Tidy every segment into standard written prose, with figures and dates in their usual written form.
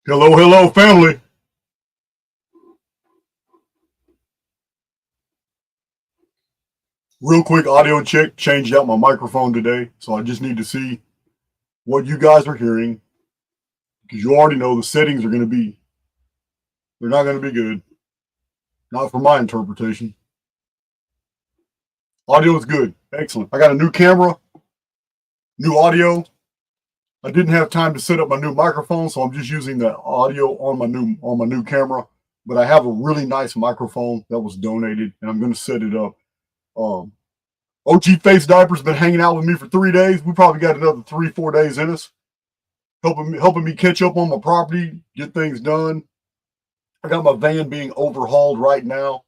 Hello, hello, family. Real quick audio check. Changed out my microphone today, so I just need to see what you guys are hearing, because you already know the settings are going to be, they're not going to be good. Not for my interpretation. Audio is good. Excellent. I got a new camera, new audio. I didn't have time to set up my new microphone, so I'm just using the audio on my new camera. But I have a really nice microphone that was donated, and I'm going to set it up. OG Facediaper's been hanging out with me for 3 days. We probably got another 3-4 days in us, helping me catch up on my property, get things done. I got my van being overhauled right now.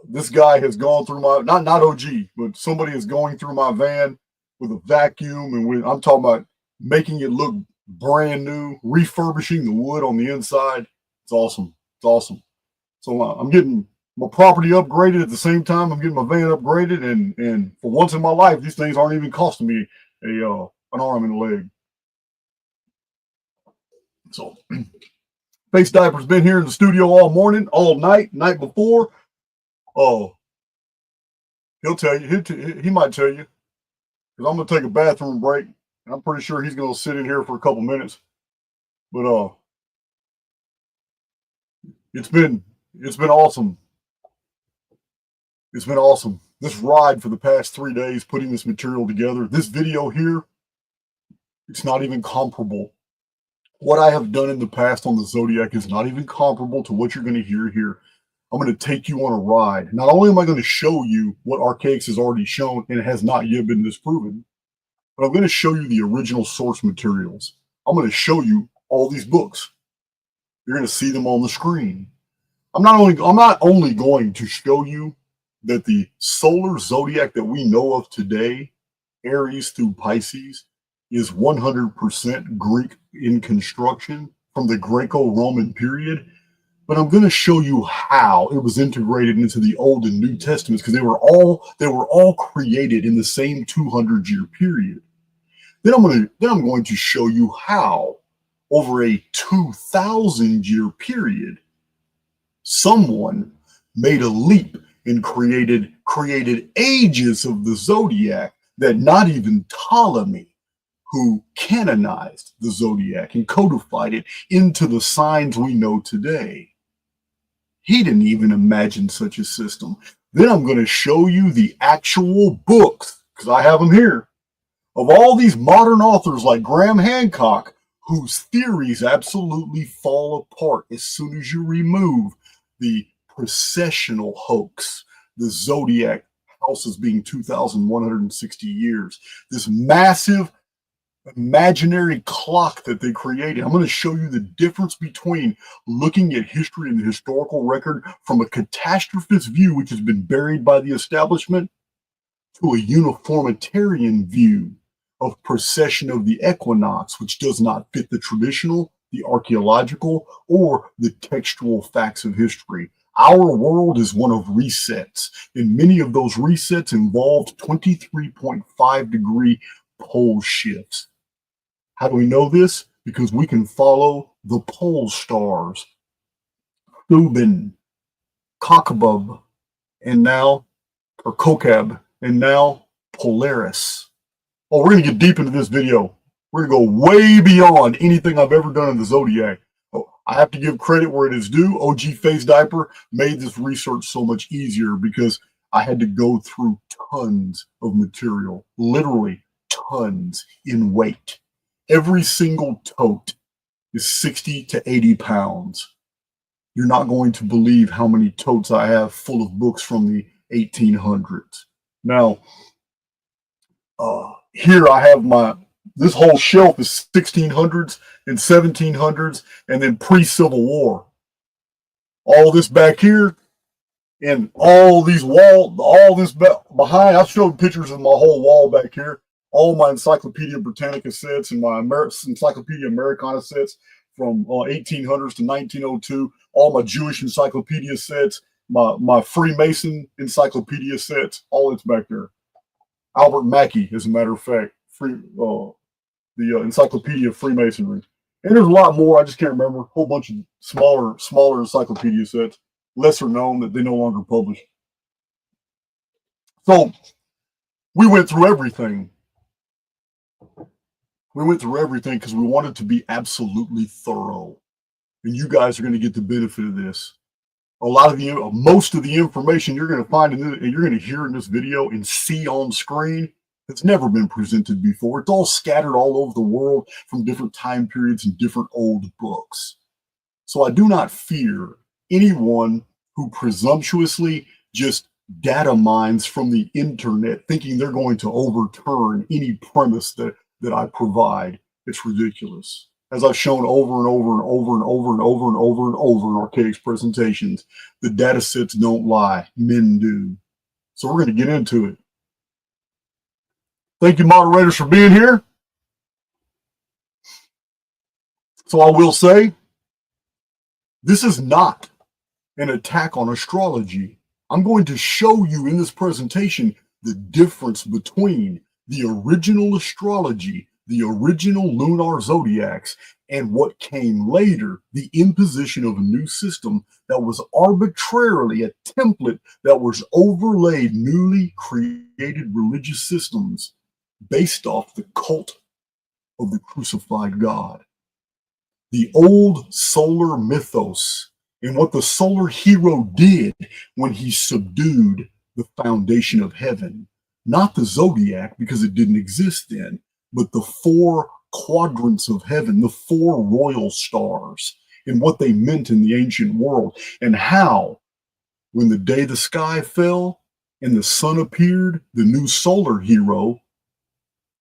This guy has gone through my, not OG, but somebody is going through my van with a vacuum, and I'm talking about making it look brand new, refurbishing the wood on the inside. It's awesome. It's awesome. So I'm getting my property upgraded at the same time I'm getting my van upgraded, and for once in my life, these things aren't even costing me an arm and a leg. So Facediaper's been here in the studio all morning, all night before. Oh, he'll tell you. He might tell you, because I'm gonna take a bathroom break, and I'm pretty sure he's gonna sit in here for a couple minutes. But it's been awesome. It's been awesome. This ride for the past 3 days, putting this material together. This video here, it's not even comparable. What I have done in the past on the Zodiac is not even comparable to what you're going to hear here. I'm going to take you on a ride. Not only am I going to show you what Archaix has already shown and it has not yet been disproven, but I'm going to show you the original source materials. I'm going to show you all these books. You're going to see them on the screen. I'm not only going to show you that the solar zodiac that we know of today, Aries through Pisces, is 100% Greek in construction from the Greco-Roman period, but I'm going to show you how it was integrated into the Old and New Testaments, because they were all created in the same 200-year period. Then I'm going to show you how, over a 2,000-year period, someone made a leap and created ages of the zodiac that not even Ptolemy, who canonized the zodiac and codified it into the signs we know today, he didn't even imagine such a system. Then I'm going to show you the actual books, because I have them here, of all these modern authors like Graham Hancock, whose theories absolutely fall apart as soon as you remove the processional hoax, the zodiac houses being 2,160 years, this massive imaginary clock that they created. I'm going to show you the difference between looking at history and the historical record from a catastrophist view, which has been buried by the establishment, to a uniformitarian view of precession of the equinox, which does not fit the traditional, the archaeological, or the textual facts of history. Our world is one of resets, and many of those resets involved 23.5 degree pole shifts. How do we know this? Because we can follow the pole stars, Thuban, Kokab, and now Polaris. Oh, we're going to get deep into this video. We're going to go way beyond anything I've ever done in the Zodiac. Oh, I have to give credit where it is due. OG Facediaper made this research so much easier because I had to go through tons of material, literally tons in weight. Every single tote is 60 to 80 pounds. You're not going to believe how many totes I have full of books from the 1800s. Now, here I have this whole shelf is 1600s and 1700s, and then pre-Civil War. All this back here, and all this behind. I've showed pictures of my whole wall back here. All my Encyclopedia Britannica sets and my Encyclopedia Americana sets from 1800s to 1902. All my Jewish encyclopedia sets, my Freemason encyclopedia sets, all it's back there. Albert Mackey, as a matter of fact, the Encyclopedia of Freemasonry. And there's a lot more. I just can't remember. A whole bunch of smaller encyclopedia sets, lesser known, that they no longer publish. So we went through everything. We went through everything because we wanted to be absolutely thorough. And you guys are going to get the benefit of this. Most of the information you're going to find and you're going to hear in this video and see on screen, it's never been presented before. It's all scattered all over the world from different time periods and different old books. So I do not fear anyone who presumptuously just data mines from the internet thinking they're going to overturn any premise that I provide. It's ridiculous. As I've shown over and over and over and over and over and over and over in Archaix presentations, the data sets don't lie, men do. So we're going to get into it. Thank you, moderators, for being here. So I will say, this is not an attack on astrology. I'm going to show you in this presentation the difference between the original astrology, the original lunar zodiacs, and what came later, the imposition of a new system that was arbitrarily a template that was overlaid newly created religious systems based off the cult of the crucified God. The old solar mythos and what the solar hero did when he subdued the foundation of heaven. Not the zodiac, because it didn't exist then, but the 4 quadrants of heaven, the 4 royal stars, and what they meant in the ancient world, and how, when the day the sky fell and the sun appeared, the new solar hero,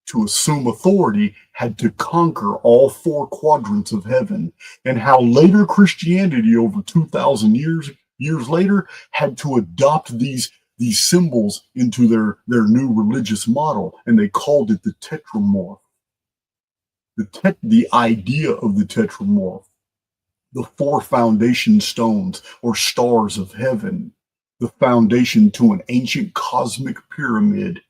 to assume authority, had to conquer all 4 quadrants of heaven, and how later Christianity, over 2,000 years later, had to adopt these symbols into their new religious model, and they called it the Tetramorph. The idea of the Tetramorph, the 4 foundation stones or stars of heaven, the foundation to an ancient cosmic pyramid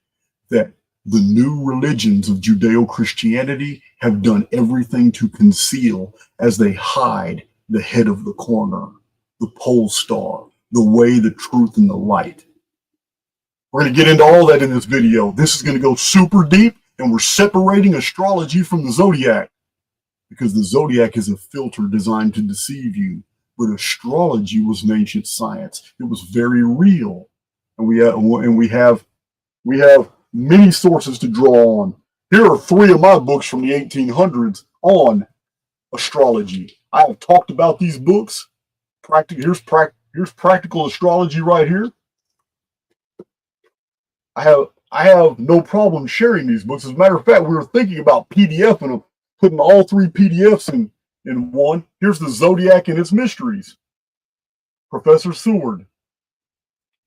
that the new religions of Judeo-Christianity have done everything to conceal as they hide the head of the corner, the pole star, the way, the truth, and the light. We're going to get into all that in this video. This is going to go super deep, and we're separating astrology from the zodiac, because the zodiac is a filter designed to deceive you. But astrology was an ancient science. It was very real. And we have many sources to draw on. Here are 3 of my books from the 1800s on astrology. I have talked about these books. Here's practical astrology right here. I have no problem sharing these books. As a matter of fact, we were thinking about PDFing them, putting all 3 PDFs in one. Here's the Zodiac and its mysteries. Professor Seward.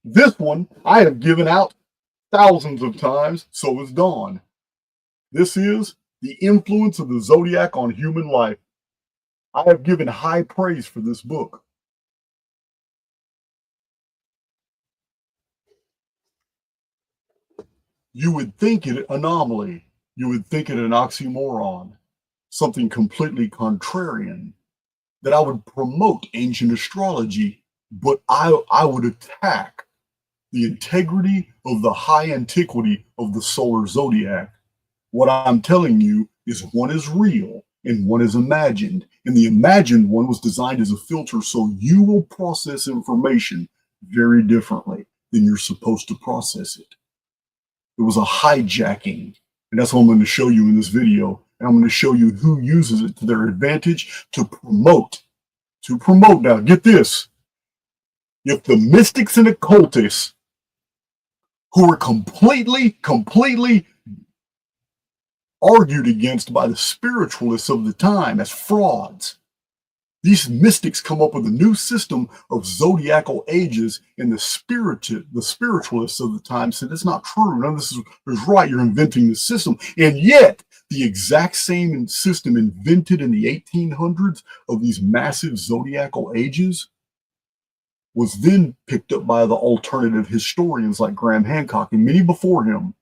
This one I have given out thousands of times, so is Dawn. This is the influence of the zodiac on human life. I have given high praise for this book. You would think it an anomaly. You would think it an oxymoron, something completely contrarian, that I would promote ancient astrology, but I would attack the integrity of the high antiquity of the solar zodiac. What I'm telling you is one is real and one is imagined. And the imagined one was designed as a filter, so you will process information very differently than you're supposed to process it. It was a hijacking. And that's what I'm going to show you in this video. And I'm going to show you who uses it to their advantage to promote. Now, get this. If the mystics and occultists who were completely argued against by the spiritualists of the time as frauds, these mystics come up with a new system of zodiacal ages, and the spiritualists of the time said it's not true. None of this is right. You're inventing this system. And yet, the exact same system invented in the 1800s of these massive zodiacal ages was then picked up by the alternative historians like Graham Hancock and many before him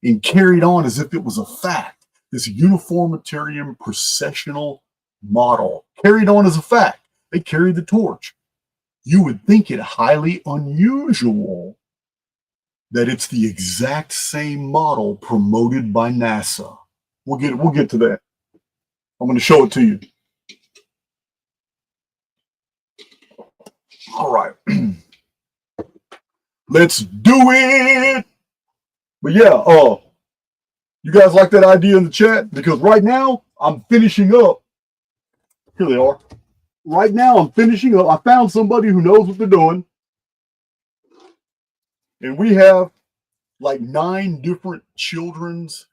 and carried on as if it was a fact. This uniformitarian processional model, carried on as a fact. They carried the torch. You would think it highly unusual that it's the exact same model promoted by NASA. We'll get to that. I'm going to show it to you. All right. Let's do it. But yeah, you guys like that idea in the chat? Because right now I'm finishing up. Here they are. Right now I'm finishing up. I found somebody who knows what they're doing. And we have like 9 different children's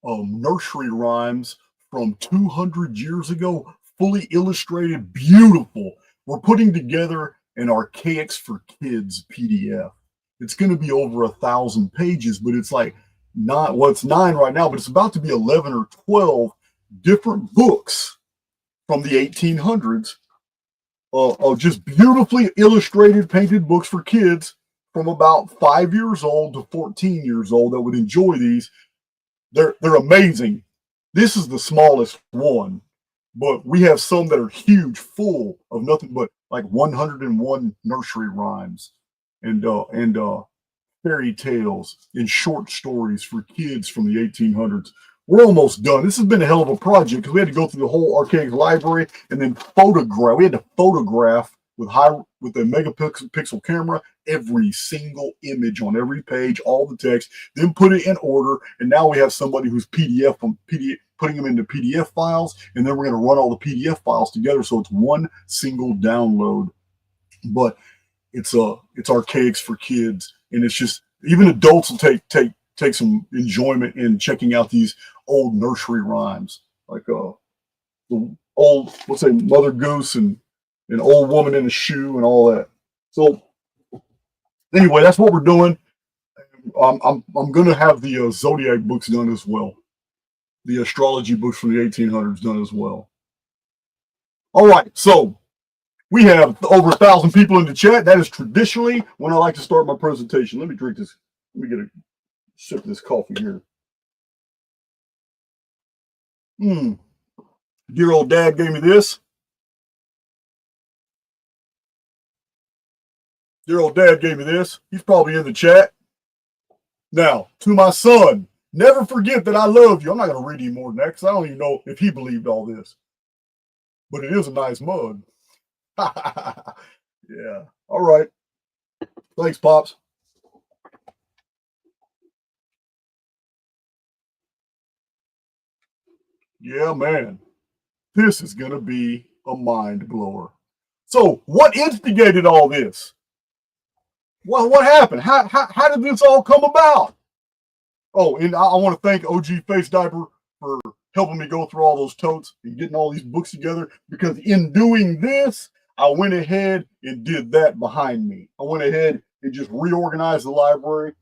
nursery rhymes from 200 years ago, fully illustrated, beautiful. We're putting together an Archaix for Kids PDF. It's going to be over 1,000 pages, but it's like not, well, it's 9 right now, but it's about to be 11 or 12 different books from the 1800s, just beautifully illustrated, painted books for kids from about 5 years old to 14 years old that would enjoy these. They're amazing. This is the smallest one, but we have some that are huge, full of nothing but like 101 nursery rhymes and fairy tales and short stories for kids from the 1800s. We're almost done. This has been a hell of a project because we had to go through the whole Archaix library and then photograph. We had to photograph with a megapixel camera every single image on every page, all the text, then put it in order. And now we have somebody who's putting them into PDF files, and then we're going to run all the PDF files together so it's one single download. But it's Archaix for Kids, and it's just, even adults will take some enjoyment in checking out these old nursery rhymes, like the old, let's say, Mother Goose and an old woman in a shoe and all that. So anyway, that's what we're doing. I'm going to have the Zodiac books done as well. The astrology books from the 1800s done as well. All right, so we have over 1,000 people in the chat. That is traditionally when I like to start my presentation. Let me drink this. Let me get a sip of this coffee here. Dear old dad gave me this. Dear old dad gave me this. He's probably in the chat. Now, to my son, never forget that I love you. I'm not going to read any more than that because I don't even know if he believed all this. But it is a nice mug. Yeah. All right. Thanks, Pops. Yeah, man. This is going to be a mind blower. So, what instigated all this? Well, what happened? How did this all come about? Oh, and I want to thank OG Facediaper for helping me go through all those totes and getting all these books together, because in doing this, I went ahead and did that behind me. I went ahead and just reorganized the library.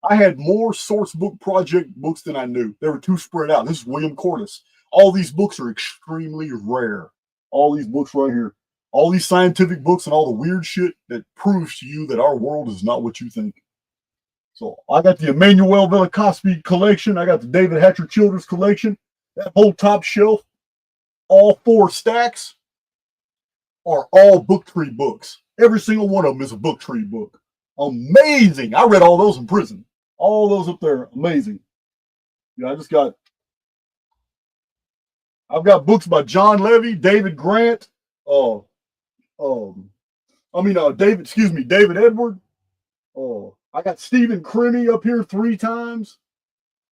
I had more source book project books than I knew. They were too spread out. This is William Cordes. All these books are extremely rare. All these books right here. All these scientific books and all the weird shit that proves to you that our world is not what you think. So I got the Emmanuel Velikovsky collection. I got the David Hatcher Children's collection. That whole top shelf, all 4 stacks, are all book tree books. Every single one of them is a book tree book. Amazing. I read all those in prison. All those up there, amazing. Yeah, I've got books by John Levy, David Grant, David Edward. I got Stephen Crimmy up here 3 times.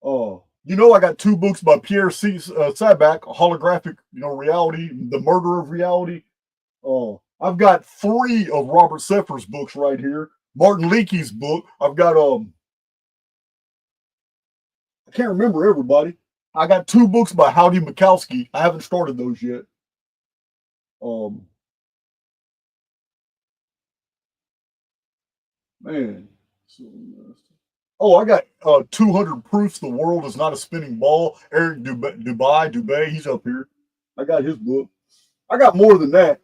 I got 2 books by Pierre Sabac, Holographic, Reality, The Murder of Reality. I've got 3 of Robert Seffer's books right here. Martin Leakey's book. I've got I can't remember everybody. I got 2 books by Howdy Mikowski. I haven't started those yet. Man. I got 200 Proofs the World is Not a Spinning Ball. Eric Dubay, he's up here. I got his book. I got more than that.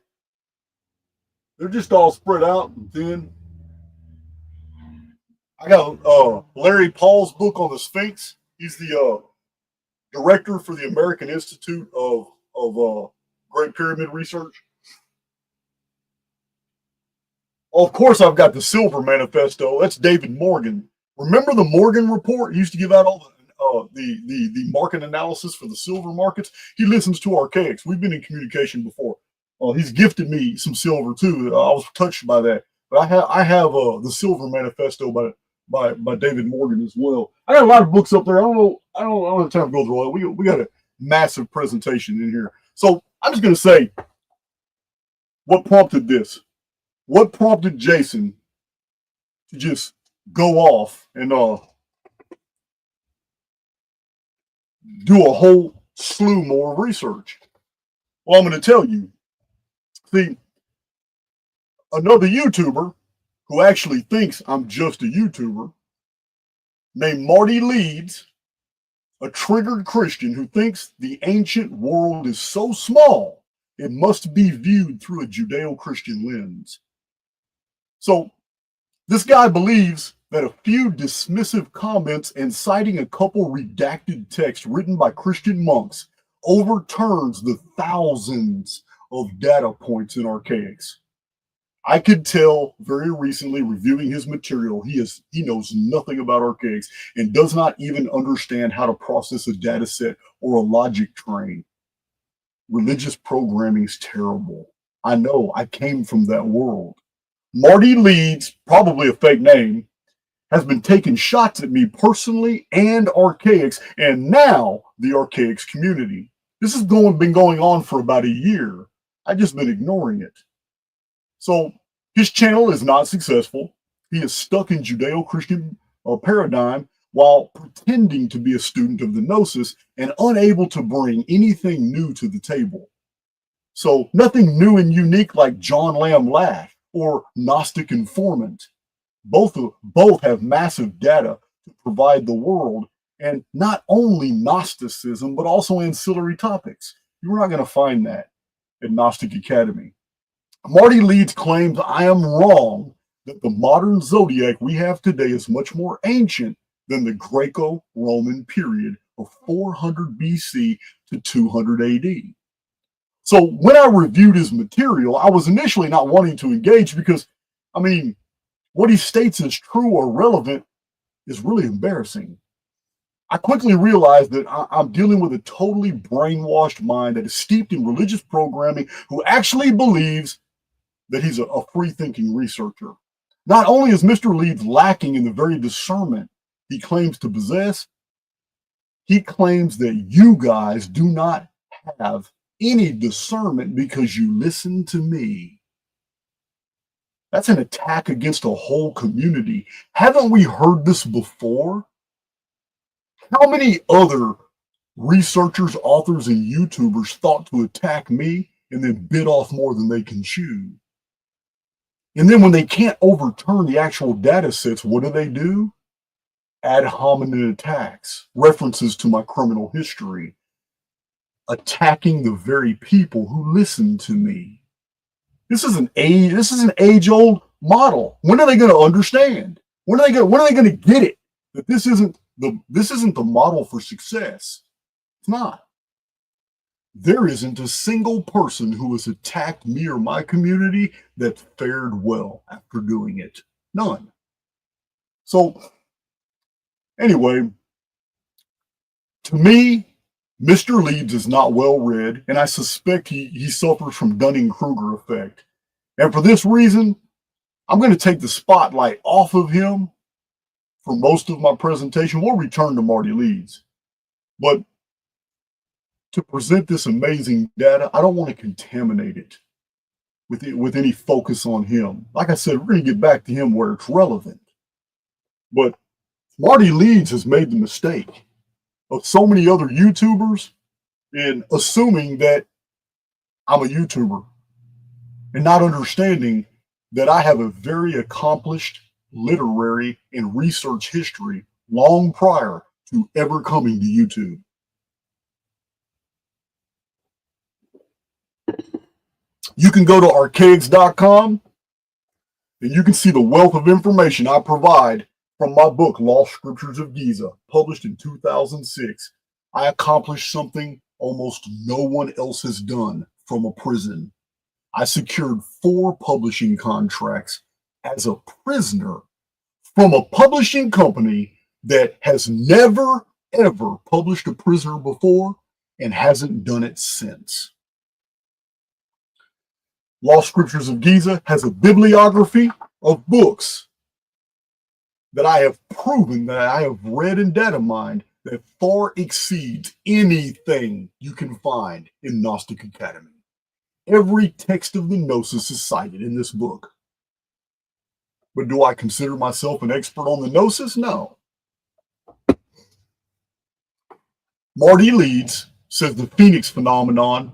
They're just all spread out and thin. I got Larry Paul's book on the Sphinx. He's the director for the American Institute of of Great Pyramid research. Of course, I've got the Silver Manifesto. That's David Morgan. Remember the Morgan Report? He used to give out all the market analysis for the silver markets. He listens to Archaix. We've been in communication before. He's gifted me some silver too. I was touched by that. But I have the Silver Manifesto by David Morgan as well. I got a lot of books up there. I don't have time to go through all that. We got a massive presentation in here. So I'm just gonna say what prompted this. What prompted Jason to just go off and do a whole slew more of research? Well, I'm going to tell you. See, another YouTuber who actually thinks I'm just a YouTuber, named Marty Leeds, a triggered Christian who thinks the ancient world is so small it must be viewed through a Judeo-Christian lens. So this guy believes that a few dismissive comments and citing a couple redacted texts written by Christian monks overturns the thousands of data points in Archaix. I could tell very recently reviewing his material, he knows nothing about Archaix and does not even understand how to process a data set or a logic train. Religious programming is terrible. I know, I came from that world. Marty Leeds, probably a fake name, has been taking shots at me personally and Archaix, and now the Archaix community. This has been going on for about a year. I've just been ignoring it. So his channel is not successful. He is stuck in Judeo-Christian paradigm while pretending to be a student of the Gnosis and unable to bring anything new to the table. So nothing new and unique like John Lamb Laugh or Gnostic informant. Both have massive data to provide the world, and not only Gnosticism, but also ancillary topics. You're not going to find that at Gnostic Academy. Marty Leeds claims I am wrong that the modern Zodiac we have today is much more ancient than the Greco-Roman period of 400 BC to 200 AD. So when I reviewed his material, I was initially not wanting to engage because, I mean, what he states is true or relevant is really embarrassing. I quickly realized that I'm dealing with a totally brainwashed mind that is steeped in religious programming who actually believes that he's a free-thinking researcher. Not only is Mr. Leeds lacking in the very discernment he claims to possess, he claims that you guys do not have any discernment because you listen to me. That's an attack against a whole community. Haven't we heard this before? How many other researchers, authors, and YouTubers thought to attack me and then bit off more than they can chew? And then when they can't overturn the actual data sets, what do? Ad hominem attacks, references to my criminal history, attacking the very people who listen to me. This is an age-old model. When are they going to understand? When are they going to get it that this isn't the model for success? It's not. There isn't a single person who has attacked me or my community that fared well after doing it. None. So anyway, to me, Mr. Leeds is not well read, and I suspect he suffers from Dunning-Kruger effect. And for this reason, I'm going to take the spotlight off of him for most of my presentation. We'll return to Marty Leeds. But to present this amazing data, I don't want to contaminate it with any focus on him. Like I said, we're going to get back to him where it's relevant. But Marty Leeds has made the mistake of so many other YouTubers in assuming that I'm a YouTuber and not understanding that I have a very accomplished literary and research history long prior to ever coming to YouTube. You can go to archaix.com and you can see the wealth of information I provide from my book, Lost Scriptures of Giza, published in 2006. I accomplished something almost no one else has done from a prison. I secured 4 publishing contracts as a prisoner from a publishing company that has never, ever published a prisoner before and hasn't done it since. Lost Scriptures of Giza has a bibliography of books that I have proven that I have read and data mined that far exceeds anything you can find in Gnostic Academy. Every text of the Gnosis is cited in this book. But do I consider myself an expert on the Gnosis? No. Marty Leeds says the Phoenix phenomenon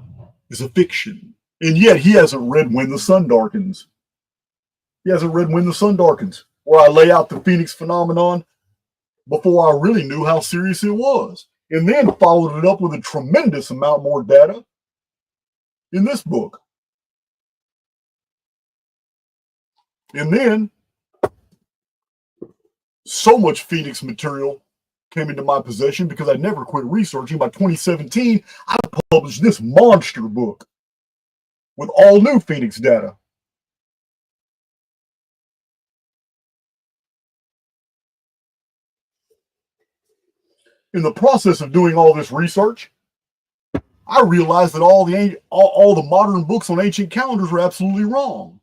is a fiction, and yet he hasn't read When the Sun Darkens. He hasn't read When the Sun Darkens, where I lay out the Phoenix phenomenon before I really knew how serious it was, and then followed it up with a tremendous amount more data in this book. And then so much Phoenix material came into my possession because I never quit researching. By 2017, I published this monster book with all new Phoenix data. In the process of doing all this research, I realized that all the modern books on ancient calendars were absolutely wrong.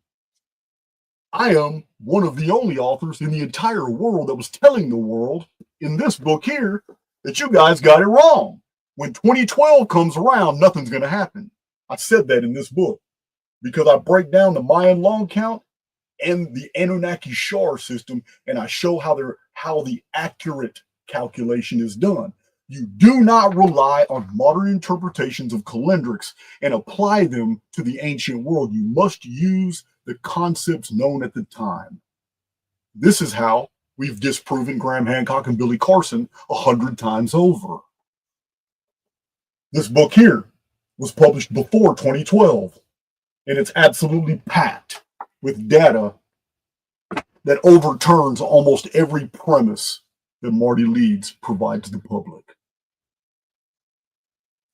I am one of the only authors in the entire world that was telling the world in this book here that you guys got it wrong. When 2012 comes around, nothing's going to happen. I said that in this book because I break down the Mayan long count and the Anunnaki Shar system, and I show how the accurate calculation is done. You do not rely on modern interpretations of calendrics and apply them to the ancient world. You must use the concepts known at the time. This is how we've disproven Graham Hancock and Billy Carson 100 times over. This book here was published before 2012, and it's absolutely packed with data that overturns almost every premise that Marty Leeds provides the public.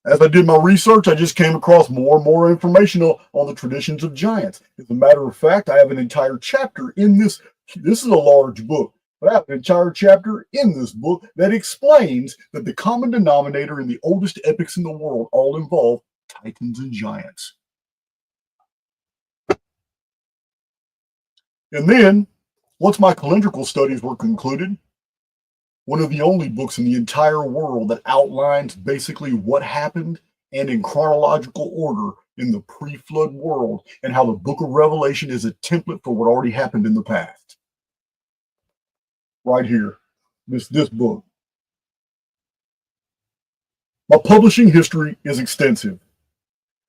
As I did my research, I just came across more and more information on the traditions of giants. As a matter of fact, I have an entire chapter in this. This is a large book, but I have an entire chapter in this book that explains that the common denominator in the oldest epics in the world all involve titans and giants. And then, once my calendrical studies were concluded, one of the only books in the entire world that outlines basically what happened and in chronological order in the pre-flood world and how the book of Revelation is a template for what already happened in the past. Right here, this book. My publishing history is extensive.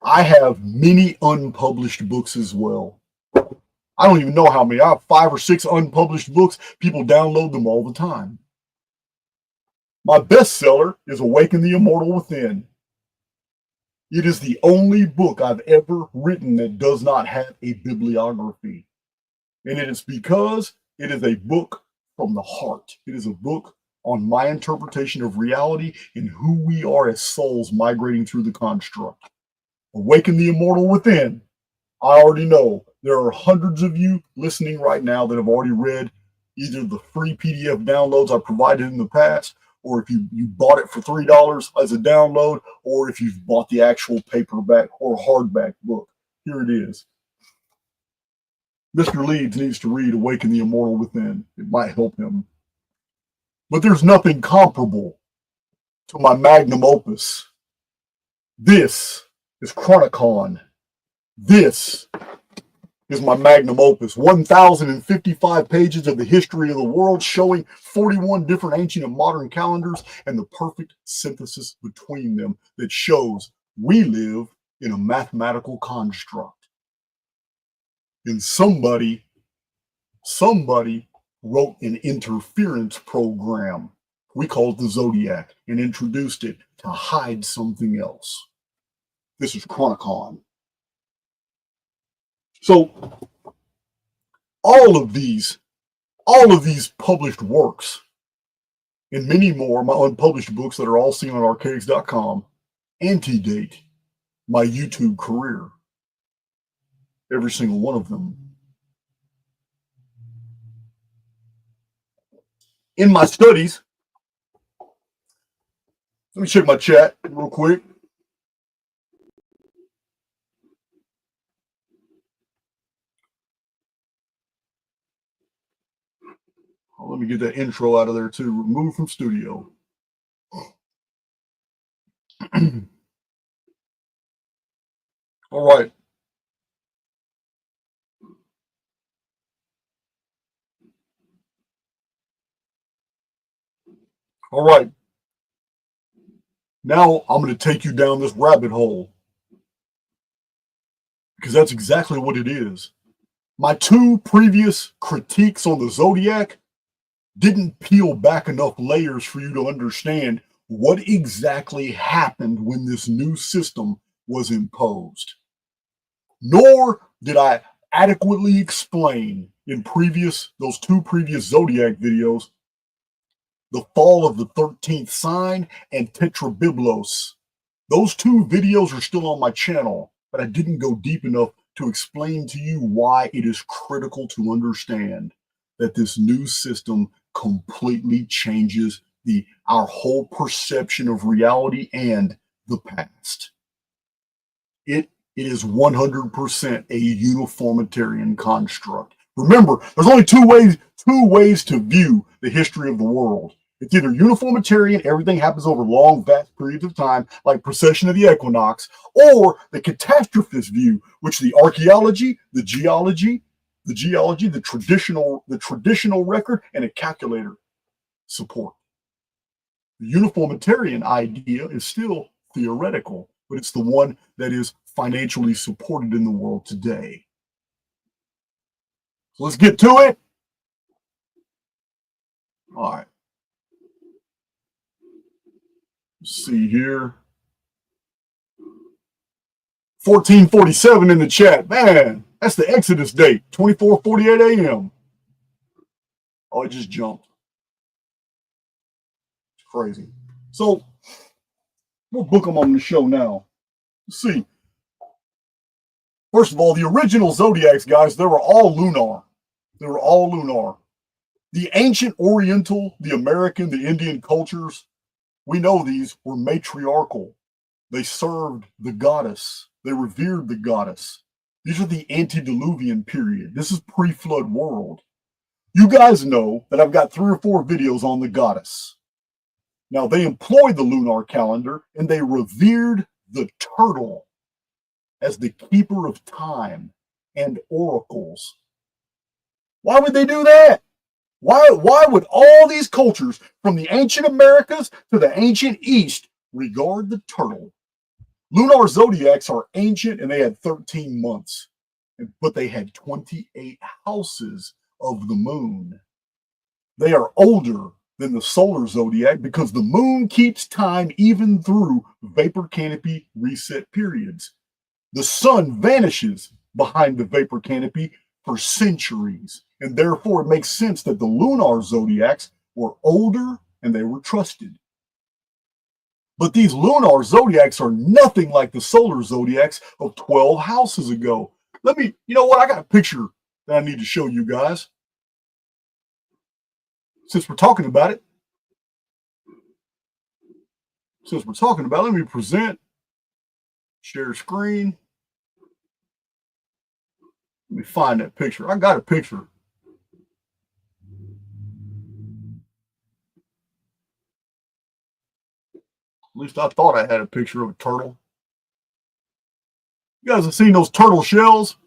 I have many unpublished books as well. I don't even know how many. I have 5 or 6 unpublished books. People download them all the time. My bestseller is Awaken the Immortal Within. It is the only book I've ever written that does not have a bibliography. And it is because it is a book from the heart. It is a book on my interpretation of reality and who we are as souls migrating through the construct. Awaken the Immortal Within. I already know there are hundreds of you listening right now that have already read either the free PDF downloads I provided in the past, or if you bought it for $3 as a download, or if you've bought the actual paperback or hardback book. Here it is. Mr. Leeds needs to read Awaken the Immortal Within. It might help him. But there's nothing comparable to my magnum opus. This is Chronicon. This is my magnum opus, 1,055 pages of the history of the world, showing 41 different ancient and modern calendars and the perfect synthesis between them that shows we live in a mathematical construct. And somebody wrote an interference program. We call it the Zodiac and introduced it to hide something else. This is Chronicon. So all of these published works and many more, my unpublished books that are all seen on Archaix.com antedate my YouTube career. Every single one of them. In my studies, let me check my chat real quick. Oh, let me get that intro out of there too. Remove from studio. All right. All right. Now I'm going to take you down this rabbit hole because that's exactly what it is. My two previous critiques on the Zodiac didn't peel back enough layers for you to understand what exactly happened when this new system was imposed. Nor did I adequately explain in those two previous Zodiac videos the fall of the 13th sign and Tetrabiblos. Those two videos are still on my channel, but I didn't go deep enough to explain to you why it is critical to understand that this new system completely changes our whole perception of reality and the past. It is 100% a uniformitarian construct. Remember, there's only two ways to view the history of the world. It's either uniformitarian, everything happens over long, vast periods of time, like precession of the equinox, or the catastrophist view, which the archaeology, the geology, the traditional record, and a calculator support. The uniformitarian idea is still theoretical, but it's the one that is financially supported in the world today. So let's get to it. All right. Let's see here. 1447 in the chat. Man, that's the Exodus date, 24:48 a.m. Oh, it just jumped. It's crazy. So, what book I'm on the show now? Let's see. First of all, the original Zodiacs, guys, they were all lunar. They were all lunar. The ancient Oriental, the American, the Indian cultures, we know these were matriarchal. They served the goddess. They revered the goddess. These are the antediluvian period. This is pre-flood world. You guys know that I've got 3 or 4 videos on the goddess. Now, they employed the lunar calendar and they revered the turtle as the keeper of time and oracles. Why would they do that? Why would all these cultures, from the ancient Americas to the ancient East, regard the turtle? Lunar zodiacs are ancient and they had 13 months, but they had 28 houses of the moon. They are older than the solar zodiac because the moon keeps time even through vapor canopy reset periods. The sun vanishes behind the vapor canopy for centuries, and therefore it makes sense that the lunar zodiacs were older and they were trusted. But these lunar zodiacs are nothing like the solar zodiacs of 12 houses ago. You know what? I got a picture that I need to show you guys. Since we're talking about it, let me present, share screen. Let me find that picture. I got a picture. At least I thought I had a picture of a turtle. You guys have seen those turtle shells?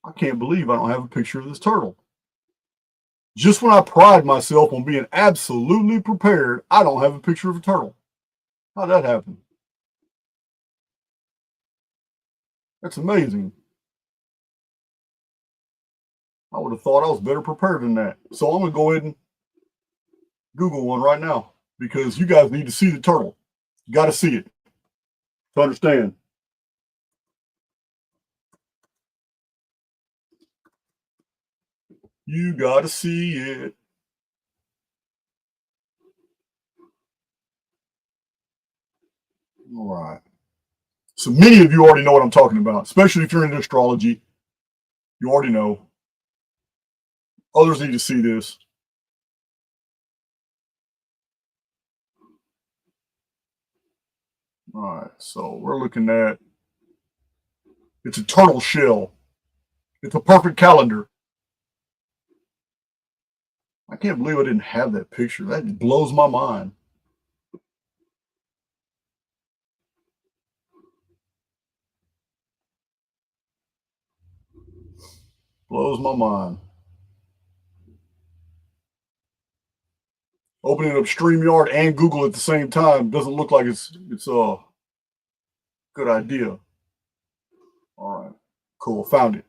I can't believe I don't have a picture of this turtle. Just when I pride myself on being absolutely prepared, I don't have a picture of a turtle. How'd that happen? That's amazing. I would have thought I was better prepared than that. So I'm going to go ahead and Google one right now because you guys need to see the turtle. You got to see it to understand. You got to see it. All right. So many of you already know what I'm talking about, especially if you're into astrology. You already know. Others need to see this. All right. So we're looking at, it's a turtle shell. It's a perfect calendar. I can't believe I didn't have that picture. That blows my mind. Blows my mind. Opening up StreamYard and Google at the same time doesn't look like it's a good idea. All right, cool, found it.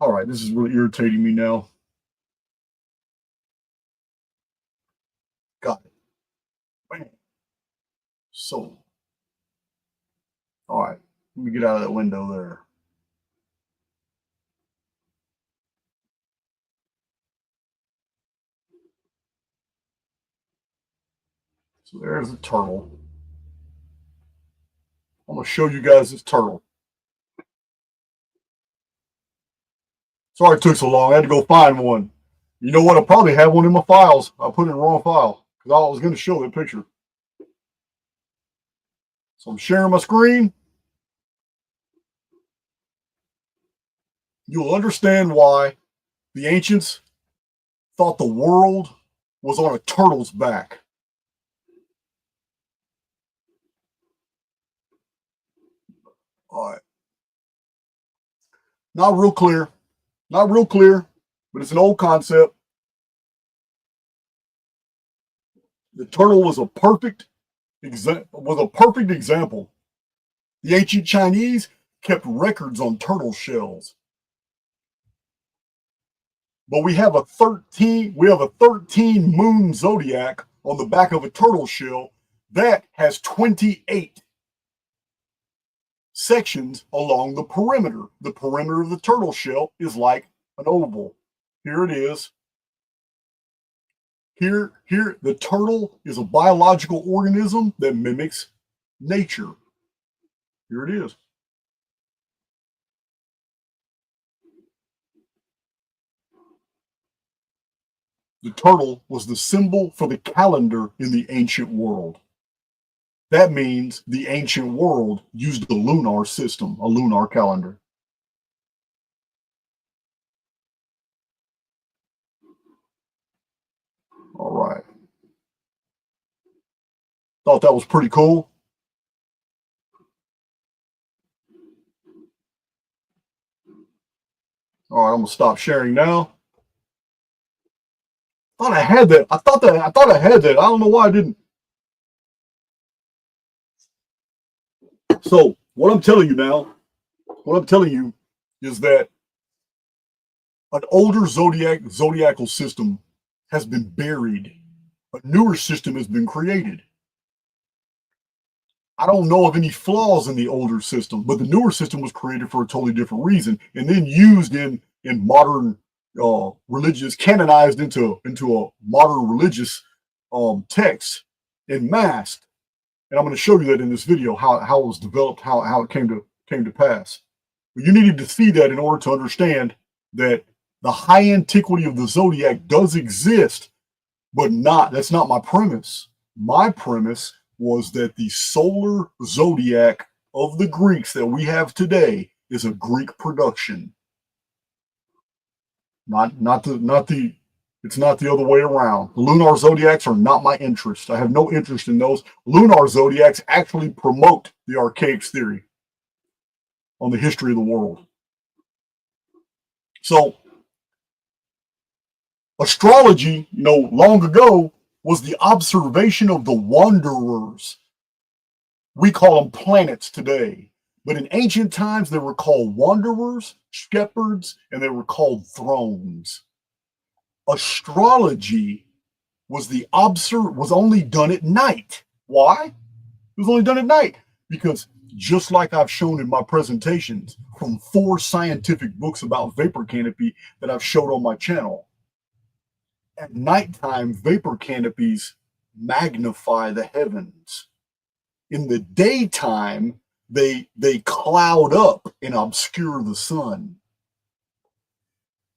All right, this is really irritating me now. Got it. Bam. So, all right, let me get out of that window there. So there's the turtle. I'm gonna show you guys this turtle. Sorry it took so long. I had to go find one. You know what? I probably have one in my files. I put it in the wrong file because I was going to show that picture. So I'm sharing my screen. You'll understand why the ancients thought the world was on a turtle's back. All right. Not real clear, but it's an old concept. The turtle was a perfect example. The ancient Chinese kept records on turtle shells. But we have a 13 moon zodiac on the back of a turtle shell that has 28 sections along the perimeter. The perimeter of the turtle shell is like an oval. Here it is. Here, the turtle is a biological organism that mimics nature. Here it is. The turtle was the symbol for the calendar in the ancient world. That means the ancient world used a lunar system, a lunar calendar. All right. Thought that was pretty cool. All right, I'm gonna stop sharing now. Thought I had that. I thought I had that. I don't know why I didn't. So what I'm telling you is that an older zodiacal system has been buried. A newer system has been created. I don't know of any flaws in the older system, but the newer system was created for a totally different reason, and then used in modern religious, canonized into a modern religious text and masked. And I'm going to show you that in this video, how it was developed, how it came to pass. But you needed to see that in order to understand that the high antiquity of the zodiac does exist, but that's not my premise. My premise was that the solar zodiac of the Greeks that we have today is a Greek production. It's not the other way around. The lunar zodiacs are not my interest. I have no interest in those. Lunar zodiacs actually promote the Archaix theory on the history of the world. So astrology, long ago was the observation of the wanderers. We call them planets today. But in ancient times, they were called wanderers, shepherds, and they were called thrones. Astrology was only done at night. Why? It was only done at night because, just like I've shown in my presentations from 4 scientific books about vapor canopy that I've showed on my channel, at nighttime, vapor canopies magnify the heavens. In the daytime, they cloud up and obscure the sun.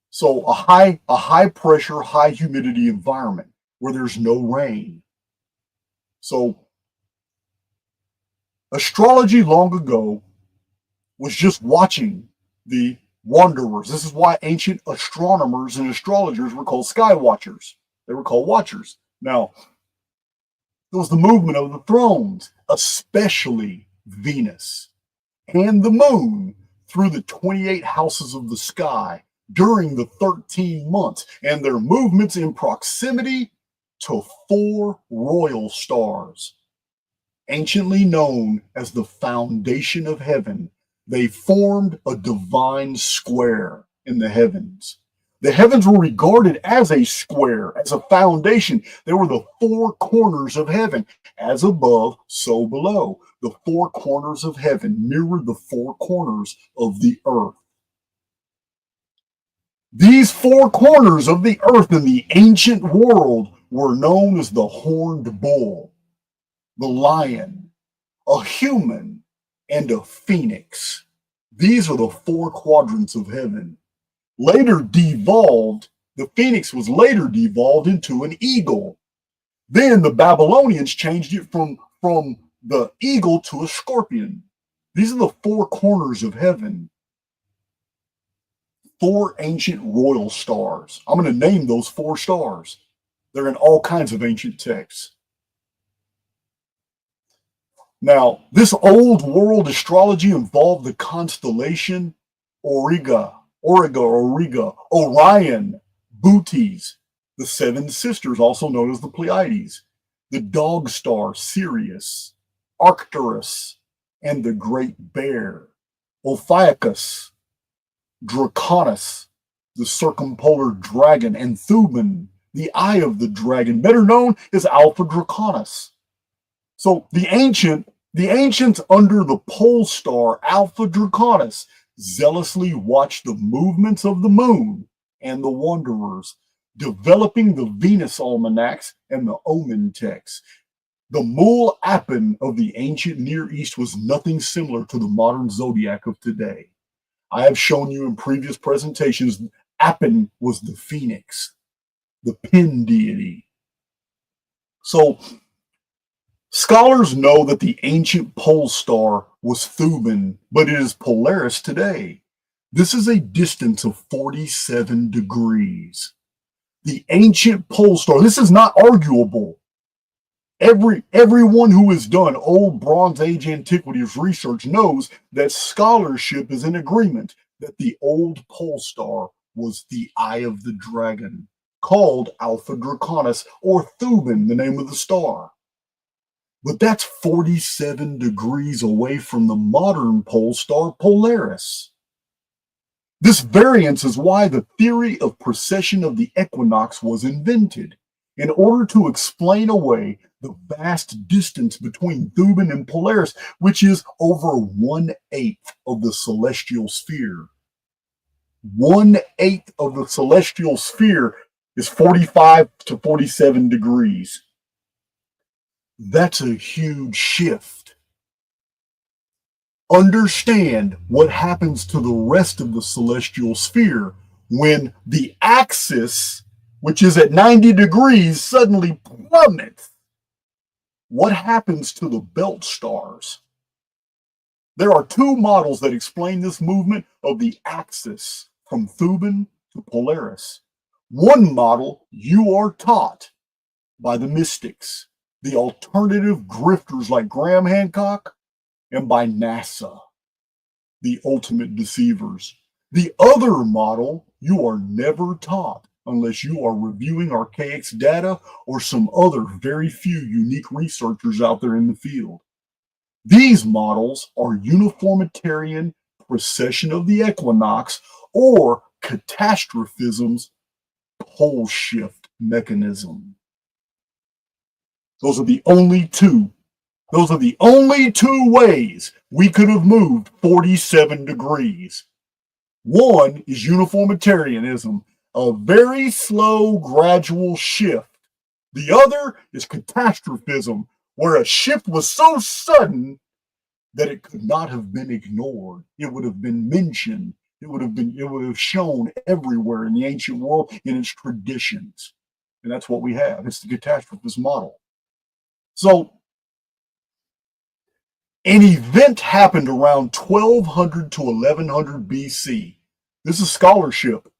So a high pressure, high humidity environment where there's no rain. So astrology long ago was just watching the wanderers. This is why ancient astronomers and astrologers were called sky watchers. They were called watchers. Now, there was the movement of the thrones, especially Venus and the moon through the 28 houses of the sky during the 13 months, and their movements in proximity to 4 royal stars, anciently known as the foundation of heaven. They formed a divine square in the heavens. The heavens were regarded as a square, as a foundation. They were the 4 corners of heaven. As above, so below. The 4 corners of heaven mirrored the 4 corners of the earth. These 4 corners of the earth in the ancient world were known as the horned bull, the lion, a human, and a phoenix. These are the 4 quadrants of heaven. Later devolved, the phoenix was later devolved into an eagle. Then the Babylonians changed it from the eagle to a scorpion. These are the 4 corners of heaven. 4 ancient royal stars. I'm going to name those 4 stars. They're in all kinds of ancient texts. Now, this old world astrology involved the constellation Orion, Bootes, the 7 sisters, also known as the Pleiades, the dog star Sirius, Arcturus, and the Great Bear, Ophiuchus, Draconis, the circumpolar dragon, and Thuban, the eye of the dragon, better known as Alpha Draconis. So the ancients under the pole star Alpha Draconis zealously watched the movements of the moon and the wanderers, developing the Venus almanacs and the omen texts. The Mul Appen of the ancient Near East was nothing similar to the modern zodiac of today. I have shown you in previous presentations, Appen was the phoenix, the pin deity. So scholars know that the ancient pole star was Thuban, but it is Polaris today. This is a distance of 47 degrees. The ancient pole star, this is not arguable. Everyone who has done old Bronze Age antiquities research knows that scholarship is in agreement that the old pole star was the eye of the dragon, called Alpha Draconis, or Thuban, the name of the star. But that's 47 degrees away from the modern pole star Polaris. This variance is why the theory of precession of the equinox was invented, in order to explain away the vast distance between Thuban and Polaris, which is over 1/8 of the celestial sphere. 1/8 of the celestial sphere is 45 to 47 degrees. That's a huge shift. Understand what happens to the rest of the celestial sphere when the axis, which is at 90 degrees, suddenly plummets. What happens to the belt stars? There are 2 models that explain this movement of the axis from Thuban to Polaris. One model you are taught by the mystics, the alternative grifters like Graham Hancock, and by NASA, the ultimate deceivers. The other model you are never taught unless you are reviewing Archaix data or some other very few unique researchers out there in the field. These models are uniformitarian precession of the equinox or catastrophism's pole shift mechanism. Those are the only two ways we could have moved 47 degrees. One is uniformitarianism, a very slow, gradual shift The other is catastrophism, where a shift was so sudden that it could not have been ignored. It would have been mentioned. It would have shown everywhere in the ancient world in its traditions. And that's what we have. It's the catastrophist model. So an event happened around 1200 to 1100 BC. This is scholarship.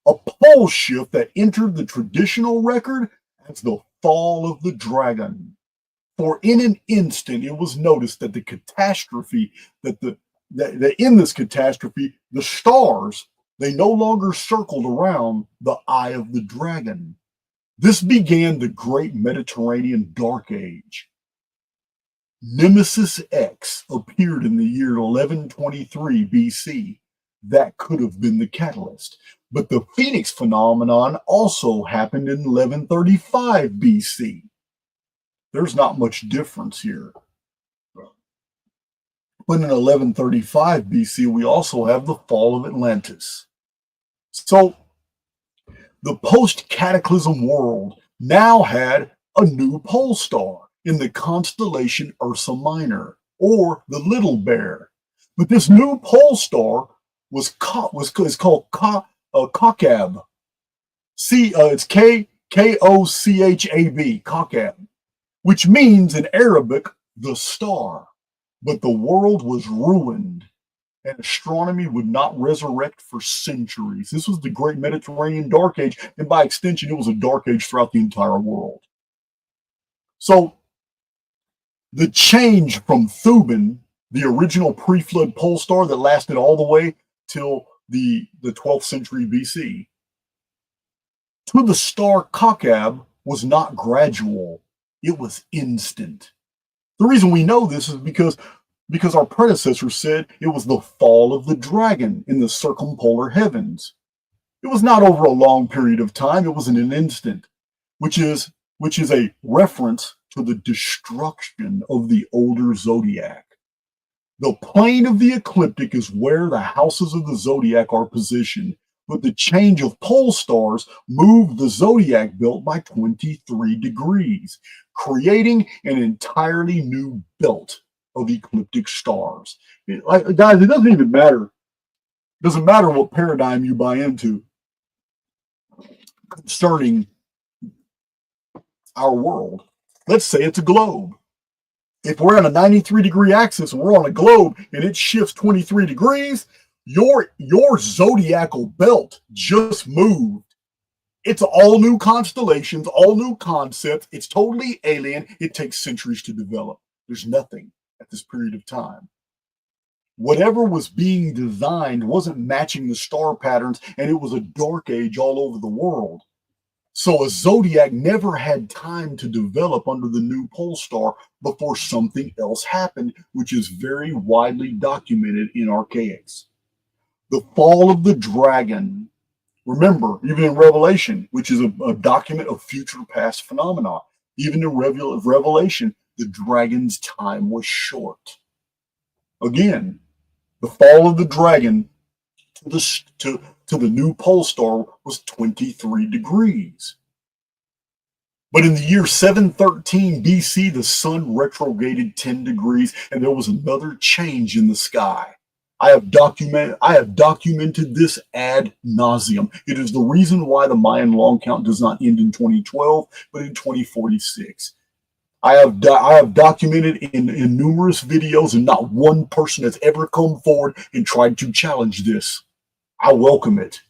A pole shift that entered the traditional record as the fall of the dragon. For in an instant, it was noticed that the catastrophe, that in this catastrophe, the stars, they no longer circled around the eye of the dragon. This began the great Mediterranean Dark Age. Nemesis X appeared in the year 1123 BC. That could have been the catalyst. But the Phoenix phenomenon also happened in 1135 BC. There's not much difference here. But in 1135 BC, we also have the fall of Atlantis. So the post-cataclysm world now had a new pole star in the constellation Ursa Minor, or the Little Bear. But this new pole star is called Kochab. It's Kochab, Kochab, which means in Arabic, the star. But the world was ruined, and astronomy would not resurrect for centuries. This was the great Mediterranean Dark Age, and by extension, it was a dark age throughout the entire world. So the change from Thuban, the original pre-flood pole star that lasted all the way till the 12th century BC, to the star Kochab was not gradual. It was instant. The reason we know this is because our predecessors said it was the fall of the dragon in the circumpolar heavens. It was not over a long period of time. It was in an instant, which is a reference to the destruction of the older zodiac. The plane of the ecliptic is where the houses of the zodiac are positioned, but the change of pole stars moved the zodiac belt by 23 degrees, creating an entirely new belt of ecliptic stars. Guys, it doesn't even matter. It doesn't matter what paradigm you buy into concerning our world. Let's say it's a globe. If we're on a 93-degree axis and we're on a globe and it shifts 23 degrees, your zodiacal belt just moved. It's all new constellations, all new concepts. It's totally alien. It takes centuries to develop. There's nothing at this period of time. Whatever was being designed wasn't matching the star patterns, and it was a dark age all over the world. So a zodiac never had time to develop under the new pole star before something else happened, which is very widely documented in Archaix. The fall of the dragon. Remember, even in Revelation, which is a document of future past phenomena, even in Revelation, the dragon's time was short. Again, the fall of the dragon to the new pole star was 23 degrees. But in the year 713 BC, the sun retrograded 10 degrees, and there was another change in the sky. I have documented this ad nauseum. It is the reason why the Mayan long count does not end in 2012, but in 2046. I have documented in numerous videos, and not one person has ever come forward and tried to challenge this. I welcome it.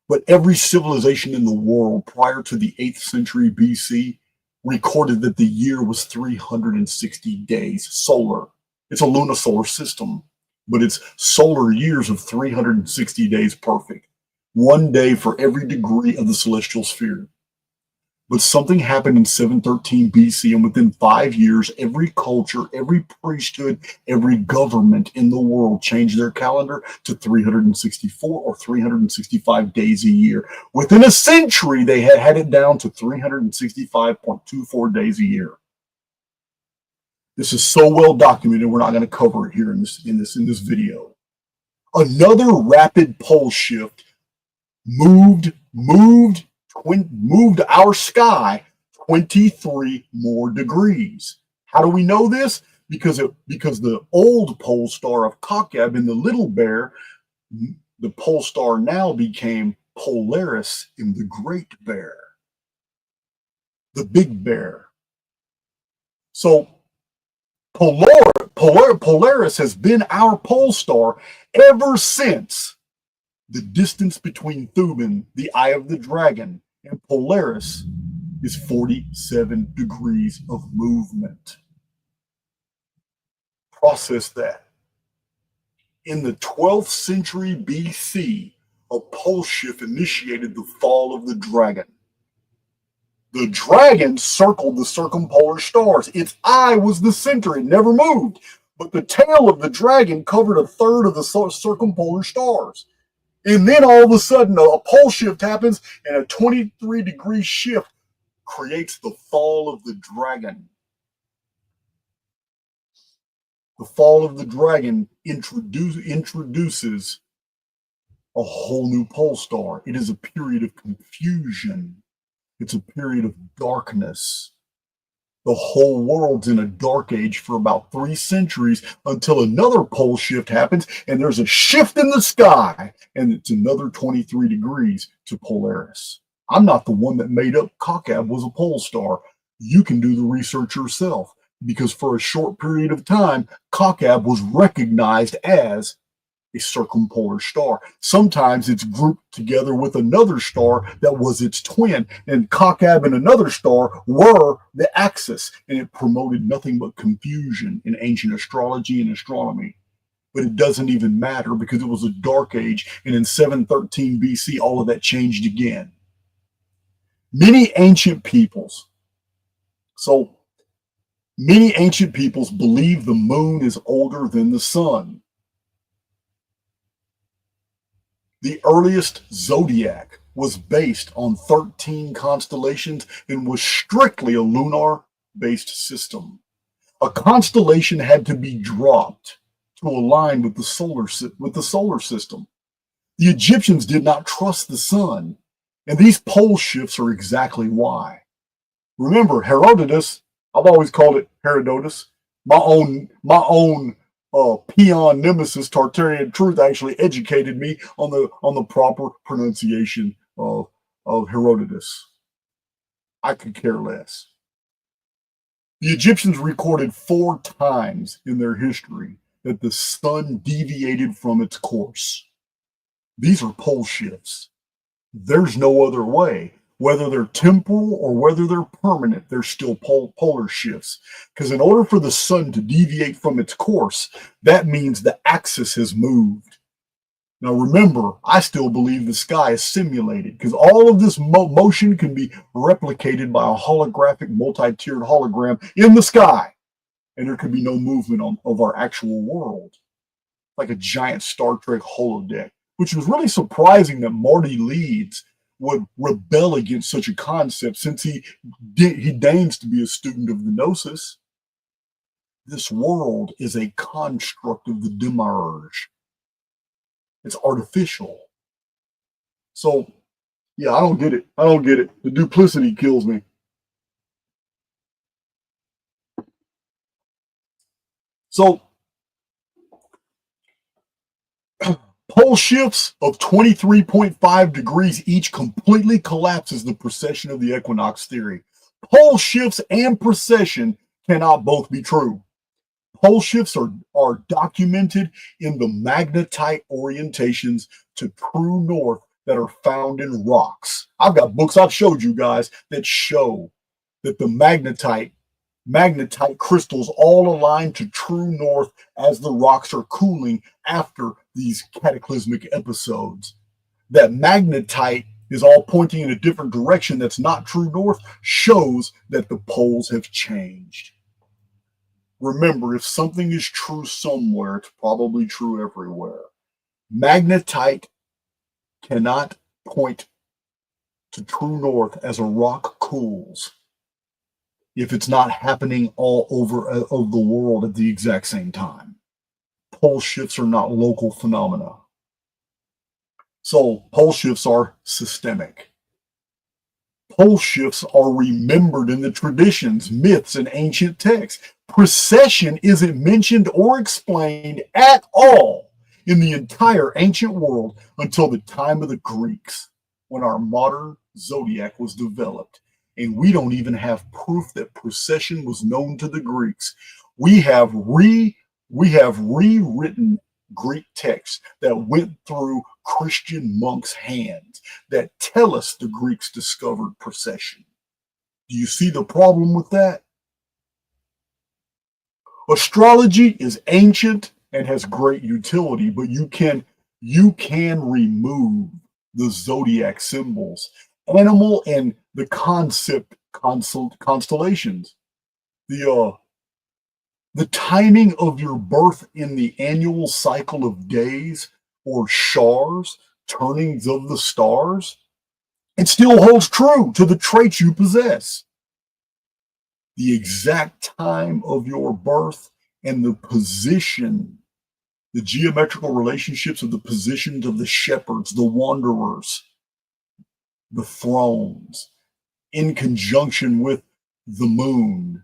But every civilization in the world prior to the 8th century BC recorded that the year was 360 days solar. It's a lunisolar system, but it's solar years of 360 days perfect. 1 day for every degree of the celestial sphere. But something happened in 713 BC, and within 5 years, every culture, every priesthood, every government in the world changed their calendar to 364 or 365 days a year. Within a century, they had it down to 365.24 days a year. This is so well documented, we're not going to cover it here in this video. Another rapid pole shift moved our sky 23 more degrees. How do we know this? Because the old pole star of Kakab in the Little Bear, the pole star now became Polaris in the Great Bear, the Big Bear. So Polaris has been our pole star ever since the distance between Thuban, the Eye of the Dragon, and Polaris is 47 degrees of movement. Process that. In the 12th century BC, a pole shift initiated the fall of the dragon. The dragon circled the circumpolar stars. Its eye was the center. It never moved. But the tail of the dragon covered a third of the circumpolar stars. And then all of a sudden, a pole shift happens, and a 23-degree shift creates the fall of the dragon. The fall of the dragon introduces a whole new pole star. It is a period of confusion. It's a period of darkness. The whole world's in a dark age for about 3 centuries until another pole shift happens, and there's a shift in the sky, and it's another 23 degrees to Polaris. I'm not the one that made up Kakab was a pole star. You can do the research yourself, because for a short period of time, Kakab was recognized as a circumpolar star. Sometimes it's grouped together with another star that was its twin, and Kakab and another star were the axis, and it promoted nothing but confusion in ancient astrology and astronomy. But it doesn't even matter because it was a dark age, and in 713 BC, all of that changed again. Many ancient peoples believe the moon is older than the sun. The earliest zodiac was based on 13 constellations and was strictly a lunar-based system. A constellation had to be dropped to align with the solar system. The Egyptians did not trust the sun, and these pole shifts are exactly why. Remember, Herodotus, I've always called it Herodotus, my own peon nemesis, Tartarian Truth, actually educated me on the proper pronunciation of Herodotus. I could care less. The Egyptians recorded 4 times in their history that the sun deviated from its course. These are pole shifts. There's no other way. Whether they're temporal or whether they're permanent, they're still polar shifts. Because in order for the sun to deviate from its course, that means the axis has moved. Now remember, I still believe the sky is simulated because all of this motion can be replicated by a holographic, multi-tiered hologram in the sky. And there could be no movement of our actual world. Like a giant Star Trek holodeck, which was really surprising that Marty Leeds would rebel against such a concept since he deigns to be a student of the Gnosis. This world is a construct of the Demiurge. It's artificial. So, yeah, I don't get it. I don't get it. The duplicity kills me. So, pole shifts of 23.5 degrees each completely collapses the precession of the equinox theory. Pole shifts and precession cannot both be true. Pole shifts are documented in the magnetite orientations to true north that are found in rocks. I've got books I've showed you guys that show that the magnetite crystals all align to true north as the rocks are cooling after these cataclysmic episodes. That magnetite is all pointing in a different direction that's not true north shows that the poles have changed. Remember, if something is true somewhere, it's probably true everywhere. Magnetite cannot point to true north as a rock cools if it's not happening all over of the world at the exact same time. Pole shifts are not local phenomena. So pole shifts are systemic. Pole shifts are remembered in the traditions, myths, and ancient texts. Precession isn't mentioned or explained at all in the entire ancient world until the time of the Greeks, when our modern zodiac was developed. And we don't even have proof that precession was known to the Greeks. We have rewritten Greek texts that went through Christian monks' hands that tell us the Greeks discovered precession. Do you see the problem with that? Astrology is ancient and has great utility, but you can remove the zodiac symbols, animal, and the constellations. The timing of your birth in the annual cycle of days or shars, turnings of the stars, it still holds true to the traits you possess. The exact time of your birth and the position, the geometrical relationships of the positions of the shepherds, the wanderers, the thrones, in conjunction with the moon.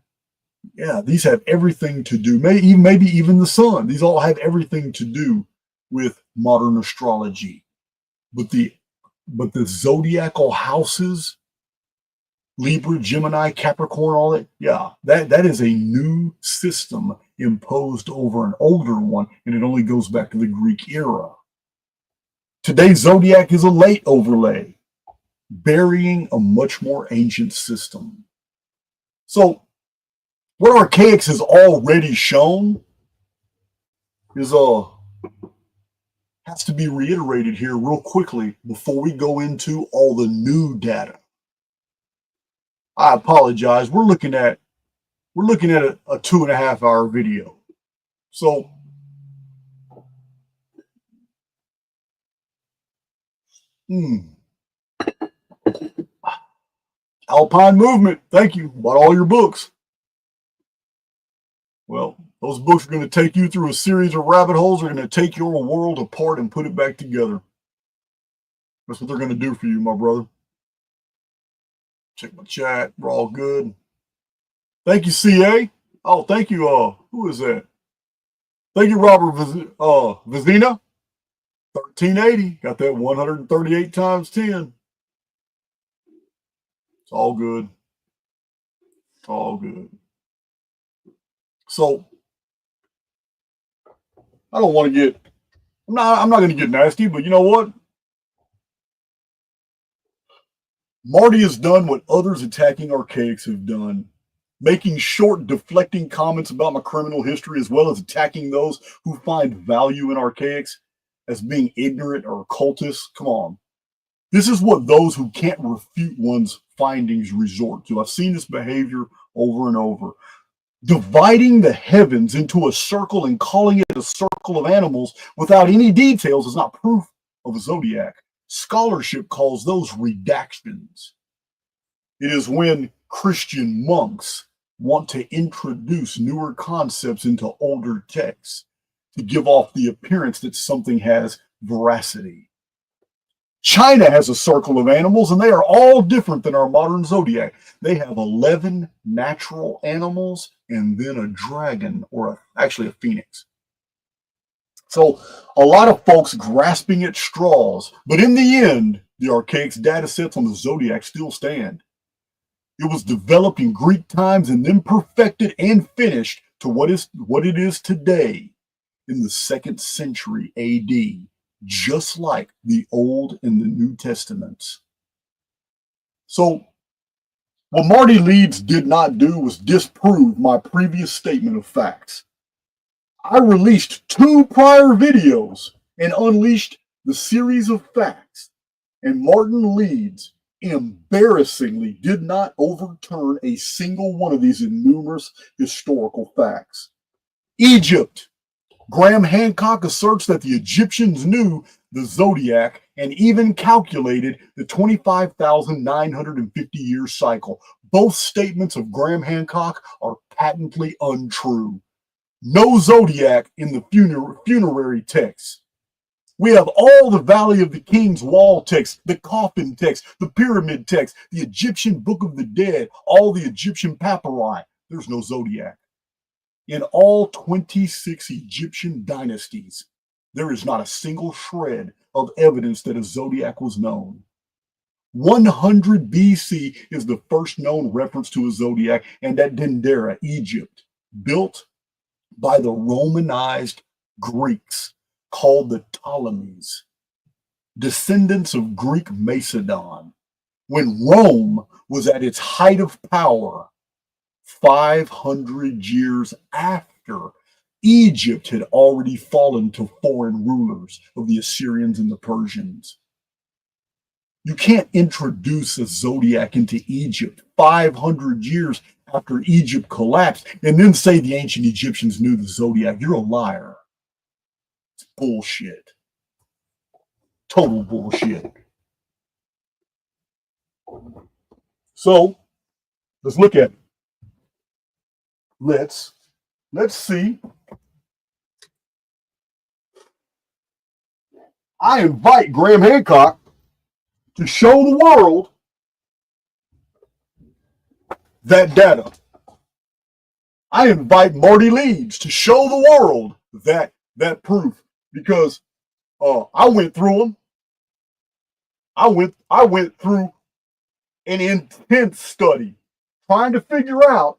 Yeah, these have everything to do, maybe even the sun. These all have everything to do with modern astrology. But the zodiacal houses, Libra, Gemini, Capricorn, all that, yeah, that is a new system imposed over an older one, and it only goes back to the Greek era. Today's zodiac is a late overlay, burying a much more ancient system. So what Archaix has already shown is has to be reiterated here real quickly before we go into all the new data. I apologize. We're looking at a 2.5 hour video. So Alpine Movement, thank you. Bought all your books. Well, those books are going to take you through a series of rabbit holes. They're going to take your world apart and put it back together. That's what they're going to do for you, my brother. Check my chat. We're all good. Thank you, CA. Oh, thank you. Who is that? Thank you, Robert Vizina. 1380. Got that 138 times 10. It's all good. It's all good. So I don't want to get, I'm not going to get nasty, but you know what? Marty has done what others attacking Archaix have done, making short, deflecting comments about my criminal history, as well as attacking those who find value in Archaix as being ignorant or occultists. Come on. This is what those who can't refute one's findings resort to. I've seen this behavior over and over. Dividing the heavens into a circle and calling it a circle of animals without any details is not proof of a zodiac. Scholarship calls those redactions. It is when Christian monks want to introduce newer concepts into older texts to give off the appearance that something has veracity. China has a circle of animals, and they are all different than our modern zodiac. They have 11 natural animals and then a dragon, or actually a phoenix. So a lot of folks grasping at straws, but in the end, the Archaix data sets on the zodiac still stand. It was developed in Greek times and then perfected and finished to what it is today in the 2nd century AD. Just like the Old and the New Testaments. So what Marty Leeds did not do was disprove my previous statement of facts. I released 2 prior videos and unleashed the series of facts, and Martin Leeds embarrassingly did not overturn a single one of these numerous historical facts. Egypt. Graham Hancock asserts that the Egyptians knew the zodiac and even calculated the 25,950-year cycle. Both statements of Graham Hancock are patently untrue. No zodiac in the funerary texts. We have all the Valley of the Kings wall text, the coffin text, the pyramid text, the Egyptian Book of the Dead, all the Egyptian papyri. There's no Zodiac. In all 26 Egyptian dynasties, there is not a single shred of evidence that a Zodiac was known. 100 BC is the first known reference to a Zodiac, and at Dendera, Egypt, built by the Romanized Greeks called the Ptolemies, descendants of Greek Macedon, when Rome was at its height of power 500 years after Egypt had already fallen to foreign rulers of the Assyrians and the Persians. You can't introduce a Zodiac into Egypt 500 years after Egypt collapsed and then say the ancient Egyptians knew the Zodiac. You're a liar. It's bullshit. Total bullshit. So let's look at it. Let's see. I invite Graham Hancock to show the world that data. I invite Marty Leeds to show the world that proof, because I went through them. I went through an intense study trying to figure out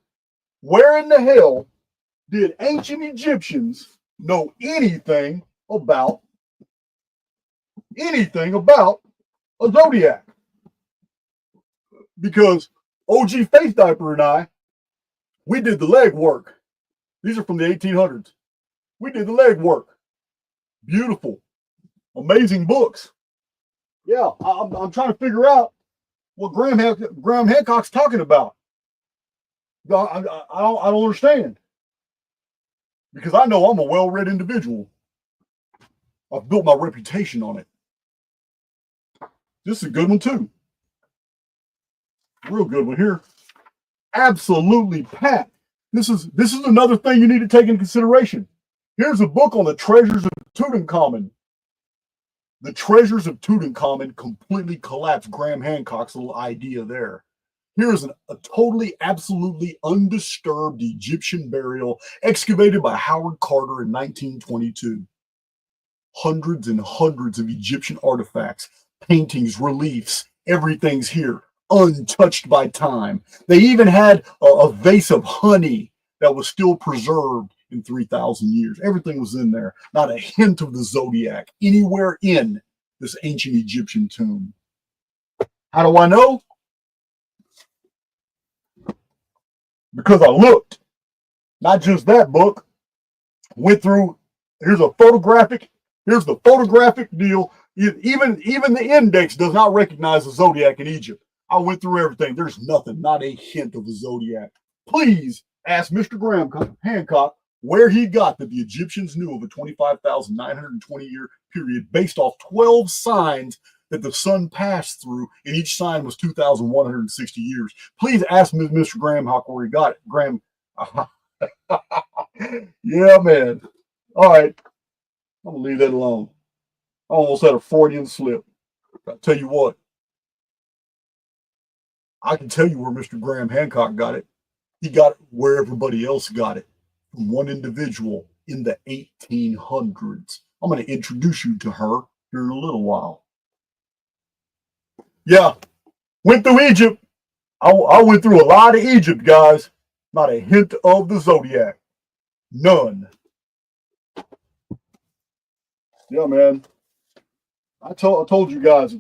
where in the hell did ancient Egyptians know anything about a Zodiac. Because OG Facediaper and I, we did the legwork. These are from the 1800s. We did the legwork. Beautiful, amazing books. Yeah, I'm trying to figure out what Graham Hancock's talking about. I don't understand. Because I know I'm a well-read individual. I've built my reputation on it. This is a good one too. Real good one here. Absolutely packed. This is another thing you need to take into consideration. Here's a book on the treasures of Tutankhamun. The treasures of Tutankhamun completely collapsed Graham Hancock's little idea there. Here's a totally, absolutely undisturbed Egyptian burial excavated by Howard Carter in 1922. Hundreds and hundreds of Egyptian artifacts, paintings, reliefs, everything's here, untouched by time. They even had a vase of honey that was still preserved in 3,000 years. Everything was in there. Not a hint of the Zodiac anywhere in this ancient Egyptian tomb. How do I know? Because I looked. Not just that book. Went through, here's the photographic deal. Even the index does not recognize the Zodiac in Egypt. I went through everything. There's nothing, not a hint of the Zodiac. Please ask Mr. Graham Hancock where he got that the Egyptians knew of a 25,920 year period based off 12 signs that the sun passed through, and each sign was 2,160 years. Please ask Mr. Graham Hancock where he got it. Graham. Yeah, man. All right. I'm going to leave that alone. I almost had a Freudian slip. I'll tell you what. I can tell you where Mr. Graham Hancock got it. He got it where everybody else got it. From one individual in the 1800s. I'm going to introduce you to her here in a little while. Yeah, went through Egypt. I went through a lot of Egypt, guys. Not a hint of the Zodiac. None. Yeah, man. I told you guys,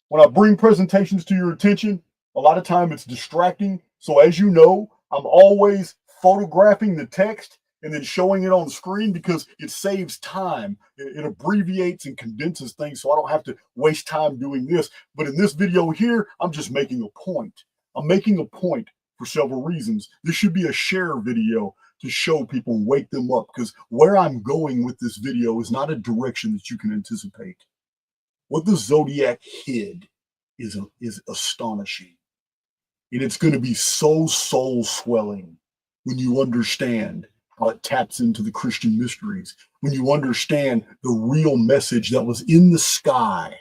when I bring presentations to your attention, a lot of time it's distracting. So as you know, I'm always photographing the text and then showing it on the screen because it saves time. It abbreviates and condenses things so I don't have to waste time doing this. But in this video here, I'm just making a point. I'm making a point for several reasons. This should be a share video to show people, wake them up, because where I'm going with this video is not a direction that you can anticipate. What the Zodiac hid is astonishing. And it's going to be so soul swelling when you understand how it taps into the Christian mysteries, when you understand the real message that was in the sky,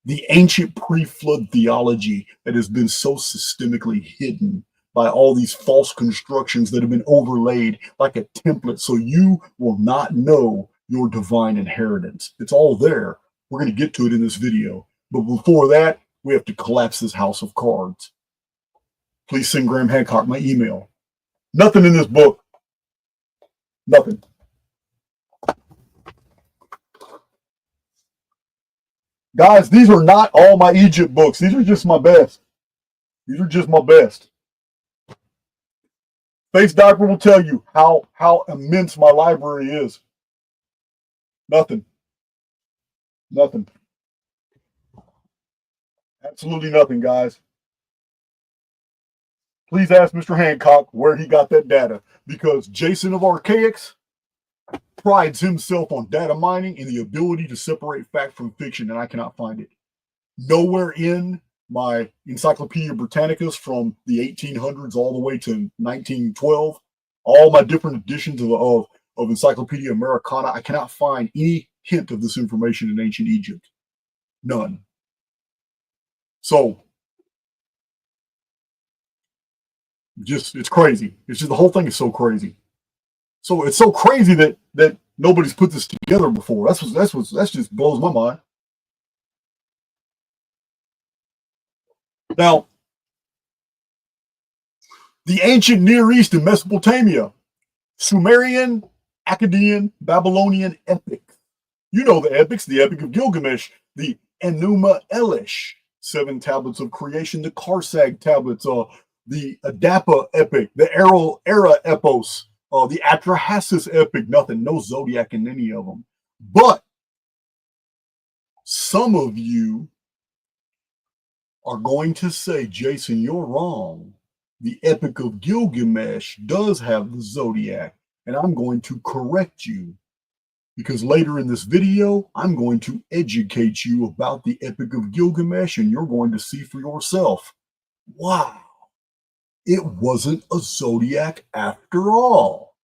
the ancient pre-flood theology that has been so systemically hidden by all these false constructions that have been overlaid like a template so you will not know your divine inheritance. It's all there. We're going to get to it in this video. But before that, we have to collapse this house of cards. Please send Graham Hancock my email. Nothing in this book. Nothing. Guys, these are not all my Egypt books. These are just my best. These are just my best. Facediaper will tell you how immense my library is. Nothing. Nothing. Absolutely nothing, guys. Please ask Mr. Hancock where he got that data, because Jason of Archaix prides himself on data mining and the ability to separate fact from fiction, and I cannot find it. Nowhere in my Encyclopedia Britannicas from the 1800s all the way to 1912, all my different editions of Encyclopedia Americana, I cannot find any hint of this information in ancient Egypt. None. So, it's crazy. It's just, the whole thing is so crazy. So it's so crazy that nobody's put this together before. That just blows my mind. Now, the ancient Near East and Mesopotamia, Sumerian, Akkadian, Babylonian epics. You know the epics: the Epic of Gilgamesh, the Enuma Elish, 7 tablets of creation, the Karsag tablets, the Adapa epic, the Era epos, the Atrahasis epic. Nothing, no Zodiac in any of them. But some of you are going to say, Jason, you're wrong. The Epic of Gilgamesh does have the Zodiac, and I'm going to correct you, because later in this video, I'm going to educate you about the Epic of Gilgamesh, and you're going to see for yourself. Wow, it wasn't a Zodiac after all.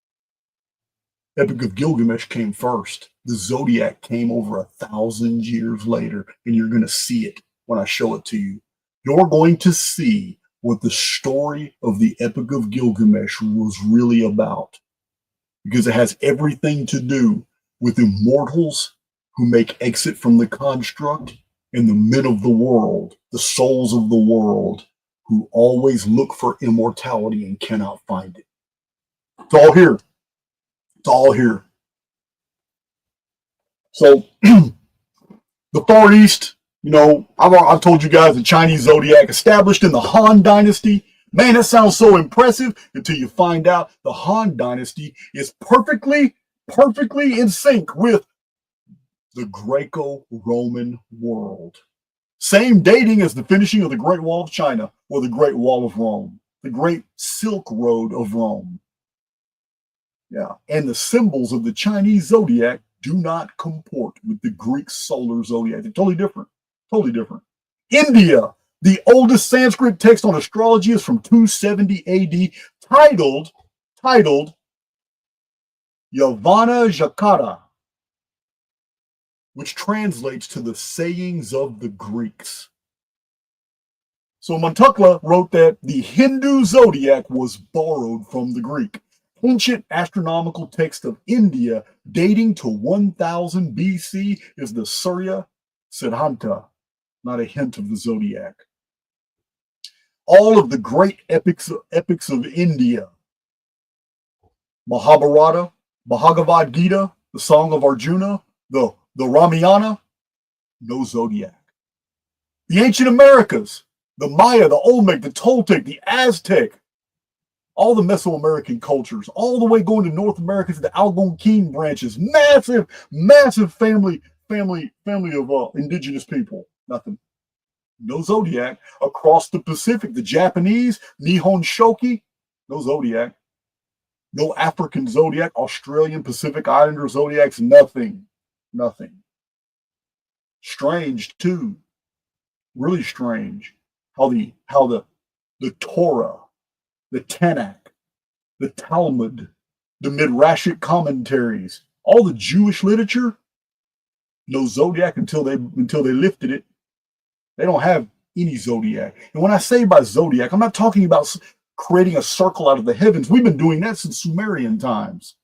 Epic of Gilgamesh came first. The Zodiac came over 1,000 years later, and you're going to see it when I show it to you. You're going to see what the story of the Epic of Gilgamesh was really about, because it has everything to do with immortals who make exit from the construct, and the men of the world, the souls of the world, who always look for immortality and cannot find it. It's all here. It's all here. So, the Far East, you know, I've told you guys the Chinese Zodiac, established in the Han Dynasty. Man, that sounds so impressive until you find out the Han Dynasty is perfectly in sync with the Greco-Roman world. Same dating as the finishing of the Great Wall of China or the Great Wall of Rome, the Great Silk Road of Rome. Yeah, and the symbols of the Chinese Zodiac do not comport with the Greek solar zodiac. They're totally different. Totally different. India, the oldest Sanskrit text on astrology, is from 270 AD, titled Yavana Jakara, which translates to the sayings of the Greeks. So Montukla wrote that the Hindu zodiac was borrowed from the Greek. Ancient astronomical text of India dating to 1000 BC is the Surya Siddhanta, not a hint of the zodiac. All of the great epics of India, Mahabharata, Bhagavad Gita, the Song of Arjuna, the Ramayana, no zodiac. The ancient Americas, the Maya, the Olmec, the Toltec, the Aztec, all the Mesoamerican cultures, all the way going to North America to the Algonquin branches, massive family of indigenous people. Nothing. No zodiac. Across the Pacific, the Japanese, Nihon Shoki, no zodiac. No African zodiac, Australian, Pacific Islander zodiacs, nothing. Nothing. Strange too. Really strange how the Torah, the Tanakh, the Talmud, the Midrashic commentaries, all the Jewish literature, no Zodiac until they lifted it. They don't have any Zodiac. And when I say by Zodiac, I'm not talking about creating a circle out of the heavens. We've been doing that since Sumerian times.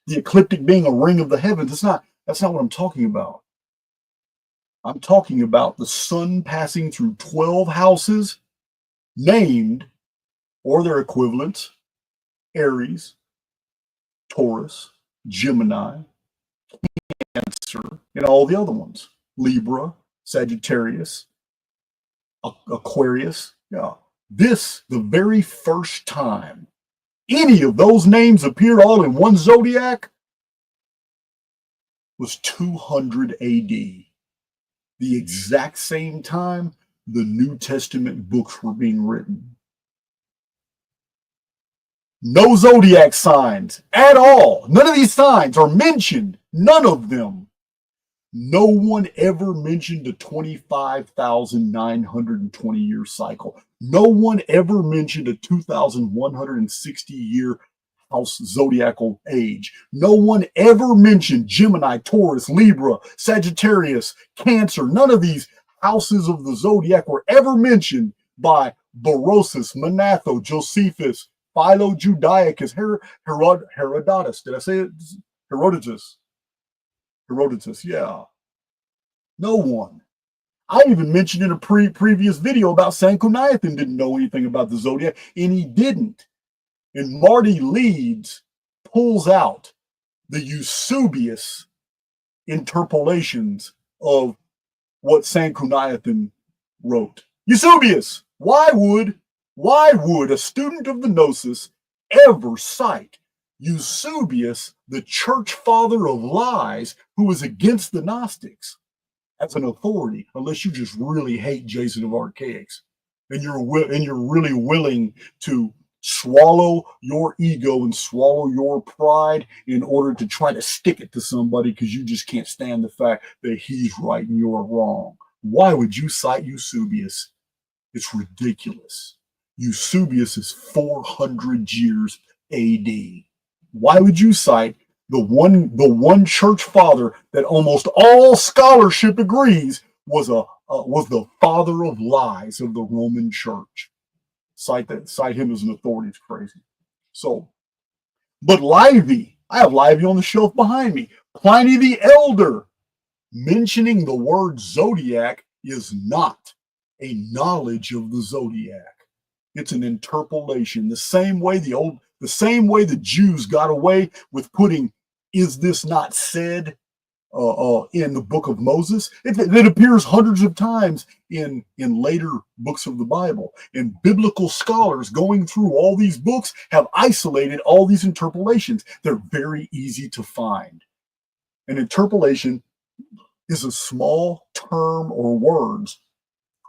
The ecliptic being a ring of the heavens. That's not what I'm talking about. I'm talking about the sun passing through 12 houses named, or their equivalents, Aries, Taurus, Gemini, Cancer, and all the other ones. Libra, Sagittarius, Aquarius. Yeah. This, the very first time any of those names appeared all in one zodiac, was 200 AD. The exact same time the New Testament books were being written. No zodiac signs at all. None of these signs are mentioned. None of them. No one ever mentioned a 25,920 year cycle. No one ever mentioned a 2,160 year house zodiacal age. No one ever mentioned Gemini, Taurus, Libra, Sagittarius, Cancer. None of these houses of the zodiac were ever mentioned by Berosus, Manetho, Josephus, Philo, Judaicus, Herodotus. Did I say it? Herodotus. Herodotus, yeah. No one. I even mentioned in a previous video about Sanchuniathon didn't know anything about the zodiac, and he didn't. And Marty Leeds pulls out the Eusebius interpolations of what Sanchuniathon wrote. Eusebius, why would a student of the Gnosis ever cite Eusebius, the church father of lies, who was against the Gnostics, as an authority, unless you just really hate Jason of Archaix and you're really willing to swallow your ego and swallow your pride in order to try to stick it to somebody because you just can't stand the fact that he's right and you're wrong. Why would you cite Eusebius? It's ridiculous. Eusebius is 400 years AD. Why would you cite the one church father that almost all scholarship agrees was the father of lies of the Roman Church? Cite him as an authority. It's crazy. So, but Livy, I have Livy on the shelf behind me. Pliny the Elder mentioning the word zodiac is not a knowledge of the zodiac. It's an interpolation. The same way the Jews got away with putting "is this not said" in the book of Moses. It appears hundreds of times in later books of the Bible. And biblical scholars going through all these books have isolated all these interpolations. They're very easy to find. An interpolation is a small term or words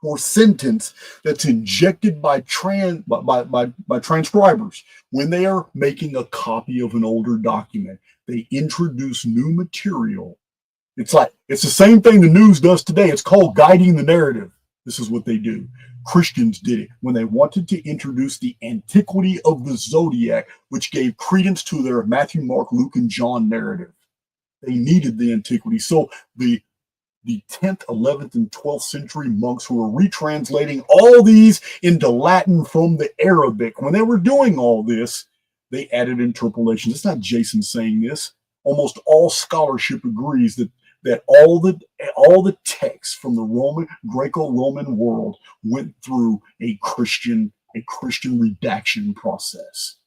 or sentence that's injected by transcribers when they are making a copy of an older document. They introduce new material. It's the same thing the news does today. It's called guiding the narrative. This is what they do. Christians did it when they wanted to introduce the antiquity of the zodiac, which gave credence to their Matthew, Mark, Luke, and John narrative. They needed the antiquity. So the 10th, 11th, and 12th century monks who were retranslating all these into Latin from the Arabic, when they were doing all this, they added interpolations. It's not Jason saying this. Almost all scholarship agrees that all the texts from the Greco-Roman world went through a Christian redaction process.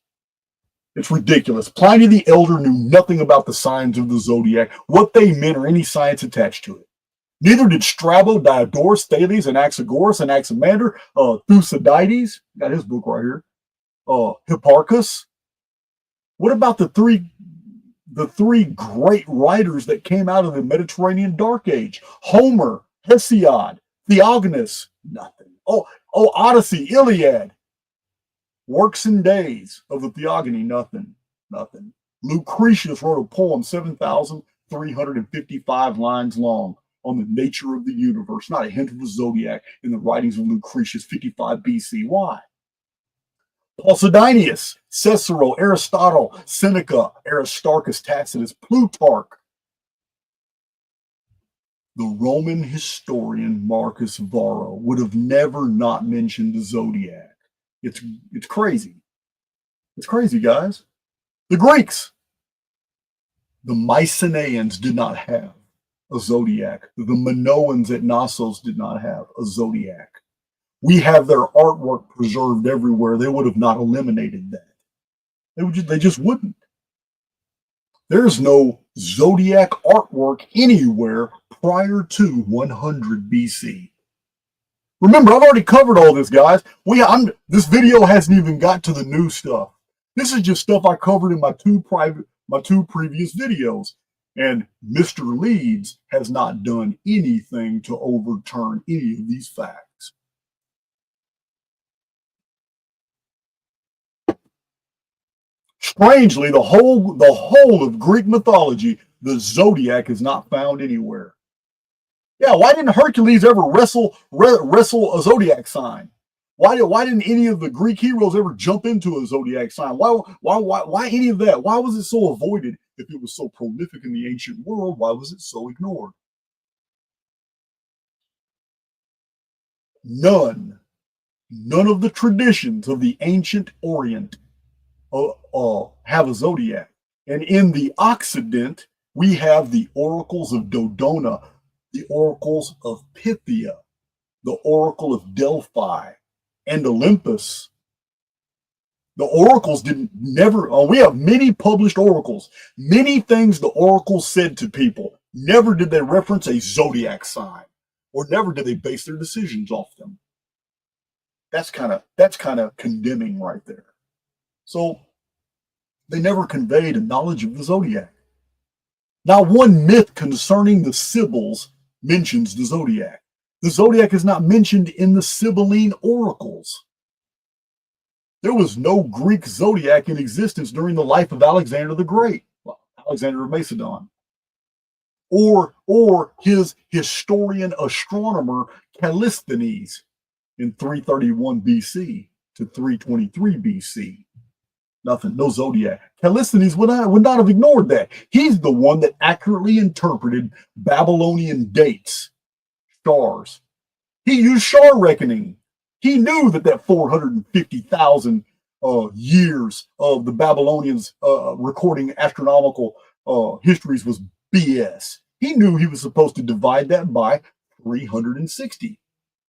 It's ridiculous. Pliny the Elder knew nothing about the signs of the zodiac, what they meant, or any science attached to it. Neither did Strabo, Diodorus, Thales, Anaxagoras, Anaximander, Thucydides. Got his book right here. Hipparchus. What about the three great writers that came out of the Mediterranean Dark Age? Homer, Hesiod, Theognis, nothing. Oh, Odyssey, Iliad, Works and Days of the Theogony, nothing. Lucretius wrote a poem 7,355 lines long on the nature of the universe. Not a hint of the zodiac in the writings of Lucretius, 55 BC. Why? Posidonius, Cicero, Aristotle, Seneca, Aristarchus, Tacitus, Plutarch. The Roman historian Marcus Varro would have never not mentioned the zodiac. It's crazy. It's crazy, guys. The Greeks, the Mycenaeans did not have a zodiac. The Minoans at Knossos did not have a zodiac. We have their artwork preserved everywhere. They would have not eliminated that. They just wouldn't. There's no zodiac artwork anywhere prior to 100 BC. Remember, I've already covered all this, guys. This video hasn't even got to the new stuff. This is just stuff I covered in my two previous videos. And Mr. Leeds has not done anything to overturn any of these facts. Strangely, the whole of Greek mythology, the zodiac is not found anywhere. Yeah, why didn't Hercules ever wrestle a zodiac sign? Why didn't any of the Greek heroes ever jump into a zodiac sign? Why any of that? Why was it so avoided? If it was so prolific in the ancient world, why was it so ignored? None of the traditions of the ancient Orient have a zodiac. And in the Occident, we have the oracles of Dodona, the oracles of Pythia, the oracle of Delphi, and Olympus. The oracles we have many published oracles. Many things the oracles said to people. Never did they reference a zodiac sign, or never did they base their decisions off them. That's kind of condemning right there. So they never conveyed a knowledge of the zodiac. Now, one myth concerning the Sibyls mentions the zodiac. The zodiac is not mentioned in the Sibylline oracles. There was no Greek zodiac in existence during the life of Alexander the Great, Alexander of Macedon, or his historian astronomer Callisthenes in 331 BC to 323 BC. Nothing, no zodiac. Callisthenes would not have ignored that. He's the one that accurately interpreted Babylonian dates, stars. He used star reckoning. He knew that 450,000 years of the Babylonians recording astronomical histories was BS. He knew he was supposed to divide that by 360.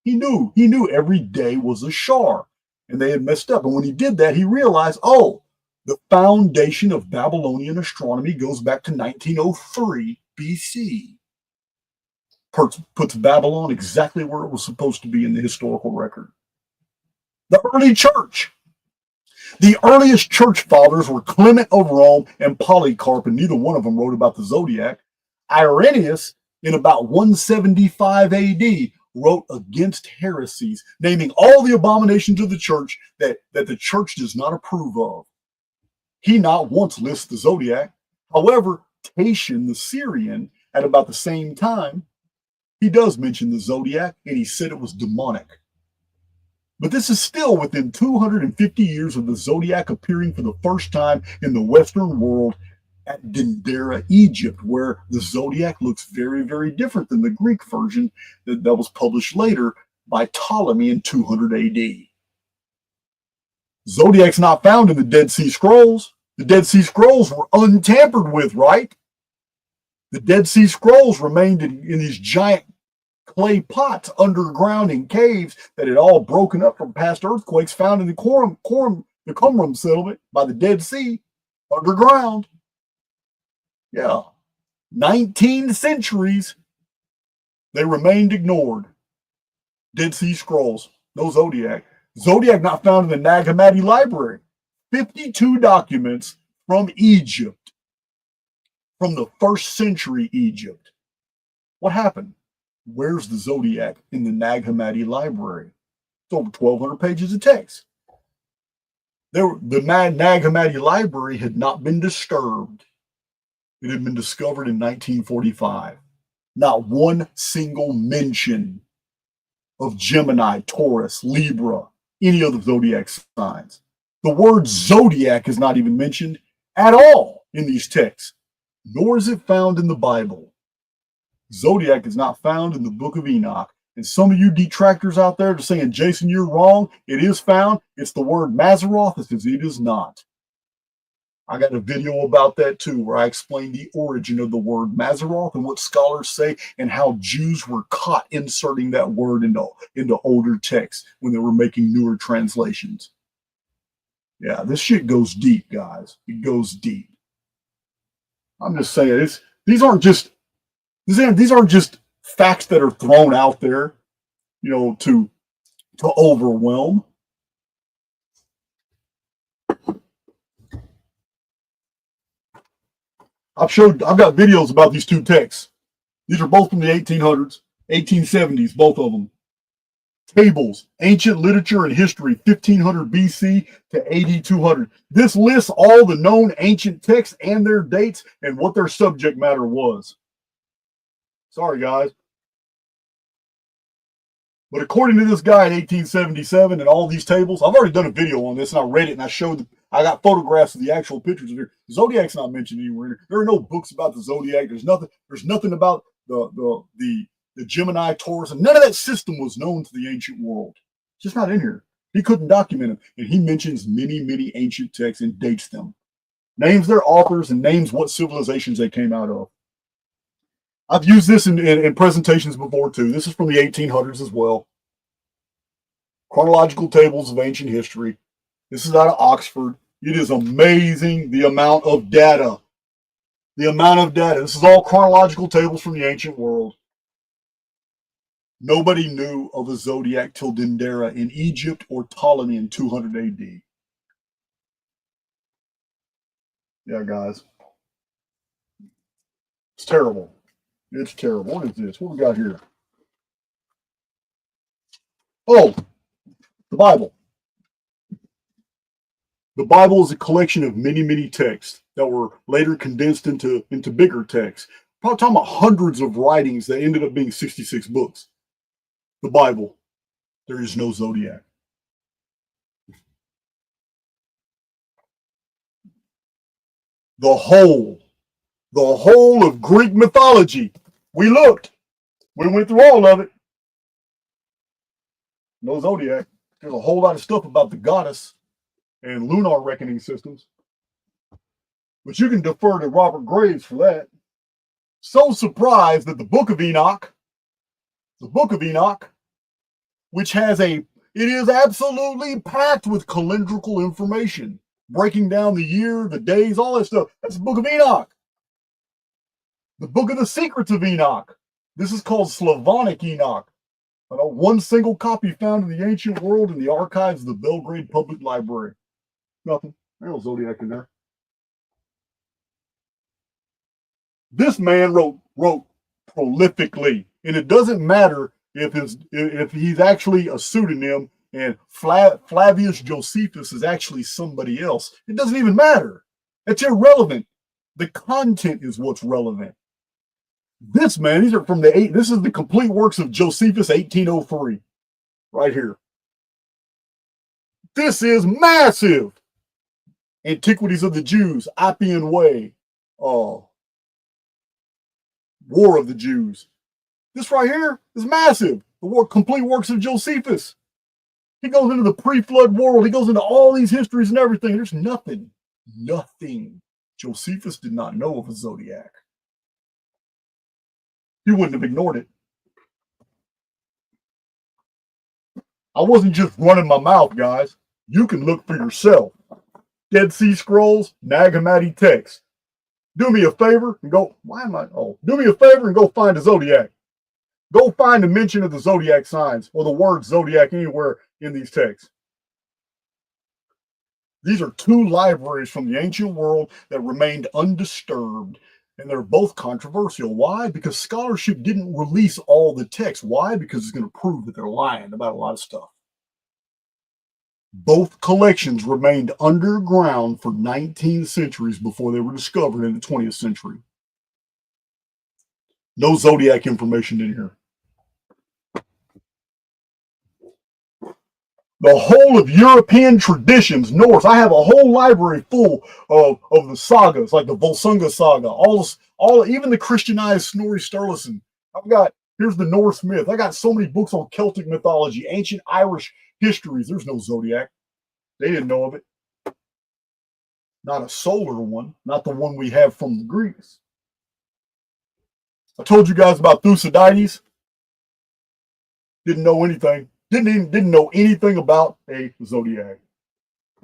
He knew every day was a shar, and they had messed up. And when he did that, he realized, the foundation of Babylonian astronomy goes back to 1903 BC. Puts Babylon exactly where it was supposed to be in the historical record. The early church. The earliest church fathers were Clement of Rome and Polycarp, and neither one of them wrote about the zodiac. Irenaeus, in about 175 AD, wrote against heresies, naming all the abominations of the church that the church does not approve of. He not once lists the zodiac. However, Tatian the Syrian, at about the same time, he does mention the zodiac, and he said it was demonic. But this is still within 250 years of the zodiac appearing for the first time in the Western world at Dendera, Egypt, where the zodiac looks very, very different than the Greek version that was published later by Ptolemy in 200 AD. Zodiac's not found in the Dead Sea Scrolls. The Dead Sea Scrolls were untampered with, right? The Dead Sea Scrolls remained in these giant clay pots underground in caves that had all broken up from past earthquakes found in the Qumran settlement by the Dead Sea underground. Yeah. 19 centuries, they remained ignored. Dead Sea Scrolls, no Zodiac. Zodiac not found in the Nag Hammadi library. 52 documents from Egypt, from the 1st century Egypt. What happened? Where's the Zodiac in the Nag Hammadi library? It's over 1,200 pages of text. The Nag Hammadi library had not been disturbed. It had been discovered in 1945. Not one single mention of Gemini, Taurus, Libra, any of the zodiac signs. The word zodiac is not even mentioned at all in these texts, nor is it found in the Bible. Zodiac is not found in the book of Enoch. And some of you detractors out there are saying, Jason, you're wrong. It is found. It's the word Mazzaroth. It says it is not. I got a video about that too, where I explain the origin of the word Mazzaroth and what scholars say and how Jews were caught inserting that word into older texts when they were making newer translations. Yeah, this shit goes deep, guys. It goes deep. I'm just saying, these aren't just facts that are thrown out there, to overwhelm. I've got videos about these two texts. These are both from the 1800s, 1870s, both of them. Tables, ancient literature and history, 1500 BC to AD 200. This lists all the known ancient texts and their dates and what their subject matter was. Sorry, guys. But according to this guy in 1877 and all these tables, I've already done a video on this and I read it and I got photographs of the actual pictures of here. Zodiac's not mentioned anywhere. There are no books about the Zodiac. There's nothing about the Gemini, Taurus, and none of that system was known to the ancient world. It's just not in here. He couldn't document them. And he mentions many, many ancient texts and dates them. Names their authors and names what civilizations they came out of. I've used this in presentations before too. This is from the 1800s as well. Chronological tables of ancient history. This is out of Oxford. It is amazing the amount of data. The amount of data. This is all chronological tables from the ancient world. Nobody knew of a zodiac till Dendera in Egypt or Ptolemy in 200 AD. Yeah, guys. It's terrible. It's terrible. What is this? What we got here? Oh, the Bible. The Bible is a collection of many, many texts that were later condensed into bigger texts. Probably talking about hundreds of writings that ended up being 66 books. The Bible. There is no zodiac. The whole of Greek mythology. We looked. We went through all of it. No zodiac. There's a whole lot of stuff about the goddess and lunar reckoning systems. But you can defer to Robert Graves for that. So surprised that the Book of Enoch, which it is absolutely packed with calendrical information, breaking down the year, the days, all that stuff. That's the Book of Enoch. The Book of the Secrets of Enoch. This is called Slavonic Enoch. One single copy found in the ancient world in the archives of the Belgrade Public Library. Nothing. There's no zodiac in there. This man wrote prolifically, and it doesn't matter if he's actually a pseudonym and Flavius Josephus is actually somebody else. It doesn't even matter. It's irrelevant. The content is what's relevant. This man, this is the complete works of Josephus 1803, right here. This is massive. Antiquities of the Jews, Appian Way, War of the Jews. This right here is massive. The complete works of Josephus. He goes into the pre-flood world. He goes into all these histories and everything. There's nothing. Josephus did not know of a zodiac. He wouldn't have ignored it. I wasn't just running my mouth, guys. You can look for yourself. Dead Sea Scrolls, Nag Hammadi text. Do me a favor and go, do me a favor and go find a zodiac. Go find a mention of the zodiac signs or the word zodiac anywhere in these texts. These are two libraries from the ancient world that remained undisturbed, and they're both controversial. Why? Because scholarship didn't release all the text. Why? Because it's going to prove that they're lying about a lot of stuff. Both collections remained underground for 19 centuries before they were discovered in the 20th century. No zodiac information in here. The whole of European traditions, Norse. I have a whole library full of the sagas, like the Volsunga saga, even the Christianized Snorri Sturluson. Here's the Norse myth. I got so many books on Celtic mythology, ancient Irish histories. There's no Zodiac. They didn't know of it. Not a solar one, not the one we have from the Greeks. I told you guys about Thucydides. Didn't know anything. Didn't know anything about a zodiac.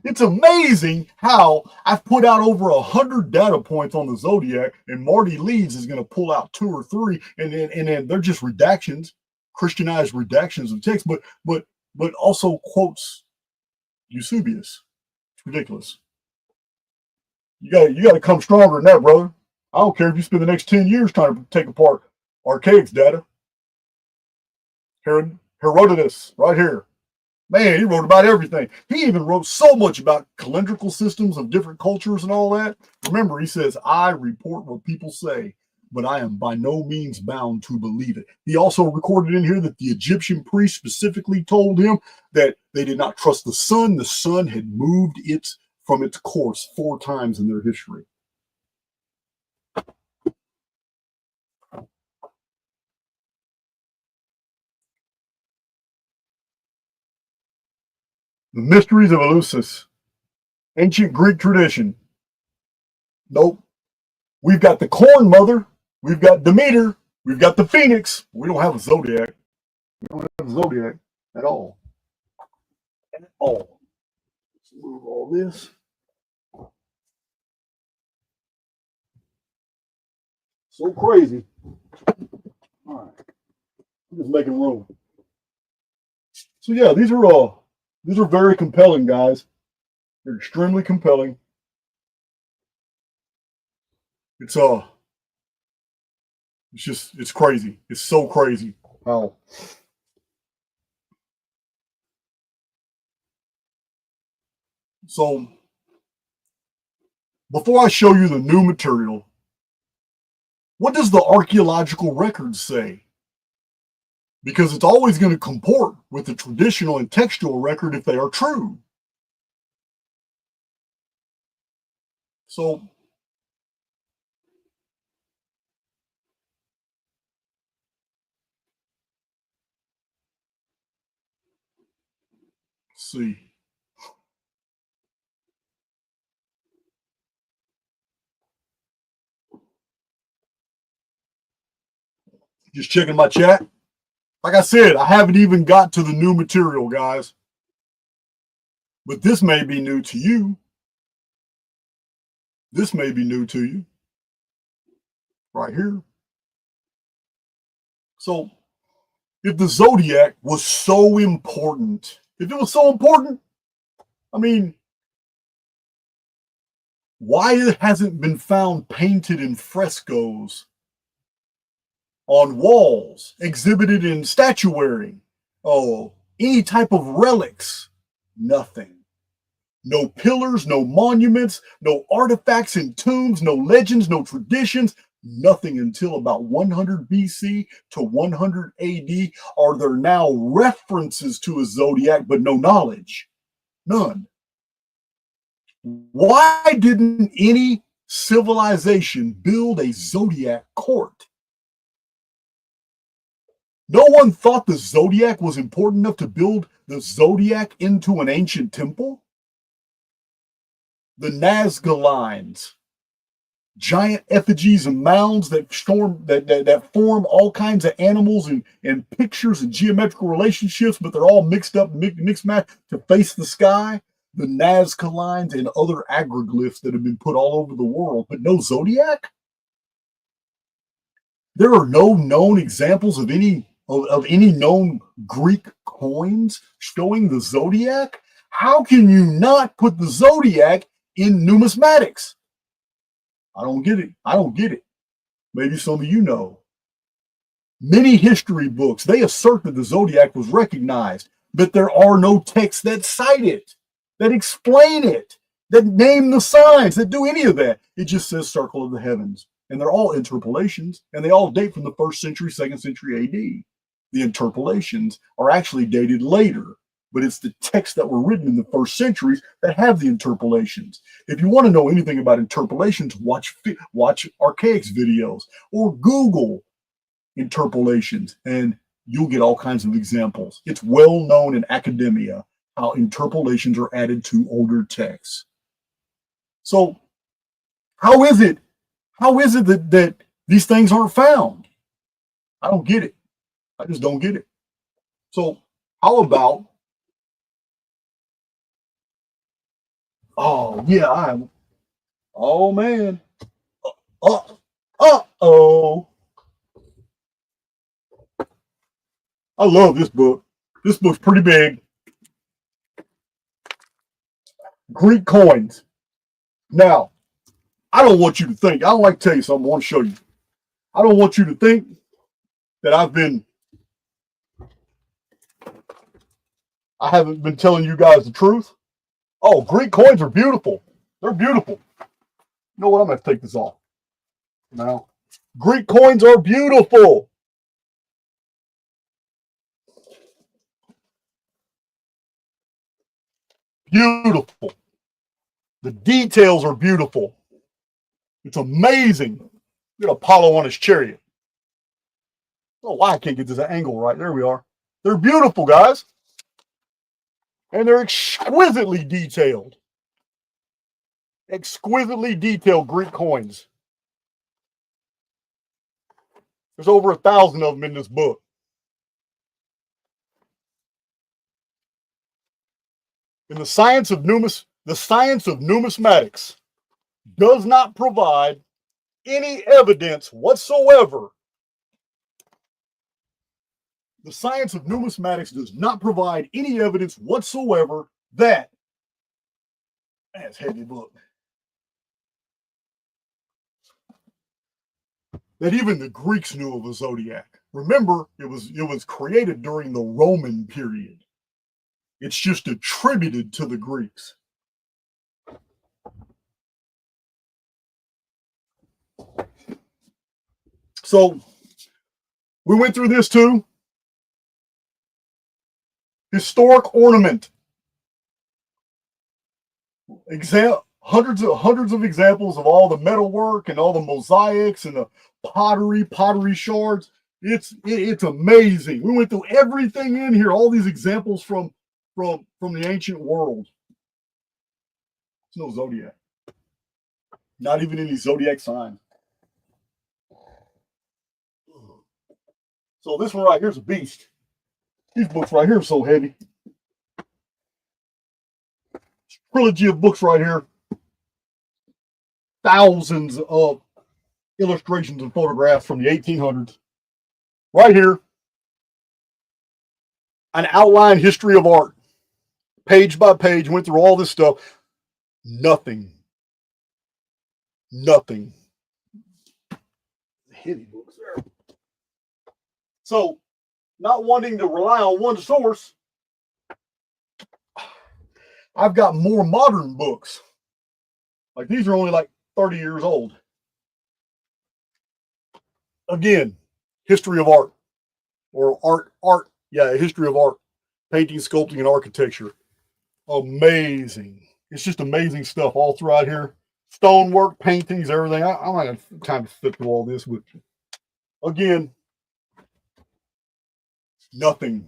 It's amazing how I've put out over 100 data points on the zodiac, and Marty Leeds is going to pull out 2 or 3, and then they're just redactions, Christianized redactions of text, but also quotes Eusebius. It's ridiculous. You got to come stronger than that, brother. I don't care if you spend the next 10 years trying to take apart Archaix data. Herodotus, right here. Man, he wrote about everything. He even wrote so much about calendrical systems of different cultures and all that. Remember, he says, I report what people say, but I am by no means bound to believe it. He also recorded in here that the Egyptian priest specifically told him that they did not trust the sun. The sun had moved from its course 4 times in their history. The mysteries of Eleusis, ancient Greek tradition. Nope. We've got the corn mother. We've got Demeter. We've got the phoenix. We don't have a zodiac. We don't have a zodiac at all. At all. Let's move all this. So crazy. All right. I'm just making room. So yeah, these are very compelling, guys. They're extremely compelling. It's crazy. It's so crazy how so before I show you the new material, what does the archaeological record say? Because it's always going to comport with the traditional and textual record if they are true. So, let's see. Just checking my chat. Like I said, I haven't even got to the new material, guys. But this may be new to you. This may be new to you. Right here. So, if the Zodiac was so important, I mean, why it hasn't been found painted in frescoes on walls, exhibited in statuary, any type of relics? Nothing. No pillars, no monuments, no artifacts in tombs, no legends, no traditions, nothing until about 100 BC to 100 AD are there now references to a zodiac, but no knowledge. None. Why didn't any civilization build a zodiac court? No one thought the zodiac was important enough to build the zodiac into an ancient temple? The Nazca lines, giant effigies and mounds that form all kinds of animals and pictures and geometrical relationships, but they're all mixed match to face the sky. The Nazca lines and other agroglyphs that have been put all over the world, but no zodiac? There are no known examples of any known Greek coins showing the zodiac? How can you not put the zodiac in numismatics? I don't get it. Maybe some of you know. Many history books, they assert that the zodiac was recognized, but there are no texts that cite it, that explain it, that name the signs, that do any of that. It just says circle of the heavens. And they're all interpolations, and they all date from the 1st century, 2nd century AD. The interpolations are actually dated later, but it's the texts that were written in the first centuries that have the interpolations. If you want to know anything about interpolations, watch Archaix videos or Google interpolations, and you'll get all kinds of examples. It's well known in academia how interpolations are added to older texts. So how is it that these things aren't found? I don't get it. I just don't get it. So how about, oh yeah, oh man, uh-oh. I love this book. This book's pretty big. Greek coins. Now, I don't want you to think, I don't like to tell you something, I want to show you. I don't want you to think that I haven't been telling you guys the truth. Oh, Greek coins are beautiful. They're beautiful. You know what? I'm going to take this off now. Greek coins are beautiful. Beautiful. The details are beautiful. It's amazing. Look at Apollo on his chariot. Oh, why I can't get this angle right. There we are. They're beautiful, guys. And they're exquisitely detailed. Exquisitely detailed Greek coins. There's over 1,000 of them in this book. In the science of numismatics does not provide any evidence whatsoever. The science of numismatics does not provide any evidence whatsoever that, that's a heavy book, that even the Greeks knew of a zodiac. Remember, it was created during the Roman period. It's just attributed to the Greeks. So we went through this too. Historic ornament. Hundreds of examples of all the metalwork and all the mosaics and the pottery shards. It's amazing. We went through everything in here, all these examples from the ancient world. There's no zodiac. Not even any zodiac sign. So this one right here is a beast. These books right here are so heavy. Trilogy of books right here. Thousands of illustrations and photographs from the 1800s. Right here. An outline history of art. Page by page, went through all this stuff. Nothing. Heavy books there. So, not wanting to rely on one source, I've got more modern books. Like these are only like 30 years old. Again, history of art. Or art. Yeah, history of art. Painting, sculpting, and architecture. Amazing. It's just amazing stuff all throughout here. Stonework, paintings, everything. I'm not going to have time to flip through all this, but again, nothing.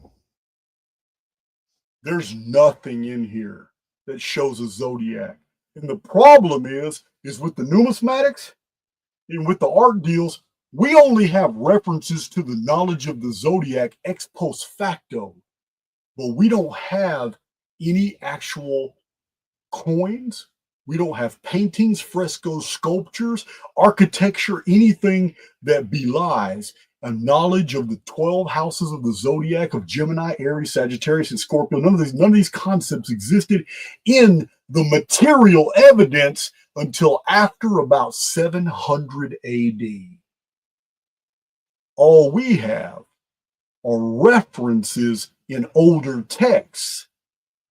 There's nothing in here that shows a zodiac. And the problem is with the numismatics and with the art deals, we only have references to the knowledge of the zodiac ex post facto, but we don't have any actual coins. We don't have paintings, frescoes, sculptures, architecture, anything that belies a knowledge of the 12 houses of the zodiac of Gemini, Aries, Sagittarius, and Scorpio. None of these concepts existed in the material evidence until after about 700 AD. All we have are references in older texts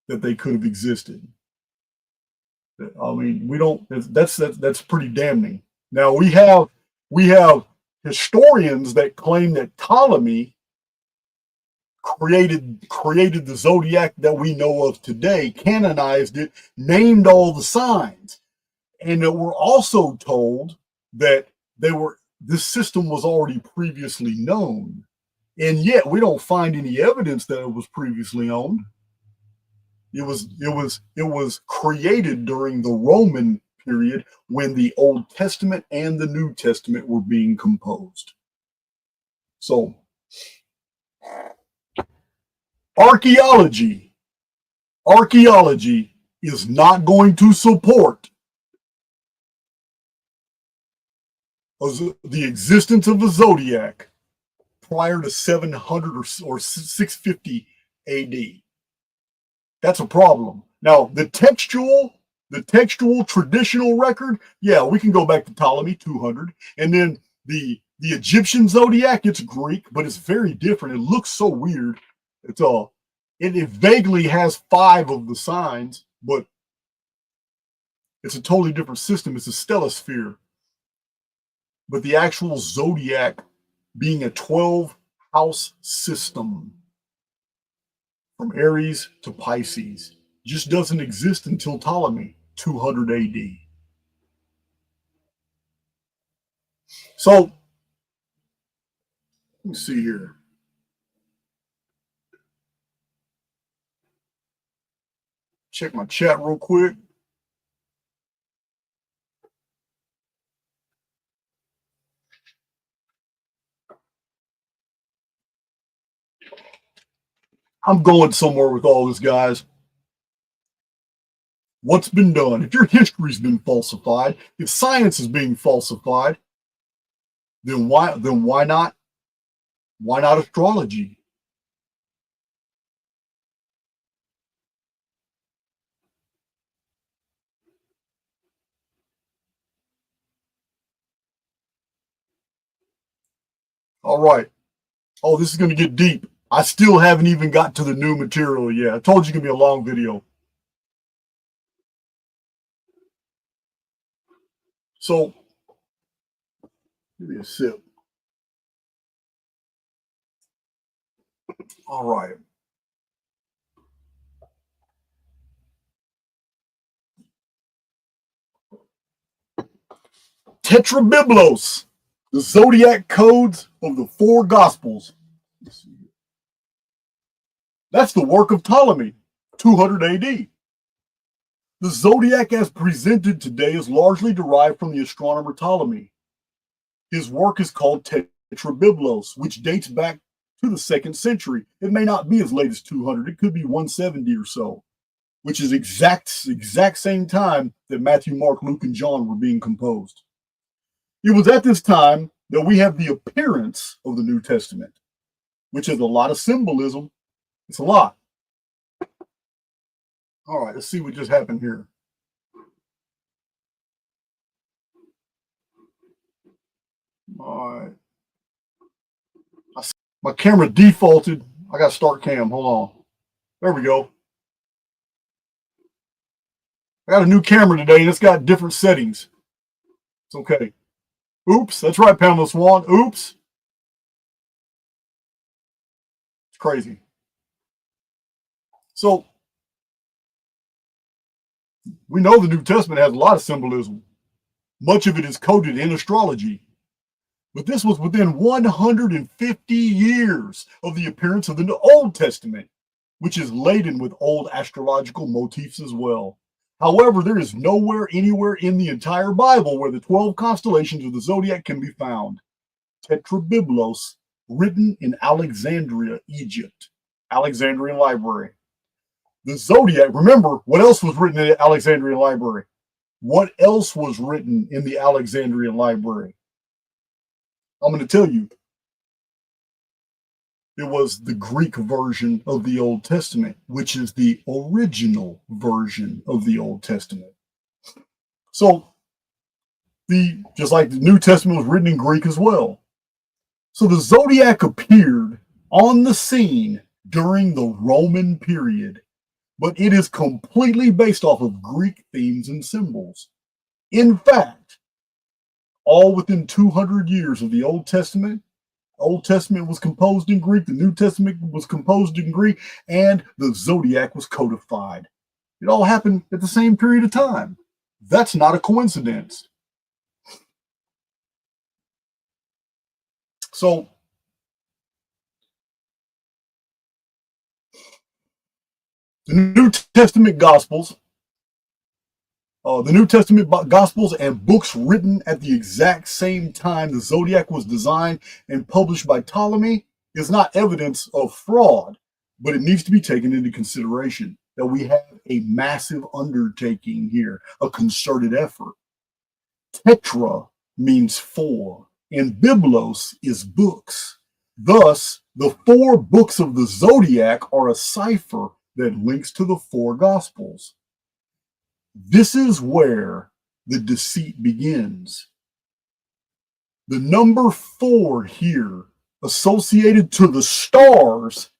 that they could have existed. I mean, we don't. That's pretty damning. Now we have historians that claim that Ptolemy created the Zodiac that we know of today, canonized it, named all the signs. And we're also told that this system was already previously known. And yet we don't find any evidence that it was previously owned. It was created during the Roman period when the Old Testament and the New Testament were being composed. So archaeology is not going to support the existence of the Zodiac prior to 700 or 650 AD. That's a problem. Now, the textual traditional record, yeah, we can go back to Ptolemy 200, and then the Egyptian Zodiac, it's Greek, but it's very different. It looks so weird. It vaguely has 5 of the signs, but it's a totally different system. It's a stellosphere. But the actual Zodiac being a 12-house system from Aries to Pisces just doesn't exist until Ptolemy 200 AD. So, let me see here. Check my chat real quick. I'm going somewhere with all this, guys. What's been done? If your history's been falsified, if science is being falsified, then why not? Why not astrology? All right. Oh, this is going to get deep. I still haven't even got to the new material yet. I told you it's going to be a long video. So, give me a sip. All right. Tetrabiblos, the zodiac codes of the 4 gospels. That's the work of Ptolemy, 200 AD. The zodiac as presented today is largely derived from the astronomer Ptolemy. His work is called Tetrabiblos, which dates back to the 2nd century. It may not be as late as 200. It could be 170 or so, which is exact same time that Matthew, Mark, Luke, and John were being composed. It was at this time that we have the appearance of the New Testament, which is a lot of symbolism. It's a lot. All right, let's see what just happened here. All right. My camera defaulted. I got to start cam. Hold on. There we go. I got a new camera today, and it's got different settings. It's okay. Oops. That's right, Pamela Swan. Oops. It's crazy. So, we know the New Testament has a lot of symbolism. Much of it is coded in astrology. But this was within 150 years of the appearance of the Old Testament, which is laden with old astrological motifs as well. However, there is nowhere anywhere in the entire Bible where the 12 constellations of the zodiac can be found. Tetrabiblos, written in Alexandria, Egypt. Alexandrian Library. The zodiac, remember, what else was written in the Alexandrian Library? What else was written in the Alexandrian Library? I'm going to tell you. It was the Greek version of the Old Testament, which is the original version of the Old Testament. So, just like the New Testament was written in Greek as well. So the zodiac appeared on the scene during the Roman period, but it is completely based off of Greek themes and symbols. In fact, all within 200 years of the Old Testament, Old Testament was composed in Greek, the New Testament was composed in Greek, and the Zodiac was codified. It all happened at the same period of time. That's not a coincidence. So, the New Testament Gospels, and books written at the exact same time the Zodiac was designed and published by Ptolemy is not evidence of fraud, but it needs to be taken into consideration that we have a massive undertaking here, a concerted effort. Tetra means four, and biblos is books. Thus, the 4 books of the Zodiac are a cipher that links to the 4 Gospels. This is where the deceit begins. The number 4 here, associated to the stars,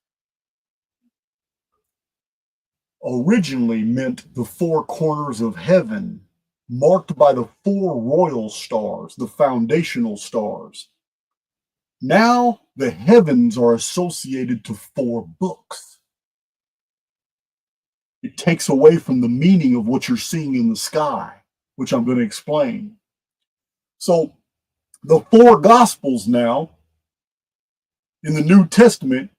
originally meant the 4 corners of heaven, marked by the 4 royal stars, the foundational stars. Now the heavens are associated to 4 books. It takes away from the meaning of what you're seeing in the sky, which I'm going to explain. So the 4 Gospels now, in the New Testament,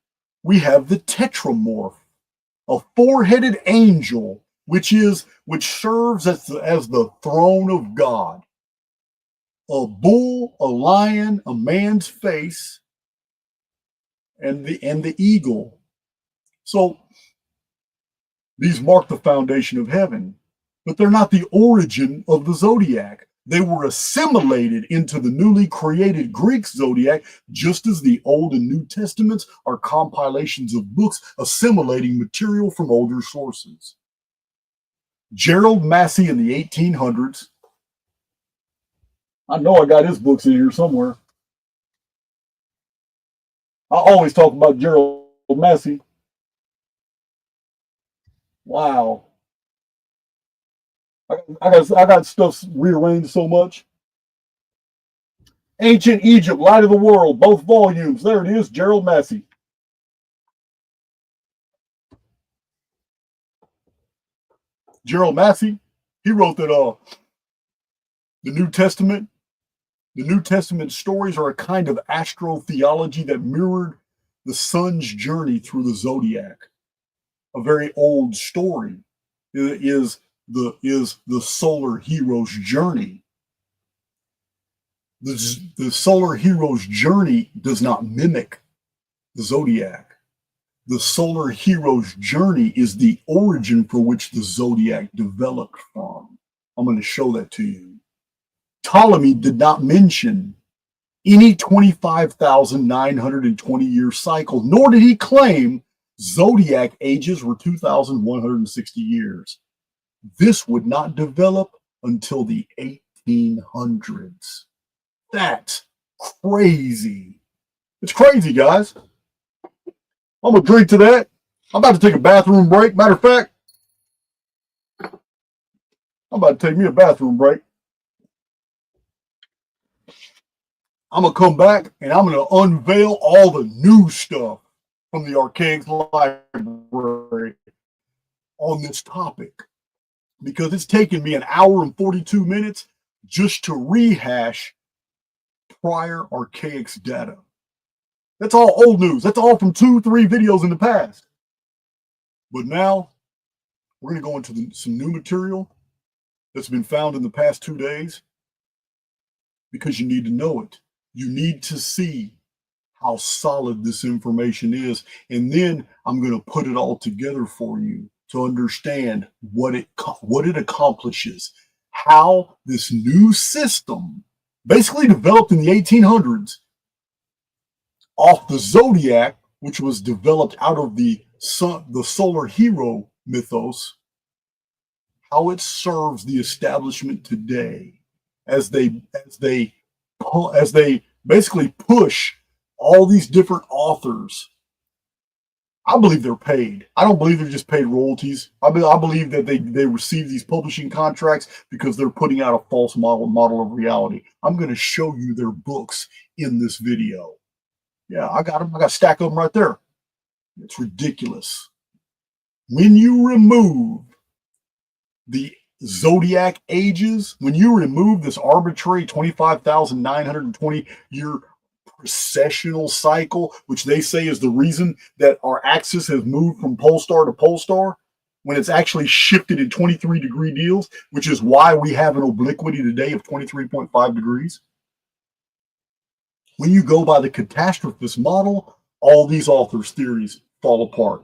we have the Tetramorph, a 4-headed angel, which serves as the throne of God. A bull, a lion, a man's face, and the eagle. So these mark the foundation of heaven, but they're not the origin of the Zodiac. They were assimilated into the newly created Greek Zodiac, just as the Old and New Testaments are compilations of books assimilating material from older sources. Gerald Massey in the 1800s. I know I got his books in here somewhere. I always talk about Gerald Massey. Wow. I got stuff rearranged so much. Ancient Egypt, Light of the World, both volumes. There it is, Gerald Massey. Gerald Massey, he wrote that the New Testament stories are a kind of astrotheology that mirrored the sun's journey through the zodiac. A very old story is the solar hero's journey. The solar hero's journey does not mimic the zodiac. The solar hero's journey is the origin for which the zodiac developed from. I'm going to show that to you. Ptolemy did not mention any 25,920 year cycle, nor did he claim zodiac ages were 2,160 years. This would not develop until the 1800s. That's crazy. It's crazy, guys. I'm going to drink to that. I'm about to take a bathroom break. Matter of fact, I'm about to take me a bathroom break. I'm going to come back and I'm going to unveil all the new stuff from the Archaix library on this topic, because it's taken me an hour and 42 minutes just to rehash prior Archaix data. That's all old news. That's all from 2-3 videos in the past. But now we're going to go into some new material that's been found in the past 2 days, because you need to know it. You need to see how solid this information is. And then I'm going to put it all together for you to understand what it accomplishes, how this new system, basically developed in the 1800s, off the zodiac, which was developed out of the solar hero mythos, how it serves the establishment today as they basically push all these different authors. I believe they're paid. I don't believe they're just paid royalties. I believe that they receive these publishing contracts because they're putting out a false model of reality. I'm going to show you their books in this video. Yeah, I got them. I got a stack of them right there. It's ridiculous. When you remove the Zodiac ages, when you remove this arbitrary 25,920 year precessional cycle, which they say is the reason that our axis has moved from pole star to pole star, when it's actually shifted in 23-degree deals, which is why we have an obliquity today of 23.5 degrees. When you go by the catastrophist model, all these authors' theories fall apart.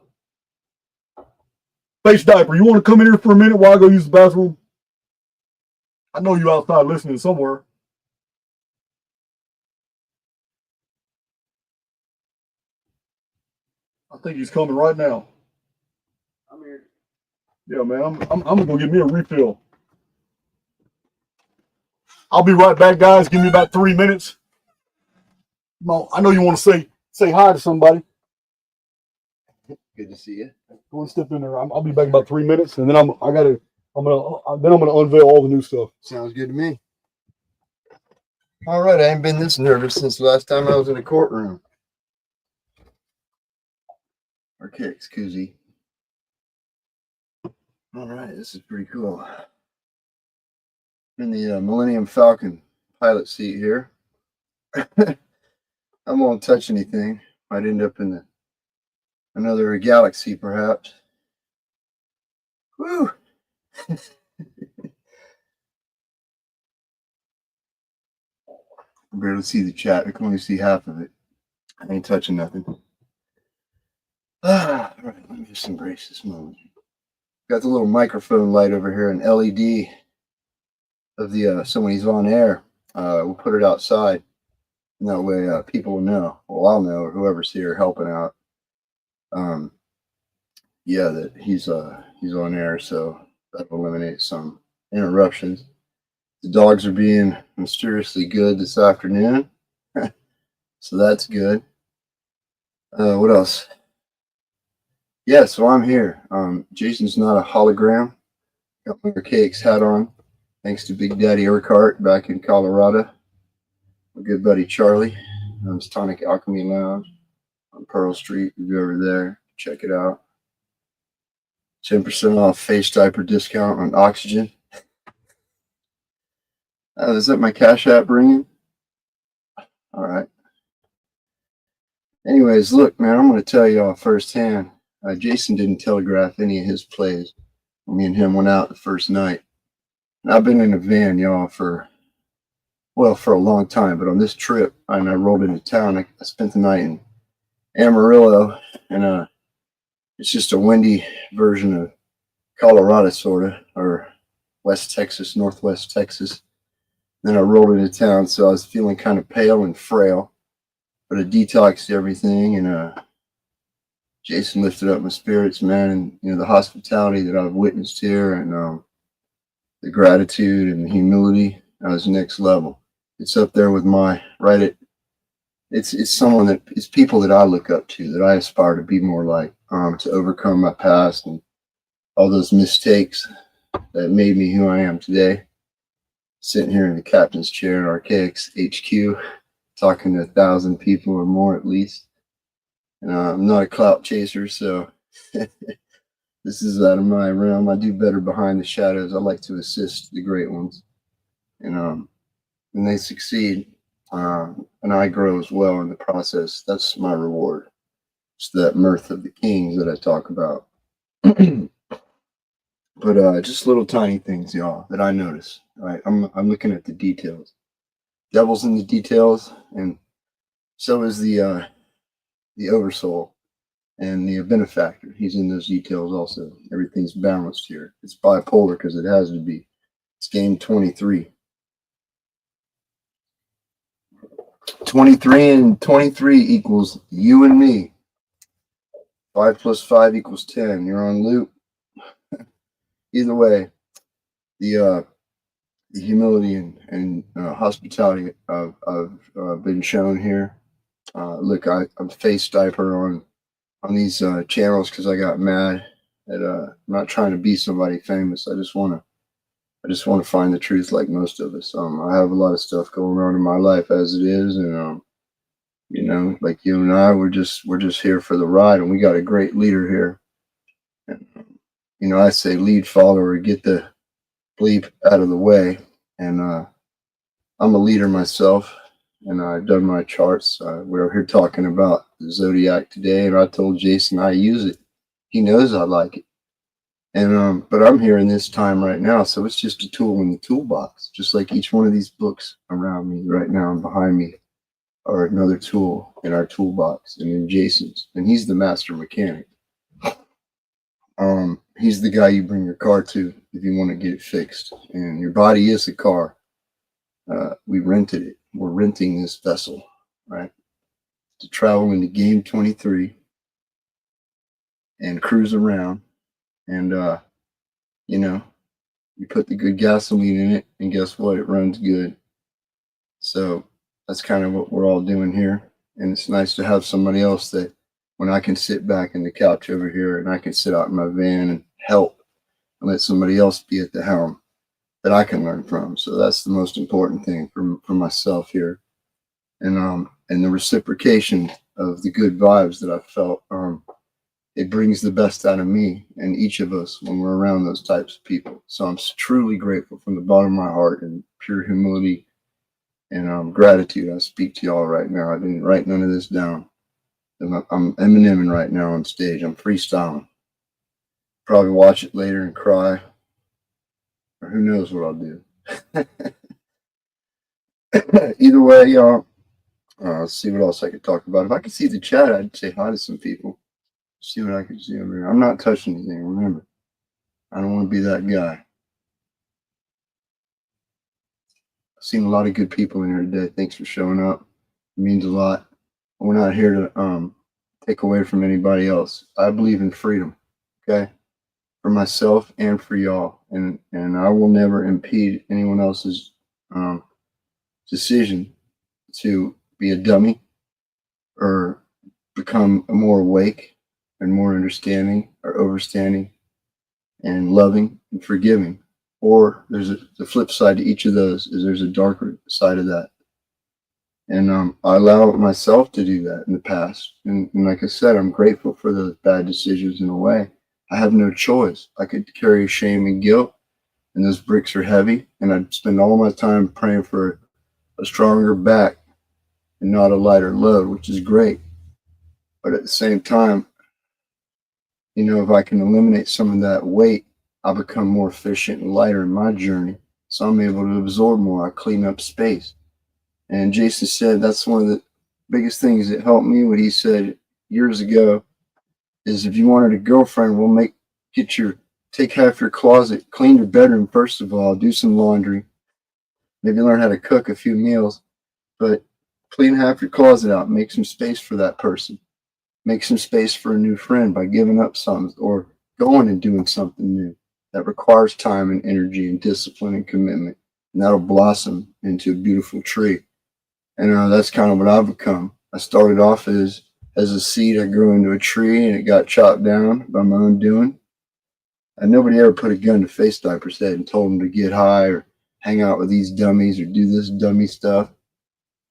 Face Diaper, you want to come in here for a minute while I go use the bathroom? I know you outside listening somewhere. I think he's coming right now. I'm here. Yeah, man, I'm gonna go get me a refill. I'll be right back, guys. Give me about 3 minutes. No, I know you want to say hi to somebody. Good to see you. Go and step in there. I'll be back in about 3 minutes, and then I'm gonna unveil all the new stuff. Sounds good to me. All right, I ain't been this nervous since the last time I was in a courtroom. Archaix koozie. All right, this is pretty cool. In the Millennium Falcon pilot seat here. I won't touch anything. Might end up in another galaxy, perhaps. Woo! I barely see the chat. I can only see half of it. I ain't touching nothing. All right, let me just embrace this moment. Got the little microphone light over here, an LED of the so when he's on air, we'll put it outside, and that way people will know. Well, I'll know, or whoever's here helping out. Yeah, that he's on air, so that will eliminate some interruptions. The dogs are being mysteriously good this afternoon, so that's good. What else? Yeah, so I'm here. Jason's not a hologram. Got my Archaix hat on, thanks to Big Daddy Urquhart back in Colorado. My good buddy Charlie, it's Tonic Alchemy Lounge on Pearl Street. If you're over there, check it out. 10% off face diaper discount on oxygen. Is that my Cash App ringing? All right. Anyways, look, man, I'm going to tell y'all firsthand. Jason didn't telegraph any of his plays. Me and him went out the first night. And I've been in a van, y'all, for a long time. But on this trip, and I rolled into town, I spent the night in Amarillo. And it's just a windy version of Colorado, sort of, or West Texas, Northwest Texas. Then I rolled into town, so I was feeling kind of pale and frail. But I detoxed everything, and Jason lifted up my spirits, man, and the hospitality that I've witnessed here, and the gratitude and the humility. That was next level. It's up there with it's someone that it's people that I look up to, that I aspire to be more like, to overcome my past and all those mistakes that made me who I am today. Sitting here in the captain's chair at Archaix HQ, talking to 1,000 people or more at least. And I'm not a clout chaser, so this is out of my realm. I do better behind the shadows. I like to assist the great ones. And when they succeed, and I grow as well in the process, that's my reward. It's that mirth of the kings that I talk about. But just little tiny things, y'all, that I notice. Right, I'm looking at the details. Devil's in the details, and so is the oversoul and the benefactor. He's in those details also. Everything's balanced here. It's bipolar because it has to be. It's game 23. 23 and 23 equals you and me. 5 plus 5 equals 10. You're on loop. Either way, the humility and hospitality I've been shown here. Look, I'm face diaper on these channels because I got mad at I'm not trying to be somebody famous. I just want to find the truth like most of us. I have a lot of stuff going on in my life as it is, and You know, like you and I, we're just here for the ride, and we got a great leader here. And, you know, I say lead follower, get the bleep out of the way. And I'm a leader myself, and I've done my charts. We're here talking about the Zodiac today, and I told Jason I use it. He knows I like it. And but I'm here in this time right now, so it's just a tool in the toolbox, just like each one of these books around me right now and behind me are another tool in our toolbox and in Jason's, and he's the master mechanic. He's the guy you bring your car to if you want to get it fixed, and your body is a car. We rented it. We're renting this vessel, right, to travel into Game 23 and cruise around, and you know, you put the good gasoline in it, and guess what? It runs good. So that's kind of what we're all doing here, and it's nice to have somebody else that when I can sit back in the couch over here and I can sit out in my van and help and let somebody else be at the helm that I can learn from. So that's the most important thing for myself here. And the reciprocation of the good vibes that I felt, it brings the best out of me and each of us when we're around those types of people. So I'm truly grateful from the bottom of my heart and pure humility and gratitude. I speak to y'all right now. I didn't write none of this down. I'm Emineming right now on stage. I'm freestyling. Probably watch it later and cry, or who knows what I'll do. Either way, y'all. Let's see what else I could talk about. If I could see the chat, I'd say hi to some people. See what I can see over here. I'm not touching anything. Remember, I don't want to be that guy. I've seen a lot of good people in here today. Thanks for showing up. It means a lot. We're not here to take away from anybody else. I believe in freedom, okay, for myself and for y'all, and I will never impede anyone else's decision to be a dummy or become more awake and more understanding or overstanding and loving and forgiving. Or there's the flip side to each of those is there's a darker side of that. And I allow myself to do that in the past. And like I said, I'm grateful for those bad decisions in a way. I have no choice. I could carry shame and guilt, and those bricks are heavy. And I'd spend all my time praying for a stronger back and not a lighter load, which is great. But at the same time, you know, if I can eliminate some of that weight, I'll become more efficient and lighter in my journey. So I'm able to absorb more. I clean up space. And Jason said that's one of the biggest things that helped me. What he said years ago is if you wanted a girlfriend, we'll take half your closet, clean your bedroom first of all, do some laundry, maybe learn how to cook a few meals, but clean half your closet out, make some space for that person. Make some space for a new friend by giving up something or going and doing something new that requires time and energy and discipline and commitment. And that'll blossom into a beautiful tree. And that's kind of what I've become. I started off as a seed. I grew into a tree and it got chopped down by my own doing. And nobody ever put a gun to Facediaper's head and told him to get high or hang out with these dummies or do this dummy stuff.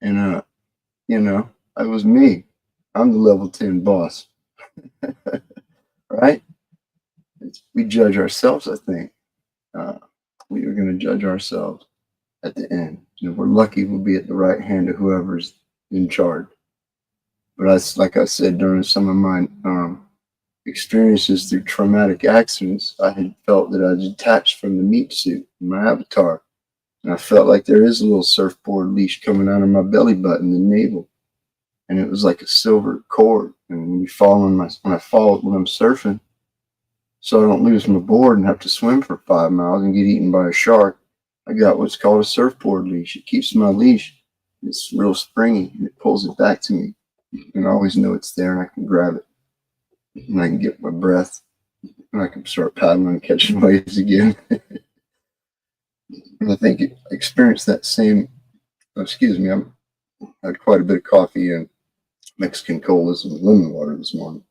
And, you know, it was me. I'm the level 10 boss. Right? We judge ourselves, I think. We are going to judge ourselves at the end. And if we're lucky, we'll be at the right hand of whoever's in charge. But like I said, during some of my experiences through traumatic accidents, I had felt that I was detached from the meat suit in my avatar. And I felt like there is a little surfboard leash coming out of my belly button, the navel. And it was like a silver cord. And when I fall when I'm surfing, so I don't lose my board and have to swim for 5 miles and get eaten by a shark, I got what's called a surfboard leash. It keeps my leash. It's real springy and it pulls it back to me. And I always know it's there and I can grab it. And I can get my breath and I can start paddling and catching waves again. And I think I experienced that same, excuse me, I had quite a bit of coffee and Mexican colas and lemon water this morning.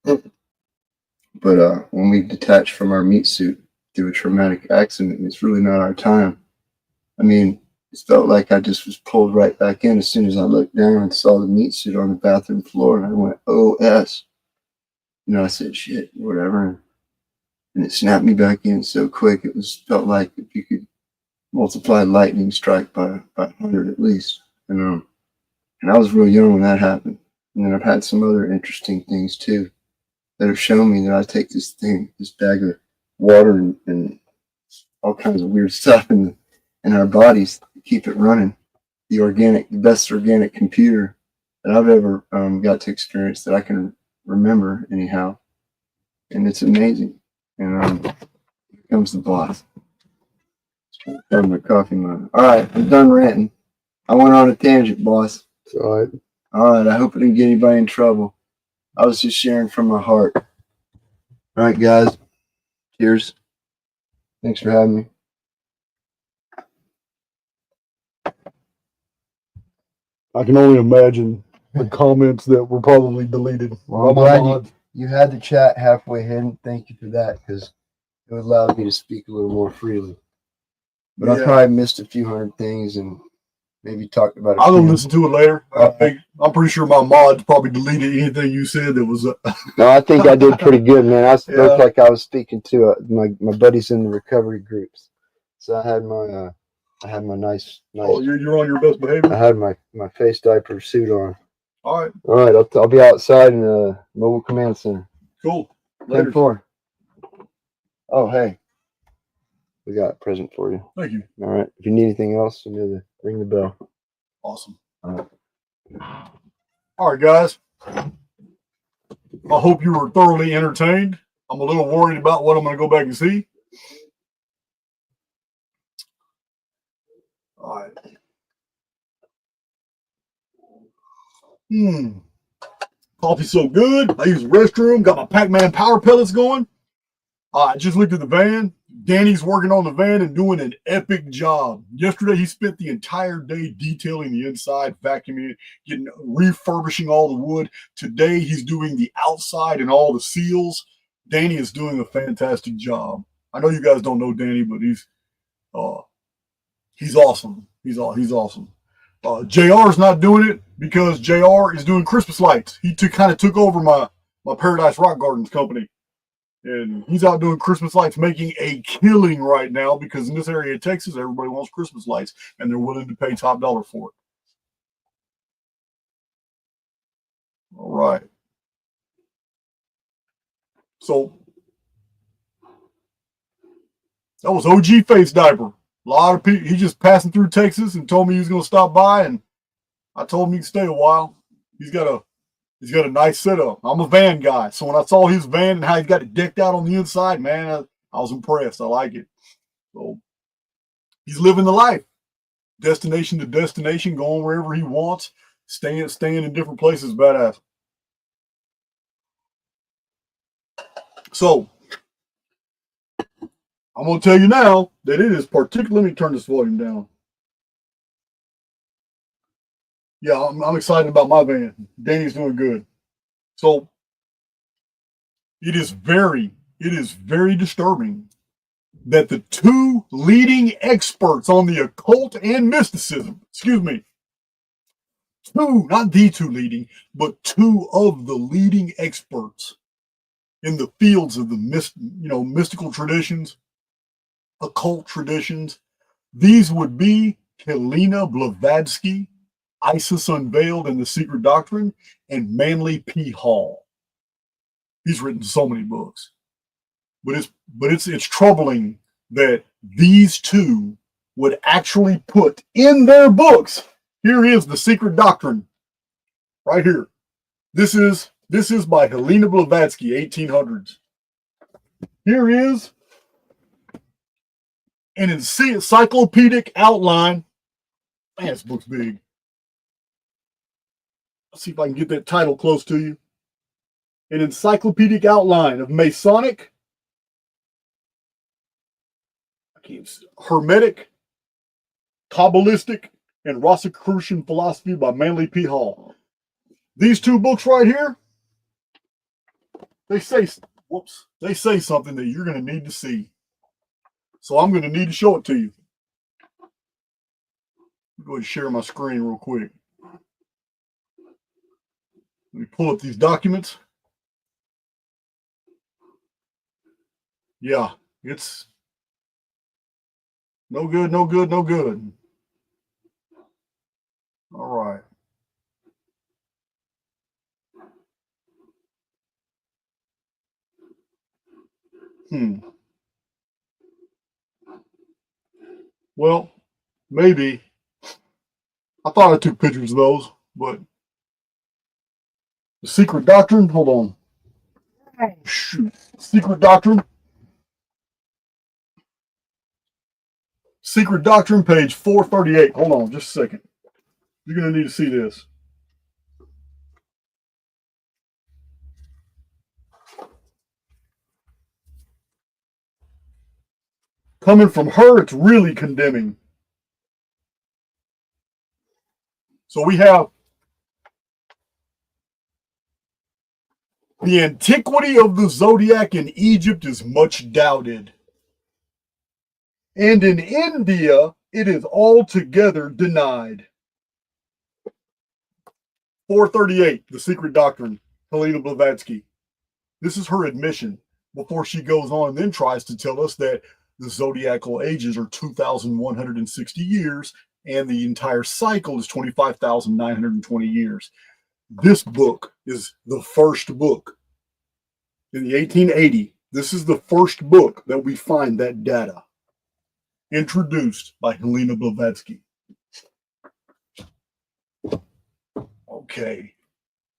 But when we detach from our meat suit through a traumatic accident, it's really not our time. I mean, it felt like I just was pulled right back in as soon as I looked down and saw the meat suit on the bathroom floor, and I went, OS. You know, I said, shit, whatever. And it snapped me back in so quick. It felt like if you could multiply lightning strike by 100 at least. And I was real young when that happened. And then I've had some other interesting things too that have shown me that I take this bag of water and all kinds of weird stuff in our bodies to keep it running. The best organic computer that I've ever got to experience that I can remember anyhow. And it's amazing. And here comes the boss. Having my coffee mug. All right, I'm done ranting. I went on a tangent, boss. It's all right. All right, I hope I didn't get anybody in trouble. I was just sharing from my heart. All right, guys. Cheers. Thanks for having me. I can only imagine the comments that were probably deleted. Well, I'm glad you had the chat halfway hidden. Thank you for that, because it allowed me to speak a little more freely. But I probably missed a few hundred things and maybe talked about it. I'm gonna listen to it later. I'm pretty sure my mods probably deleted anything you said that was. No, I think I did pretty good, man. I looked like I was speaking to my buddies in the recovery groups. So I had my nice. Oh, you're on your best behavior. I had my face diaper suit on. All right. All right. I'll be outside in the mobile command center. Cool. Later. 10-4. Oh, hey. We got a present for you. Thank you. All right. If you need anything else, you know to ring the bell. Awesome. All right. All right, guys. I hope you were thoroughly entertained. I'm a little worried about what I'm going to go back and see. All right. Coffee's so good. I use the restroom. Got my Pac-Man power pellets going. I just looked at the van. Danny's working on the van and doing an epic job. Yesterday, he spent the entire day detailing the inside, vacuuming it, refurbishing all the wood. Today, he's doing the outside and all the seals. Danny is doing a fantastic job. I know you guys don't know Danny, but he's awesome. He's awesome. JR's not doing it because JR is doing Christmas lights. He kind of took over my Paradise Rock Gardens company. And he's out doing Christmas lights, making a killing right now because in this area of Texas, everybody wants Christmas lights and they're willing to pay top dollar for it. All right. So that was OG Facediaper. A lot of people, he's just passing through Texas and told me he was going to stop by, and I told him he could stay a while. He's got a nice setup. I'm a van guy, so when I saw his van and how he got it decked out on the inside, man, I was impressed. I like it. So he's living the life, destination to destination, going wherever he wants, staying in different places. Badass. So I'm going to tell you now that it is particularly. Let me turn this volume down. Yeah, I'm excited about my van. Danny's doing good. So it is very disturbing that the two leading experts on the occult and mysticism, not the two leading, but two of the leading experts in the fields of the mystical traditions, occult traditions, these would be Helena Blavatsky, Isis Unveiled and the Secret Doctrine, and Manly P. Hall. He's written so many books. But it's troubling that these two would actually put in their books, here is the Secret Doctrine. Right here. This is by Helena Blavatsky, 1800s. Here is an encyclopedic outline. Man, this book's big. Let's see if I can get that title close to you. An encyclopedic outline of Masonic, Hermetic, Kabbalistic, and Rosicrucian philosophy by Manly P. Hall. These two books right here, they say something that you're going to need to see. So I'm going to need to show it to you. Go ahead and share my screen real quick. Let me pull up these documents. Yeah, it's no good, no good, no good. All right. Well, maybe. I thought I took pictures of those, but the secret doctrine, hold on. Oh, shoot. Secret doctrine. Secret doctrine, page 438. Hold on just a second. You're going to need to see this. Coming from her, it's really condemning. So we have the antiquity of the zodiac in Egypt is much doubted. And in India, it is altogether denied. 438, the secret doctrine, Helena Blavatsky. This is her admission before she goes on and then tries to tell us that the zodiacal ages are 2,160 years and the entire cycle is 25,920 years. This book is the first book in the 1880. This is the first book that we find that data introduced by Helena Blavatsky. Okay.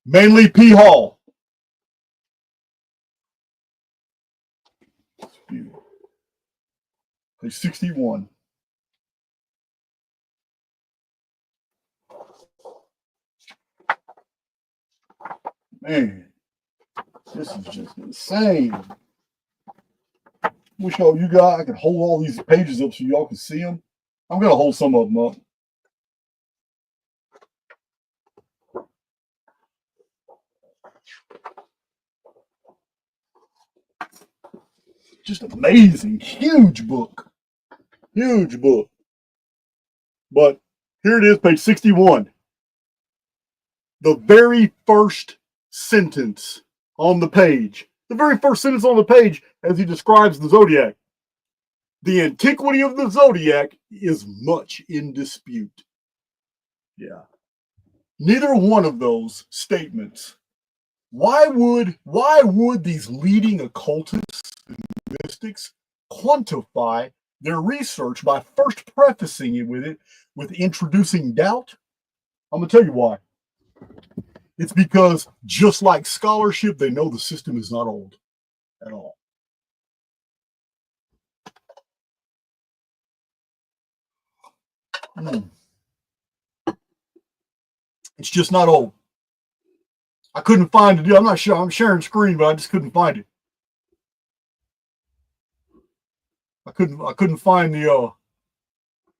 Manly P. Hall. Page 61. Man, this is just insane. Wish all you guys, I could hold all these pages up so y'all can see them. I'm going to hold some of them up. Just amazing. Huge book. Huge book. But here it is, page 61. The very first sentence on the page. The very first sentence on the page as he describes the zodiac. The antiquity of the zodiac is much in dispute. Yeah. Neither one of those statements. Why would these leading occultists and mystics quantify their research by first prefacing it with introducing doubt? I'm going to tell you why. It's because just like scholarship, they know the system is not old at all. It's just not old. I couldn't find it. I'm not sure. I'm sharing screen, but I just couldn't find it. I couldn't find the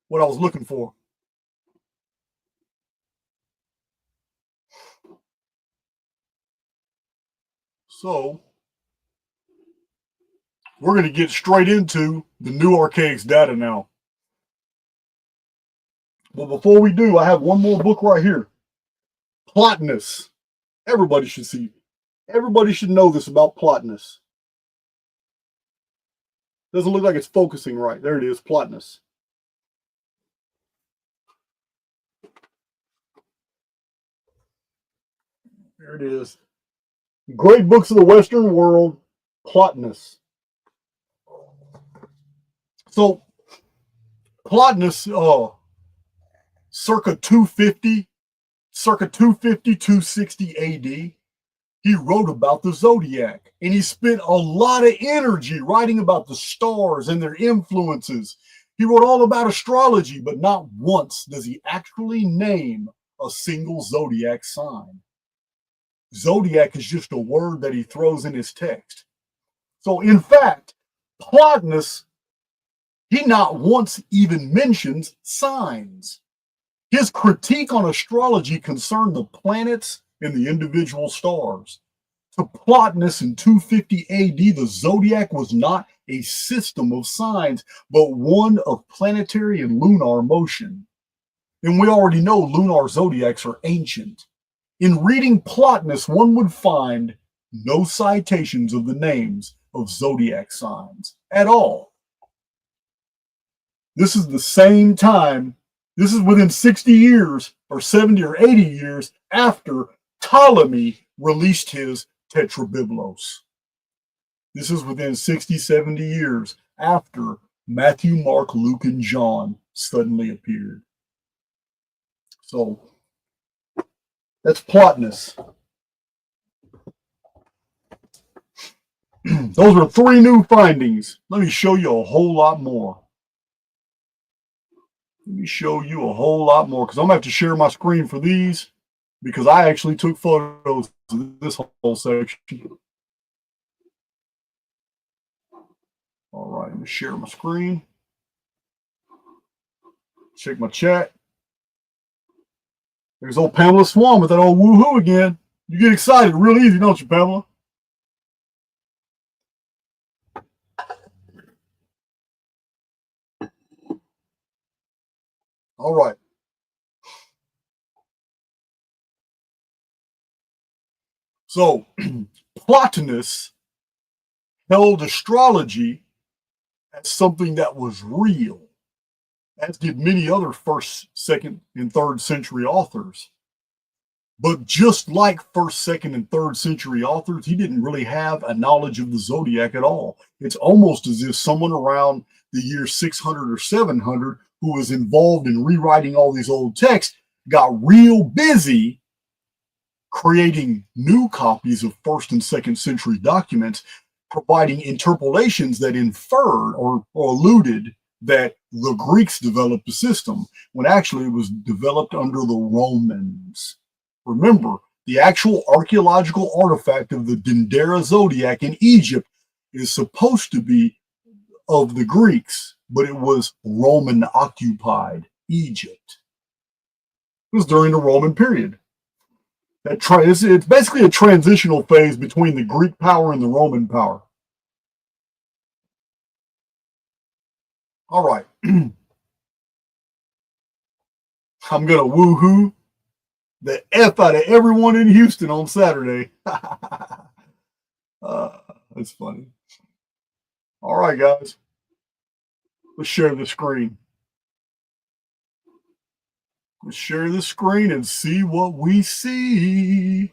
what I was looking for. So we're going to get straight into the new Archaix data now. But before we do, I have one more book right here. Plotinus. Everybody should see. Everybody should know this about Plotinus. Doesn't look like it's focusing right. There it is, Plotinus. There it is. Great Books of the Western World, Plotinus. So, Plotinus, circa 250, 260 AD, he wrote about the zodiac, and he spent a lot of energy writing about the stars and their influences. He wrote all about astrology, but not once does he actually name a single zodiac sign. Zodiac is just a word that he throws in his text. So, in fact, Plotinus, he not once even mentions signs. His critique on astrology concerned the planets and the individual stars. To Plotinus in 250 AD, the zodiac was not a system of signs, but one of planetary and lunar motion. And we already know lunar zodiacs are ancient. In reading Plotinus, one would find no citations of the names of zodiac signs at all. This is the same time, this is within 60 years or 70 or 80 years after Ptolemy released his Tetrabiblos. This is within 60, 70 years after Matthew, Mark, Luke, and John suddenly appeared. So that's Plotinus. Those are 3 new findings. Let me show you a whole lot more. Let me show you a whole lot more because I'm going to have to share my screen for these because I actually took photos of this whole section. All right, let me share my screen. Check my chat. There's old Pamela Swan with that old woohoo again. You get excited real easy, don't you, Pamela? All right. So, Plotinus held astrology as something that was real, as did many other 1st, 2nd, and 3rd century authors. But just like 1st, 2nd, and 3rd century authors, he didn't really have a knowledge of the zodiac at all. It's almost as if someone around the year 600 or 700 who was involved in rewriting all these old texts got real busy creating new copies of 1st and 2nd century documents, providing interpolations that inferred or alluded that the Greeks developed the system, when actually it was developed under the Romans. Remember, the actual archaeological artifact of the Dendera zodiac in Egypt is supposed to be of the Greeks, but it was Roman-occupied Egypt. It was during the Roman period. It's basically a transitional phase between the Greek power and the Roman power. All right. I'm going to woohoo the F out of everyone in Houston on Saturday. That's funny. All right, guys. Let's share the screen. Let's share the screen and see what we see.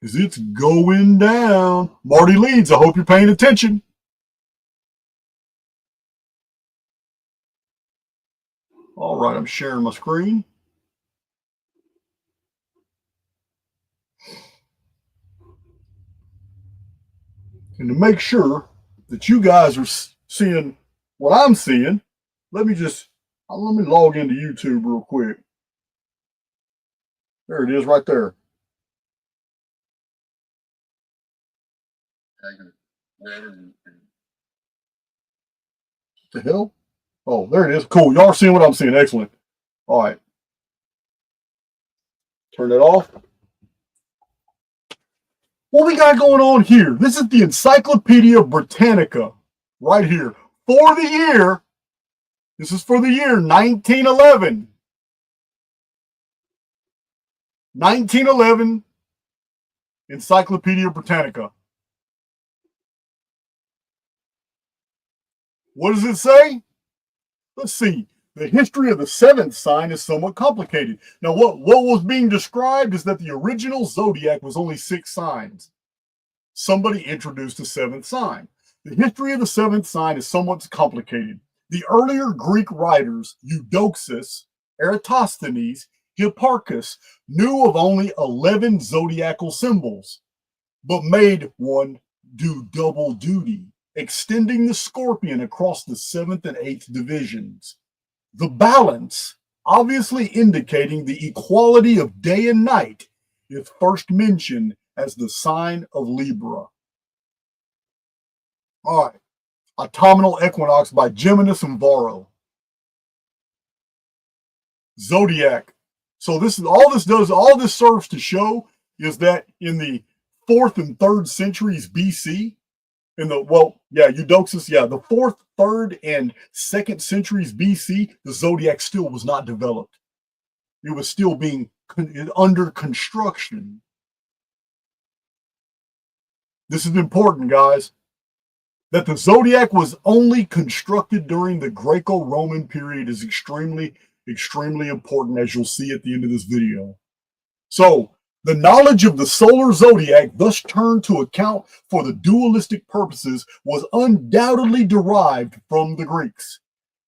Because it's going down. Marty Leeds, I hope you're paying attention. All right, I'm sharing my screen. And to make sure that you guys are seeing what I'm seeing, let me log into YouTube real quick. There it is right there. What the hell? Oh, there it is. Cool. Y'all are seeing what I'm seeing. Excellent. All right. Turn it off. What we got going on here? This is the Encyclopedia Britannica right here. For the year, this is for the year 1911. 1911 Encyclopedia Britannica. What does it say? Let's see. The history of the 7th sign is somewhat complicated. Now, what was being described is that the original zodiac was only 6 signs. Somebody introduced a 7th sign. The history of the 7th sign is somewhat complicated. The earlier Greek writers, Eudoxus, Eratosthenes, Hipparchus, knew of only 11 zodiacal symbols, but made one do double duty, extending the scorpion across the 7th and 8th divisions. The balance, obviously indicating the equality of day and night, is first mentioned as the sign of Libra. All right. Autumnal equinox by Geminus and Varro. Zodiac. So all this serves to show is that in the 4th and 3rd centuries BC, Eudoxus, the 4th, 3rd, and 2nd centuries BC, the zodiac still was not developed. It was still being under construction. This is important, guys. That the Zodiac was only constructed during the Greco-Roman period is extremely, extremely important, as you'll see at the end of this video. So, the knowledge of the solar zodiac, thus turned to account for the dualistic purposes, was undoubtedly derived from the Greeks.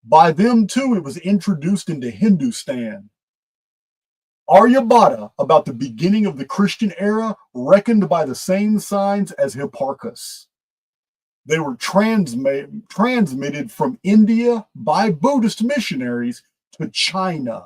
By them, too, it was introduced into Hindustan. Aryabhata, about the beginning of the Christian era, reckoned by the same signs as Hipparchus. They were transmitted from India by Buddhist missionaries to China,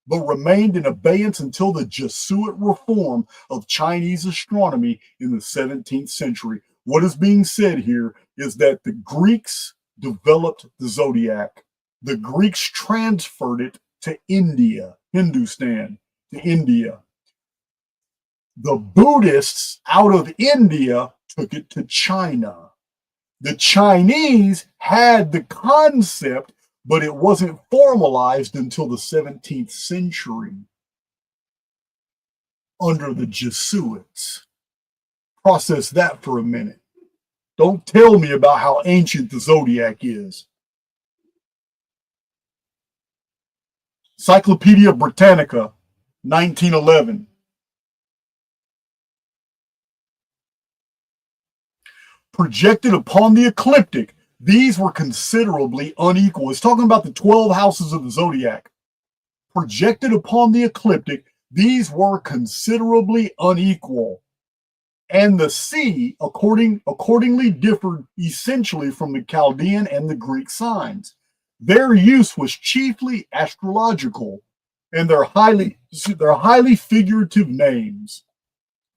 but remained in abeyance until the Jesuit reform of Chinese astronomy in the 17th century. What is being said here is that the Greeks developed the zodiac. The Greeks transferred it to India, Hindustan, to India. The Buddhists out of India took it to China. The Chinese had the concept, but it wasn't formalized until the 17th century under the Jesuits. Process that for a minute. Don't tell me about how ancient the zodiac is. Encyclopedia Britannica, 1911. Projected upon the ecliptic, these were considerably unequal. It's talking about the 12 houses of the zodiac. Projected upon the ecliptic, these were considerably unequal. And the sea accordingly differed essentially from the Chaldean and the Greek signs. Their use was chiefly astrological, and their highly figurative names.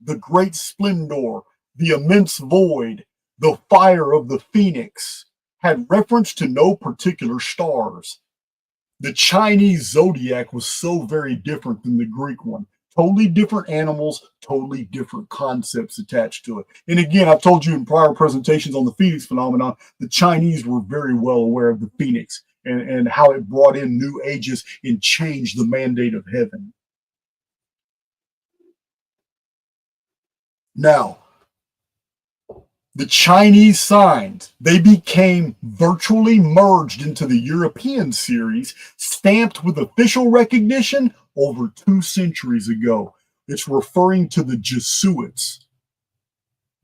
The great splendor, the immense void, the fire of the phoenix, had reference to no particular stars. The Chinese zodiac was so very different than the Greek one. Totally different animals, totally different concepts attached to it. And again, I've told you in prior presentations on the phoenix phenomenon, the Chinese were very well aware of the phoenix and how it brought in new ages and changed the mandate of heaven. Now, the Chinese signs, they became virtually merged into the European series, stamped with official recognition over 2 centuries ago. It's referring to the Jesuits,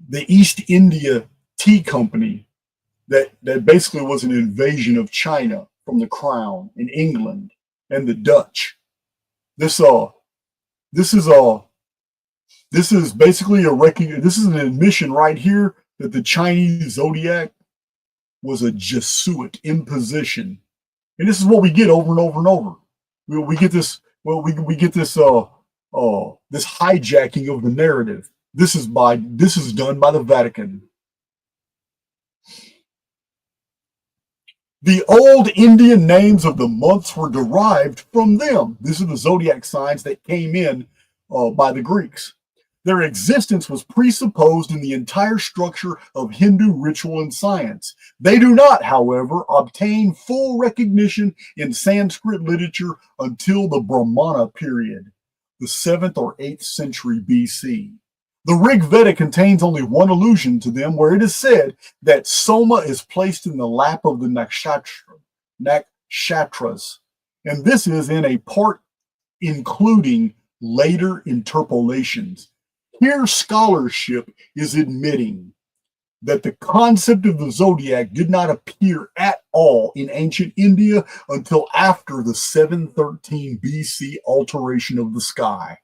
the East India Tea Company that basically was an invasion of China from the Crown in England and the Dutch. This is basically this is an admission right here that the Chinese zodiac was a Jesuit imposition. And this is what we get over and over and over. We get this this hijacking of the narrative. This is done by the Vatican. The old Indian names of the months were derived from them. These are the zodiac signs that came in by the Greeks. Their existence was presupposed in the entire structure of Hindu ritual and science. They do not, however, obtain full recognition in Sanskrit literature until the Brahmana period, the 7th or 8th century BC. The Rig Veda contains only one allusion to them, where it is said that Soma is placed in the lap of the nakshatras, and this is in a part including later interpolations. Here, scholarship is admitting that the concept of the zodiac did not appear at all in ancient India until after the 713 BC alteration of the sky.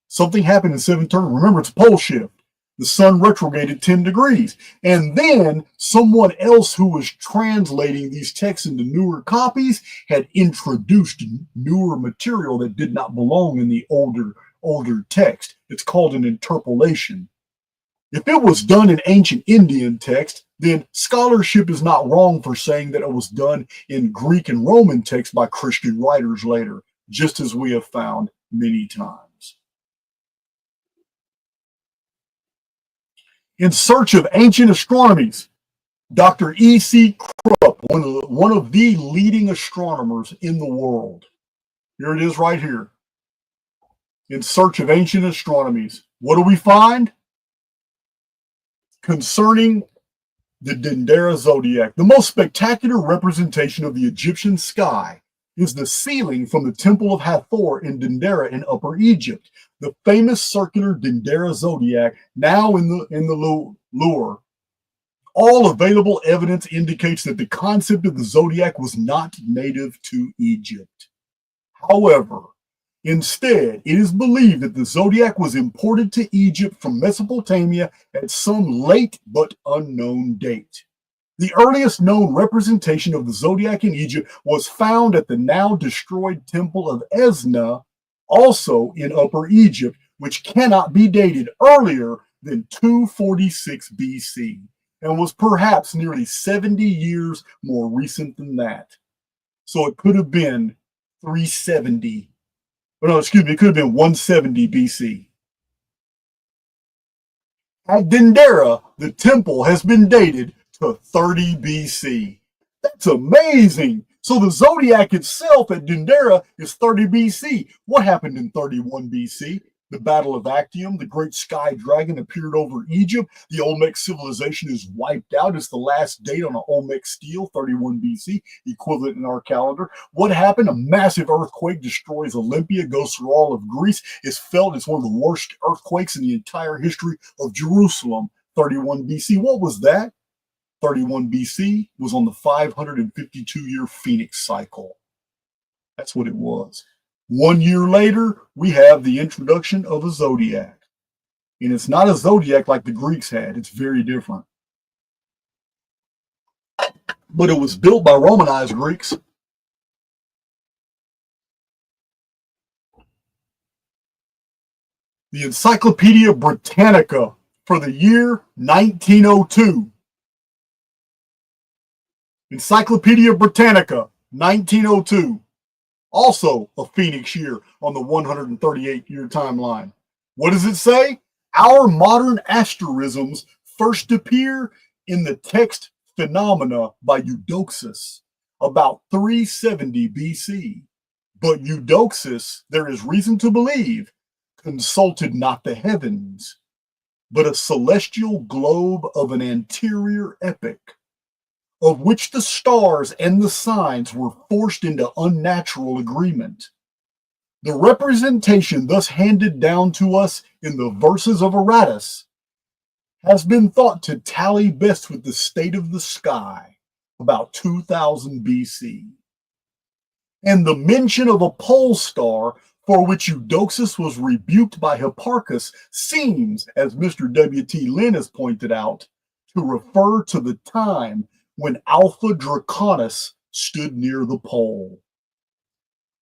Something happened in 713. Remember, it's a pole shift. The sun retrograded 10 degrees. And then someone else who was translating these texts into newer copies had introduced newer material that did not belong in the older text. It's called an interpolation. If it was done in ancient Indian text, then scholarship is not wrong for saying that it was done in Greek and Roman text by Christian writers later, just as we have found many times. In search of ancient astronomies, Dr. E.C. Krupp, one of the leading astronomers in the world, Here it is right here. In Search of Ancient Astronomies. What do we find? Concerning the Dendera Zodiac. The most spectacular representation of the Egyptian sky is the ceiling from the Temple of Hathor in Dendera in Upper Egypt. The famous circular Dendera Zodiac, now in the Louvre. All available evidence indicates that the concept of the zodiac was not native to Egypt. However, instead, it is believed that the zodiac was imported to Egypt from Mesopotamia at some late but unknown date. The earliest known representation of the zodiac in Egypt was found at the now destroyed Temple of Esna, also in Upper Egypt, which cannot be dated earlier than 246 BC and was perhaps nearly 70 years more recent than that. So it could have been 370. Oh, no, excuse me, it could have been 170 BC. At Dendera, the temple has been dated to 30 BC. That's amazing. So the zodiac itself at Dendera is 30 BC. What happened in 31 BC? The Battle of Actium, the great sky dragon appeared over Egypt. The Olmec civilization is wiped out. It's the last date on an Olmec stele, 31 BC, equivalent in our calendar. What happened? A massive earthquake destroys Olympia, goes through all of Greece. It's felt as one of the worst earthquakes in the entire history of Jerusalem, 31 BC. What was that? 31 BC was on the 552-year Phoenix cycle. That's what it was. 1 year later, we have the introduction of a zodiac. And it's not a zodiac like the Greeks had. It's very different. But it was built by Romanized Greeks. The Encyclopedia Britannica for the year 1902. Encyclopedia Britannica, 1902. Also a Phoenix year on the 138-year timeline. What does it say? Our modern asterisms first appear in the text Phenomena by Eudoxus about 370 BC. But Eudoxus, there is reason to believe, consulted not the heavens, but a celestial globe of an anterior epoch, of which the stars and the signs were forced into unnatural agreement. The representation thus handed down to us in the verses of Aratus has been thought to tally best with the state of the sky about 2000 BC. And the mention of a pole star for which Eudoxus was rebuked by Hipparchus seems, as Mr. W.T. Lynn has pointed out, to refer to the time when Alpha Draconis stood near the pole.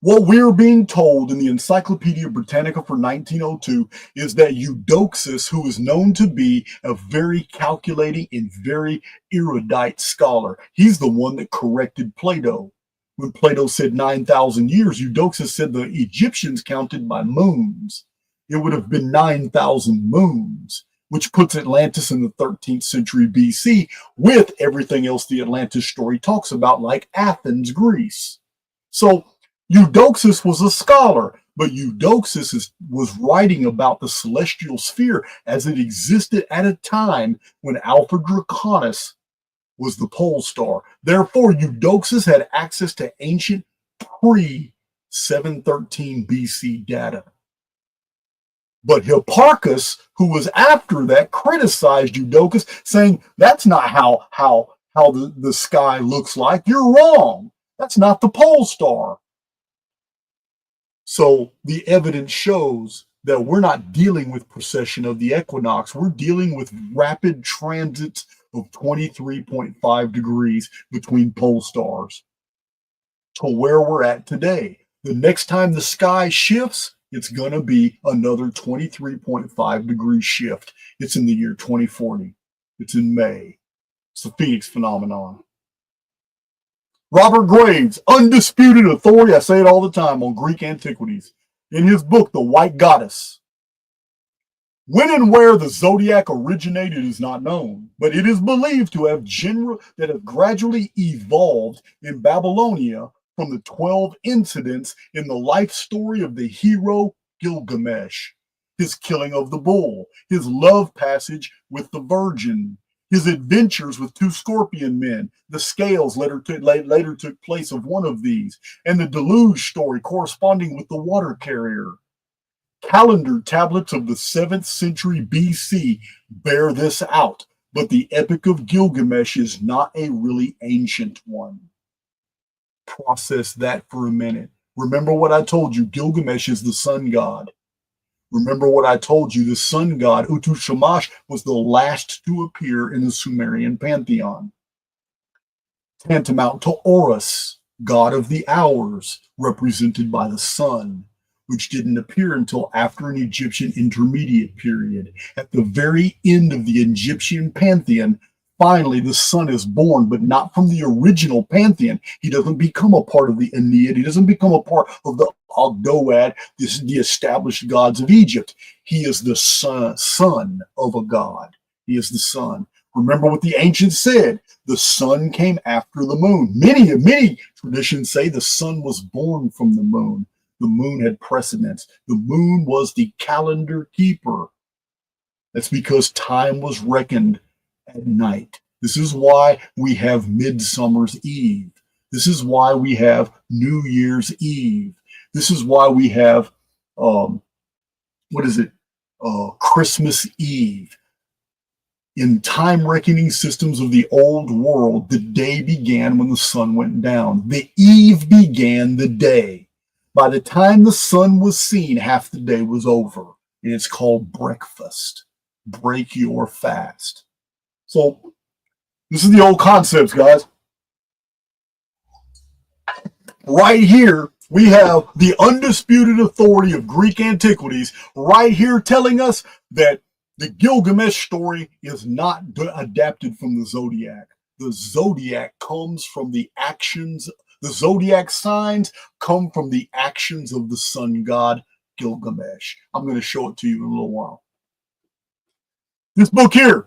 What we're being told in the Encyclopedia Britannica for 1902 is that Eudoxus, who is known to be a very calculating and very erudite scholar, he's the one that corrected Plato. When Plato said 9,000 years, Eudoxus said the Egyptians counted by moons. It would have been 9,000 moons, which puts Atlantis in the 13th century BC with everything else the Atlantis story talks about, like Athens, Greece. So Eudoxus was a scholar, but Eudoxus was writing about the celestial sphere as it existed at a time when Alpha Draconis was the pole star. Therefore, Eudoxus had access to ancient pre-713 BC data. But Hipparchus, who was after that, criticized Eudoxus, saying, that's not how the sky looks like. You're wrong. That's not the pole star. So the evidence shows that we're not dealing with precession of the equinox. We're dealing with rapid transits of 23.5 degrees between pole stars to where we're at today. The next time the sky shifts, it's going to be another 23.5 degree shift. It's in the year 2040. It's in May. It's the Phoenix phenomenon. Robert Graves, undisputed authority, I say it all the time, on Greek antiquities, in his book, The White Goddess. When and where the zodiac originated is not known, but it is believed to have gradually evolved in Babylonia from the 12 incidents in the life story of the hero Gilgamesh. His killing of the bull, his love passage with the virgin, his adventures with two scorpion men, the scales later took place of one of these, and the deluge story corresponding with the water carrier. Calendar tablets of the 7th century BC bear this out, but the Epic of Gilgamesh is not a really ancient one. Process that for a minute. Remember what I told you, Gilgamesh is the sun god. Remember what I told you, the sun god, Utu Shamash, was the last to appear in the Sumerian pantheon. Tantamount to Horus, god of the hours, represented by the sun, which didn't appear until after an Egyptian intermediate period. At the very end of the Egyptian pantheon, finally the sun is born, but not from the original pantheon. He doesn't become a part of the Aeneid. He doesn't become a part of the Ogdoad, the established gods of Egypt. He is the son of a god. He is the son. Remember what the ancients said. The sun came after the moon. Many traditions say the sun was born from the moon. The moon had precedence. The moon was the calendar keeper. That's because time was reckoned at night. This is why we have Midsummer's Eve. This is why we have New Year's Eve. This is why we have, Christmas Eve. In time reckoning systems of the old world, the day began when the sun went down. The eve began the day. By the time the sun was seen, half the day was over. And it's called breakfast. Break your fast. So this is the old concepts, guys. Right here, we have the undisputed authority of Greek antiquities right here telling us that the Gilgamesh story is not adapted from the Zodiac. The Zodiac comes from the actions. The Zodiac signs come from the actions of the sun god Gilgamesh. I'm going to show it to you in a little while. This book here,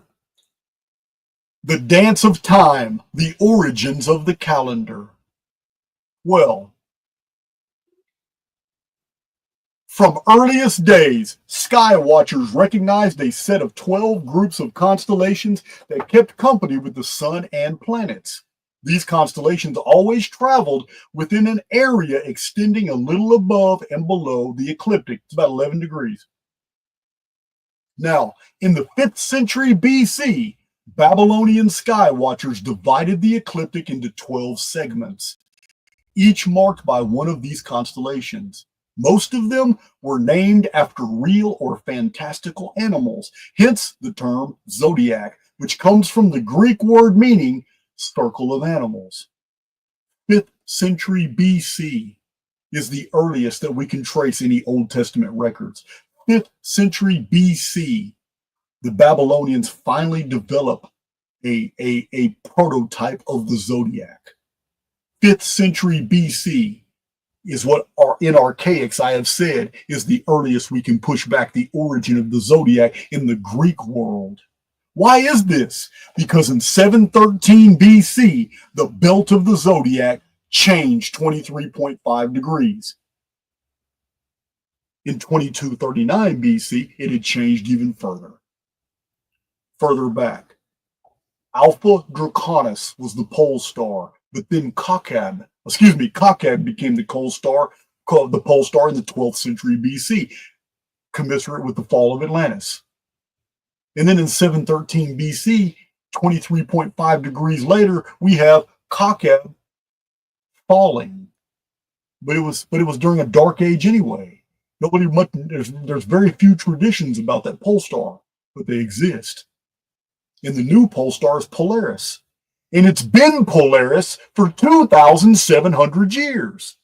The Dance of Time, The Origins of the Calendar. Well, from earliest days, sky watchers recognized a set of 12 groups of constellations that kept company with the sun and planets. These constellations always traveled within an area extending a little above and below the ecliptic. It's about 11 degrees. Now, in the 5th century BC, Babylonian sky watchers divided the ecliptic into 12 segments, each marked by one of these constellations. Most of them were named after real or fantastical animals, hence the term Zodiac, which comes from the Greek word meaning circle of animals. 5th century BC is the earliest that we can trace any Old Testament records. 5th century BC, the Babylonians finally develop a prototype of the Zodiac. 5th century BC is what in Archaix I have said is the earliest we can push back the origin of the Zodiac in the Greek world. Why is this? Because in 713 BC, the belt of the Zodiac changed 23.5 degrees. In 2239 BC, it had changed even further. Further back, Alpha Draconis was the pole star, but then Kakab became the pole star in the 12th century BC, commensurate with the fall of Atlantis. And then in 713 BC, 23.5 degrees later, we have Kakab falling. But it was during a dark age anyway. There's very few traditions about that pole star, but they exist. And the new pole star is Polaris. And it's been Polaris for 2,700 years.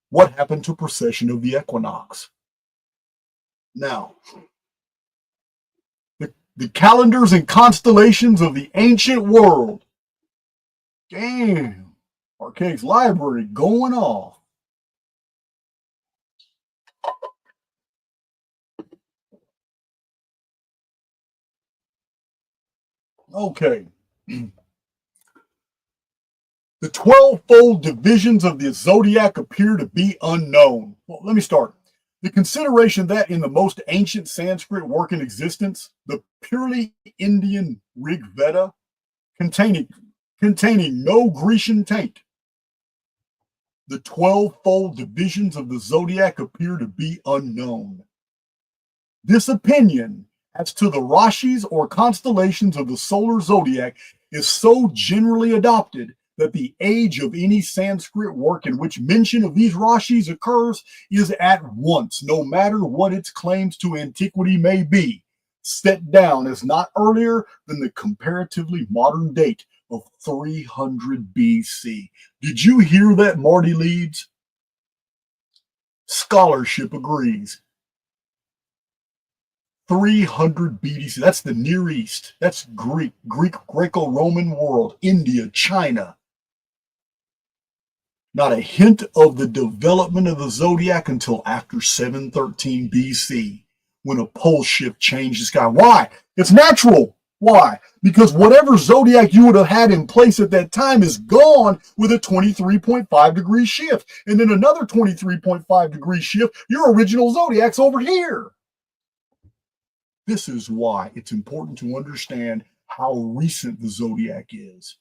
What happened to precession of the equinox? Now, the calendars and constellations of the ancient world. Damn, Archaix library going off. Okay. The 12-fold divisions of the zodiac appear to be unknown. Well, let me start. The consideration that in the most ancient Sanskrit work in existence, the purely Indian Rig Veda, containing no Grecian taint, the 12-fold divisions of the zodiac appear to be unknown. This opinion as to the rashis or constellations of the solar zodiac is so generally adopted that the age of any Sanskrit work in which mention of these rashis occurs is at once, no matter what its claims to antiquity may be, set down as not earlier than the comparatively modern date of 300 BC. Did you hear that, Marty Leeds? Scholarship agrees. 300 BC. That's the Near East. That's Greco-Roman world, India, China. Not a hint of the development of the zodiac until after 713 BC, when a pole shift changed the sky. Why? It's natural. Why? Because whatever zodiac you would have had in place at that time is gone with a 23.5 degree shift. And then another 23.5 degree shift, your original zodiac's over here. This is why it's important to understand how recent the zodiac is.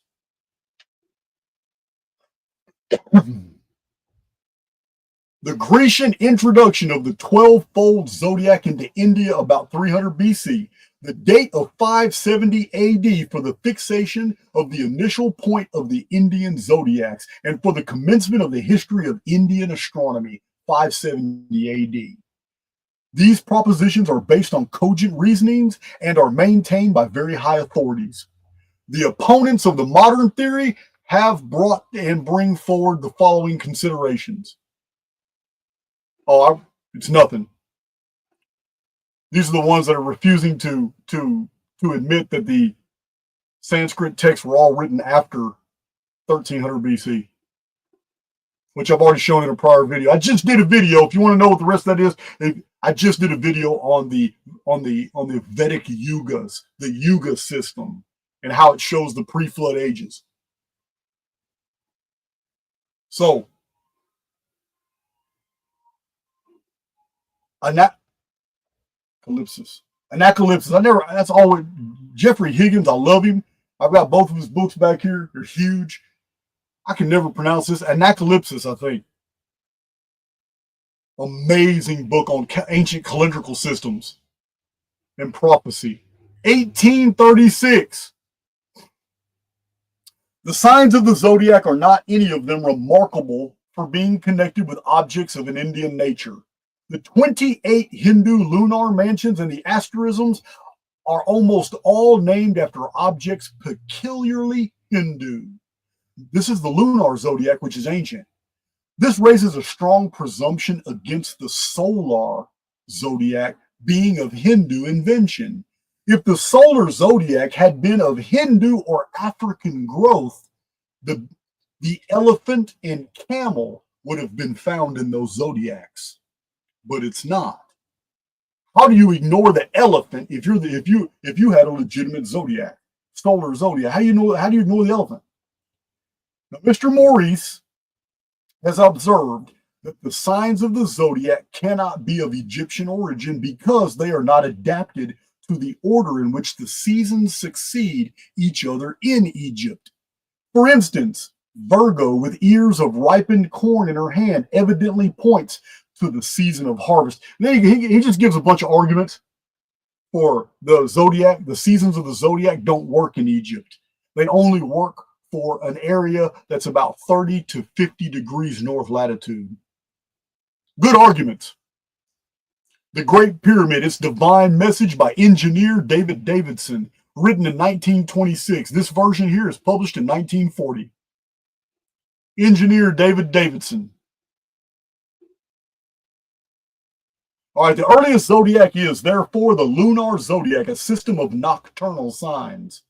The Grecian introduction of the 12-fold zodiac into India about 300 BC, the date of 570 AD for the fixation of the initial point of the Indian zodiacs, and for the commencement of the history of Indian astronomy, 570 AD. These propositions are based on cogent reasonings and are maintained by very high authorities. The opponents of the modern theory have brought and bring forward the following considerations. It's nothing. These are the ones that are refusing to admit that the Sanskrit texts were all written after 1300 BC, which I've already shown in a prior video. I just did a video. If you want to know what the rest of that is, I just did a video on the Vedic yugas, the yuga system, and how it shows the pre-flood ages. So, Anacalypsis. That's always, Jeffrey Higgins, I love him. I've got both of his books back here. They're huge. I can never pronounce this. Anacalypsis, I think. Amazing book on ancient calendrical systems and prophecy. 1836. The signs of the zodiac are not any of them remarkable for being connected with objects of an Indian nature. The 28 Hindu lunar mansions and the asterisms are almost all named after objects peculiarly Hindu. This is the lunar zodiac, which is ancient. This raises a strong presumption against the solar zodiac being of Hindu invention. If the solar zodiac had been of Hindu or African growth, the elephant and camel would have been found in those zodiacs. But it's not. How do you ignore the elephant if you had a legitimate zodiac, solar zodiac? How do you ignore the elephant? Now, Mr. Maurice has observed that the signs of the zodiac cannot be of Egyptian origin because they are not adapted to the order in which the seasons succeed each other in Egypt. For instance, Virgo with ears of ripened corn in her hand evidently points to the season of harvest. He just gives a bunch of arguments for the zodiac. The seasons of the zodiac don't work in Egypt. They only work for an area that's about 30 to 50 degrees north latitude. Good arguments. The Great Pyramid, its divine message by engineer David Davidson, written in 1926. This version here is published in 1940. Engineer David Davidson. All right, the earliest zodiac is, therefore, the lunar zodiac, a system of nocturnal signs.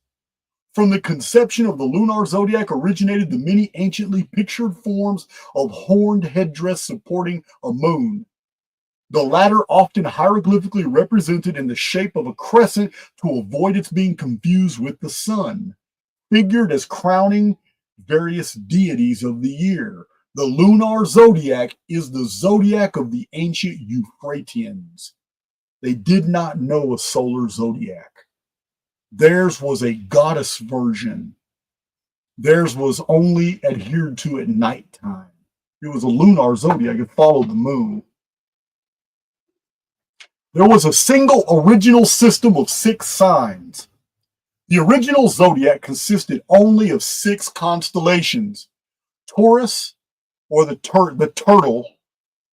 From the conception of the lunar zodiac originated the many anciently pictured forms of horned headdress supporting a moon. The latter often hieroglyphically represented in the shape of a crescent to avoid its being confused with the sun. Figured as crowning various deities of the year. The lunar zodiac is the zodiac of the ancient Euphrateans. They did not know a solar zodiac. Theirs was a goddess version. Theirs was only adhered to at nighttime. It was a lunar zodiac. It followed the moon. There was a single original system of 6 signs. The original zodiac consisted only of 6 constellations: Taurus, or the turtle,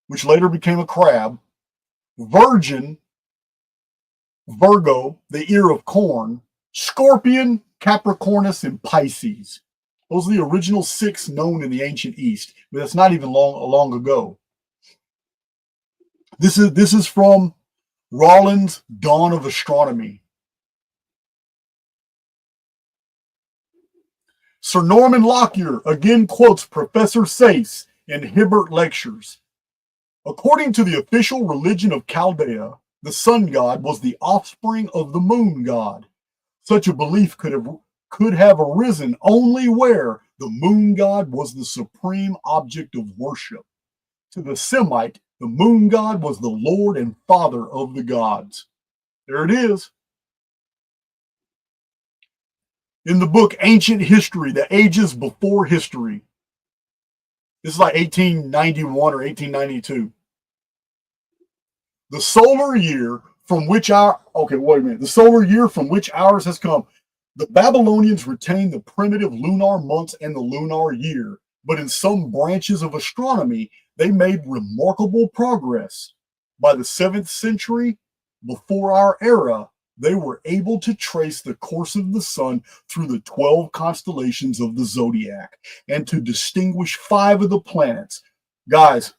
which later became a crab; Virgin, Virgo, the ear of corn; Scorpion, Capricornus, and Pisces. Those are the original 6 known in the ancient East, but that's not even long ago. This is from Rollin's Dawn of Astronomy. Sir Norman Lockyer again quotes Professor Sayce in Hibbert Lectures. According to the official religion of Chaldea, the sun god was the offspring of the moon god. Such a belief could have arisen only where the moon god was the supreme object of worship. To the Semite, the moon god was the lord and father of the gods. There it is. In the book Ancient History, The Ages Before History. This is like 1891 or 1892. The solar year from which the solar year from which ours has come. The Babylonians retained the primitive lunar months and the lunar year, but in some branches of astronomy, they made remarkable progress. By the 7th century, before our era, they were able to trace the course of the sun through the 12 constellations of the zodiac and to distinguish 5 of the planets. Guys,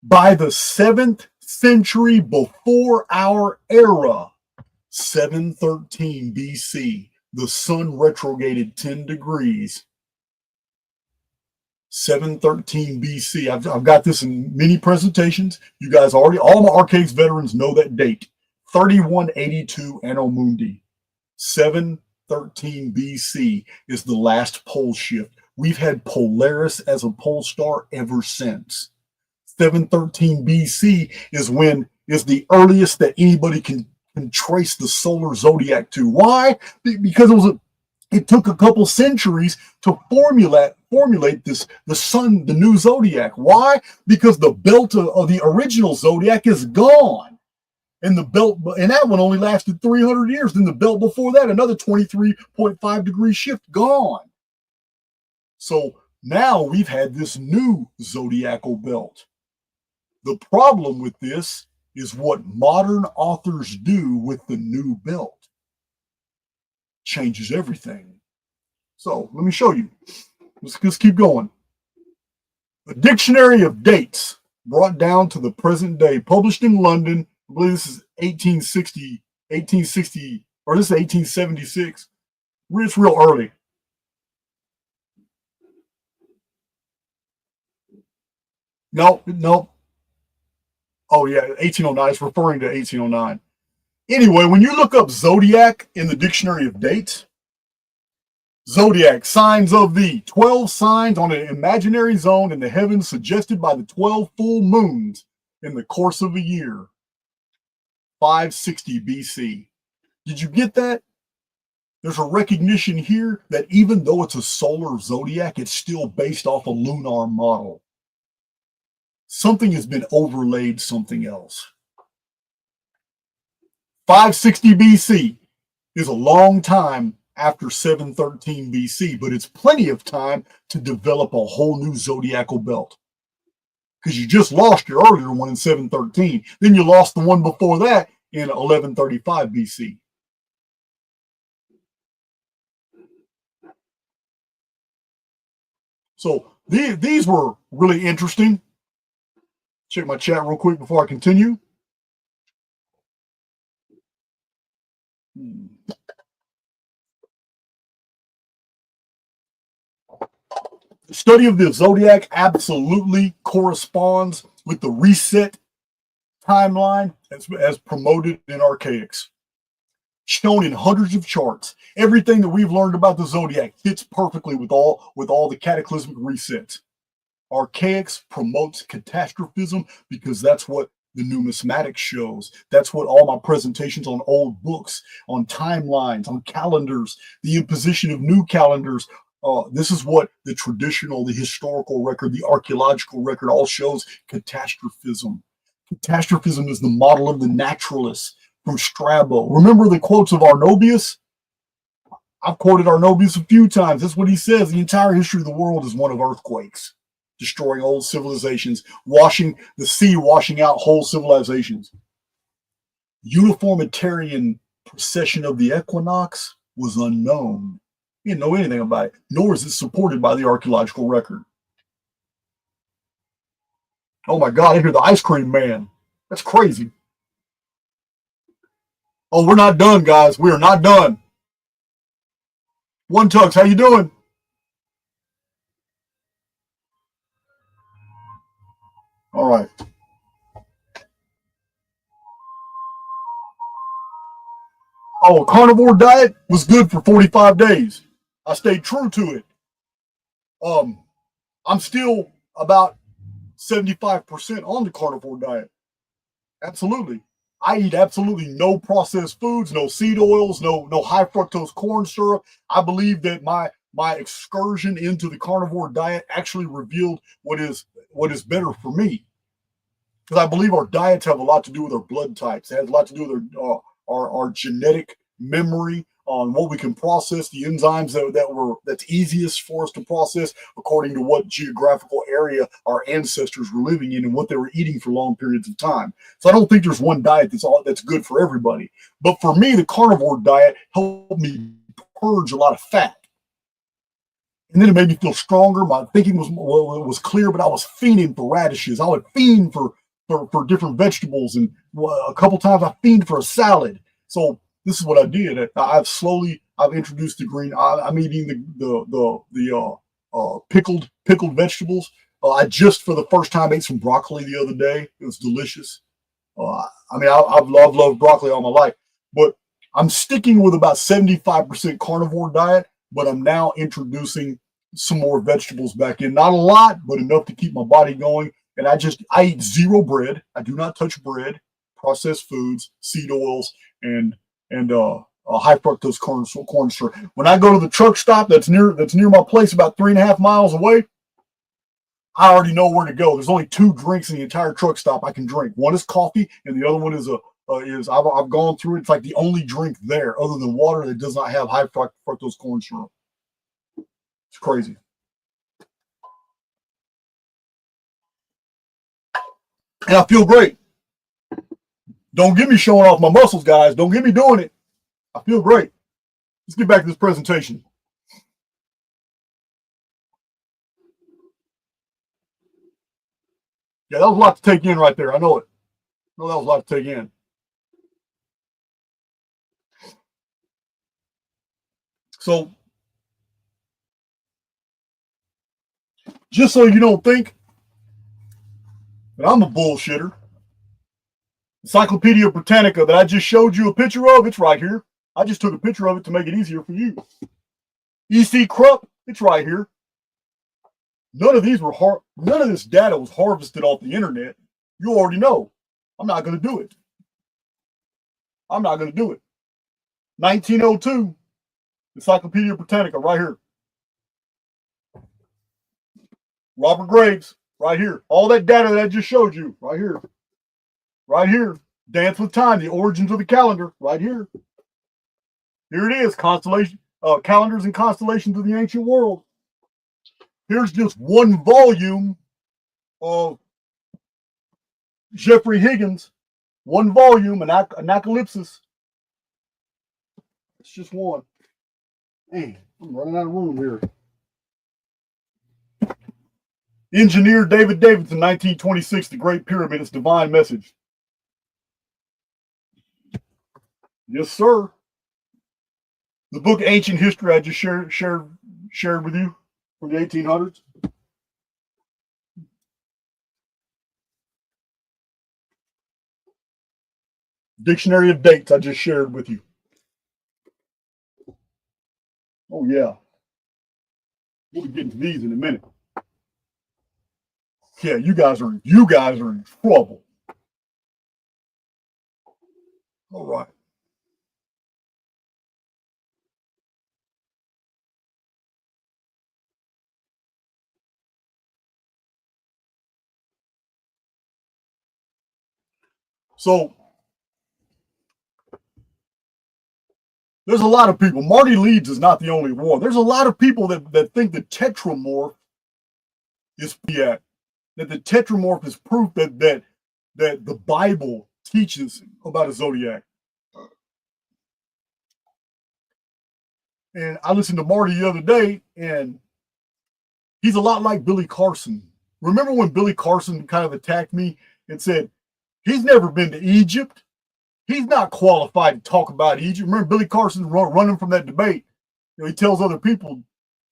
by the 7th century before our era, 713 BC, the sun retrograded 10 degrees. 713 BC. I've got this in many presentations. You guys already, all my Archaix veterans know that date. 3182 Anno Mundi. 713 BC is the last pole shift. We've had Polaris as a pole star ever since. 713 BC is the earliest that anybody can trace the solar zodiac to. Why? Because it took a couple centuries to formulate the sun, the new zodiac. Why? Because the belt of the original zodiac is gone. And that one only lasted 300 years. Then the belt before that, another 23.5 degree shift, gone. So now we've had this new zodiacal belt. The problem with this is what modern authors do with the new belt. Changes everything. So let me show you. Let's keep going. A dictionary of dates brought down to the present day, published in London. I believe this is 1860, or this is 1876. It's real early. No. Oh, yeah, 1809. It's referring to 1809. Anyway, when you look up Zodiac in the dictionary of dates, Zodiac, signs of the 12 signs on an imaginary zone in the heavens suggested by the 12 full moons in the course of a year. 560 BC. Did you get that? There's a recognition here that even though it's a solar zodiac, it's still based off a lunar model. Something has been overlaid something else. 560 BC is a long time after 713 BC, but it's plenty of time to develop a whole new zodiacal belt. Because you just lost your earlier one in 713. Then you lost the one before that in 1135 BC. So these were really interesting. Check my chat real quick before I continue. The study of the zodiac absolutely corresponds with the reset timeline as promoted in Archaix. shown in hundreds of charts. Everything that we've learned about the Zodiac fits perfectly with all the cataclysmic resets. Archaix promotes catastrophism because that's what the numismatic shows. That's what all my presentations on old books, on timelines, on calendars, the imposition of new calendars. This is what the traditional, the historical record, the archaeological record all shows: catastrophism. Catastrophism is the model of the naturalists from Strabo. Remember the quotes of Arnobius? I've quoted Arnobius a few times. That's what he says. The entire history of the world is one of earthquakes, destroying old civilizations, washing out whole civilizations. Uniformitarian precession of the equinox was unknown. You didn't know anything about it, nor is it supported by the archaeological record. Oh my God, I hear the ice cream man. That's crazy. Oh, we're not done, guys. We are not done. One Tux, how you doing? All right. Oh, carnivore diet was good for 45 days. I stayed true to it. I'm still about 75% on the carnivore diet. Absolutely. I eat absolutely no processed foods, no seed oils, no high fructose corn syrup. I believe that my excursion into the carnivore diet actually revealed what is better for me. Because I believe our diets have a lot to do with our blood types. It has a lot to do with our genetic memory on what we can process, the enzymes that's easiest for us to process according to what geographical area our ancestors were living in and what they were eating for long periods of time. So I don't think there's one diet that's good for everybody. But for me, the carnivore diet helped me purge a lot of fat. And then it made me feel stronger. My thinking was clear, but I was fiending for radishes. I would fiend for different vegetables, and a couple times I fiend for a salad. So this is what I did. I've introduced the green. I'm eating the pickled vegetables. I just for the first time ate some broccoli the other day. It was delicious. I've loved broccoli all my life, but I'm sticking with about 75% carnivore diet. But I'm now introducing some more vegetables back in. Not a lot, but enough to keep my body going. And I eat zero bread. I do not touch bread, processed foods, seed oils, and high fructose corn syrup. When I go to the truck stop that's near my place, about 3.5 miles away, I already know where to go. There's only 2 drinks in the entire truck stop I can drink. One is coffee, and the other one is I've gone through it. It's like the only drink there, other than water, that does not have high fructose corn syrup. It's crazy. And I feel great. Don't get me showing off my muscles, guys. Don't get me doing it. I feel great. Let's get back to this presentation. Yeah, that was a lot to take in right there. I know it. I know that was a lot to take in. So, just so you don't think that I'm a bullshitter, Encyclopedia Britannica that I just showed you a picture of, it's right here. I just took a picture of it to make it easier for you. EC Krupp, it's right here. None of this data was harvested off the internet. You already know. I'm not going to do it. 1902, Encyclopedia Britannica, right here. Robert Graves, right here. All that data that I just showed you, right here. Right here. Dance with Time, the origins of the calendar, right here. Here it is, calendars and constellations of the ancient world. Here's just one volume of Jeffrey Higgins, one volume, Anacalypsis. It's just one. Man, I'm running out of room here. Engineer David Davidson, 1926, The Great Pyramid, Its Divine Message. Yes, sir. The book Ancient History I just shared with you from the 1800s. Dictionary of Dates I just shared with you. Oh yeah. We'll be getting to these in a minute. Yeah, you guys are in trouble. All right. So there's a lot of people. Marty Leeds is not the only one. There's a lot of people that think the Tetramorph is that the Tetramorph is proof that the Bible teaches about a zodiac. And I listened to Marty the other day, and he's a lot like Billy Carson. Remember when Billy Carson kind of attacked me and said, he's never been to Egypt. He's not qualified to talk about Egypt. Remember Billy Carson running from that debate? You know, he tells other people,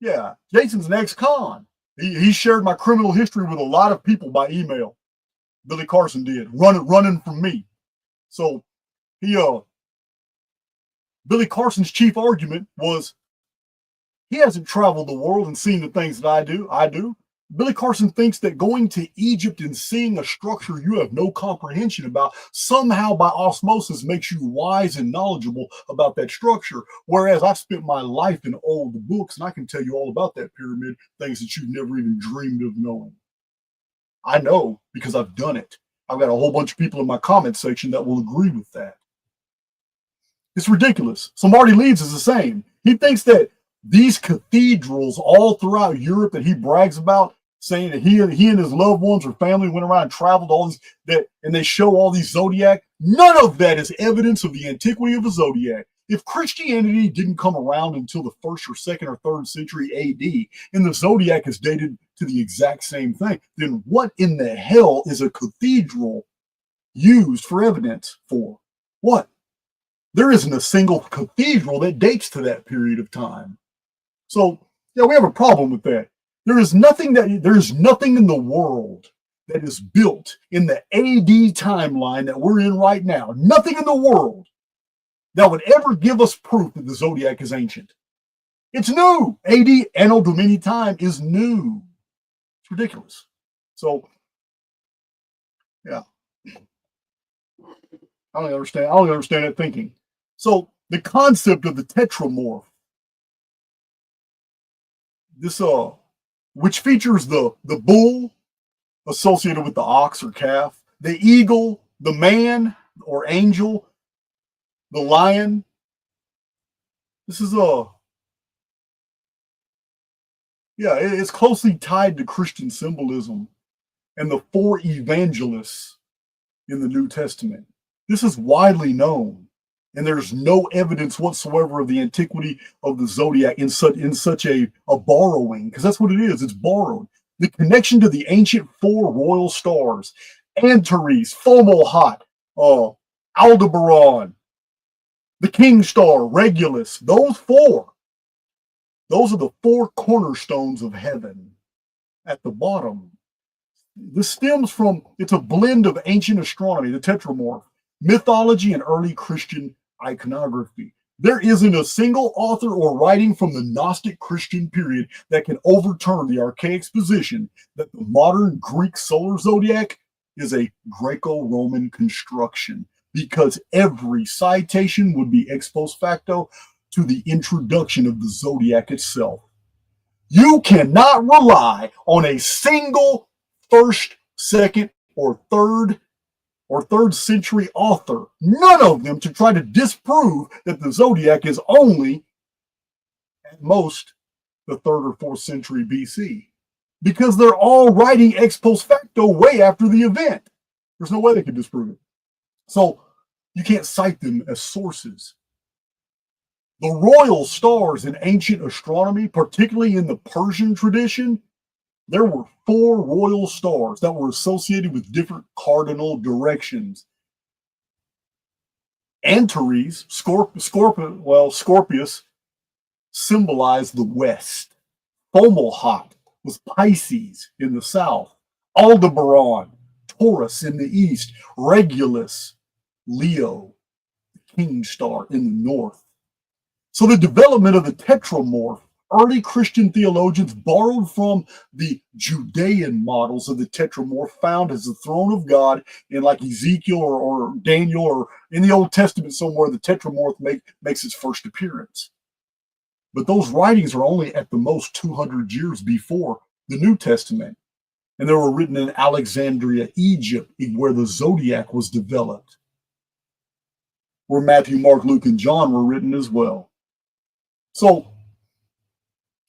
yeah, Jason's an ex-con. He shared my criminal history with a lot of people by email. Billy Carson did, running from me. So Billy Carson's chief argument was he hasn't traveled the world and seen the things that I do. Billy Carson thinks that going to Egypt and seeing a structure you have no comprehension about somehow by osmosis makes you wise and knowledgeable about that structure. Whereas I spent my life in all the books and I can tell you all about that pyramid, things that you've never even dreamed of knowing. I know because I've done it. I've got a whole bunch of people in my comment section that will agree with that. It's ridiculous. So Marty Leeds is the same. He thinks that these cathedrals all throughout Europe that he brags about, saying that he and his loved ones or family went around and traveled all these, and they show all these zodiac. None of that is evidence of the antiquity of the zodiac. If Christianity didn't come around until the 1st or 2nd or 3rd century AD, and the zodiac is dated to the exact same thing, then what in the hell is a cathedral used for evidence for? What? There isn't a single cathedral that dates to that period of time. So, yeah, we have a problem with that. There is nothing in the world that is built in the AD timeline that we're in right now. Nothing in the world that would ever give us proof that the zodiac is ancient. It's new. AD, Anno Domini time, is new. It's ridiculous. So, yeah. I don't understand that thinking. So, the concept of the Tetramorph, this which features the bull associated with the ox or calf, the eagle, the man or angel, the lion. This is it's closely tied to Christian symbolism and the 4 evangelists in the New Testament. This is widely known. And there's no evidence whatsoever of the antiquity of the zodiac in such a borrowing, because that's what it is. It's borrowed. The connection to the ancient 4 royal stars, Antares, Fomalhaut, Aldebaran, the King Star, Regulus, those 4. Those are the 4 cornerstones of heaven at the bottom. This stems from, it's a blend of ancient astronomy, the Tetramorph, mythology, and early Christian iconography. There isn't a single author or writing from the Gnostic Christian period that can overturn the Archaix position that the modern Greek solar zodiac is a Greco-Roman construction, because every citation would be ex post facto to the introduction of the zodiac itself. You cannot rely on a single 1st, 2nd, or 3rd century author, none of them, to try to disprove that the zodiac is only at most the 3rd or 4th century BC, because they're all writing ex post facto way after the event. There's no way they can disprove it. So you can't cite them as sources. The royal stars in ancient astronomy, particularly in the Persian tradition, there were 4 royal stars that were associated with different cardinal directions. Antares, Scorpius, symbolized the west. Fomalhaut was Pisces in the south. Aldebaran, Taurus in the east. Regulus, Leo, the King Star in the north. So the development of the Tetramorph, early Christian theologians borrowed from the Judean models of the Tetramorph found as the throne of God in like Ezekiel or Daniel, or in the Old Testament somewhere, the Tetramorph makes its first appearance. But those writings are only at the most 200 years before the New Testament. And they were written in Alexandria, Egypt, where the Zodiac was developed, where Matthew, Mark, Luke, and John were written as well. So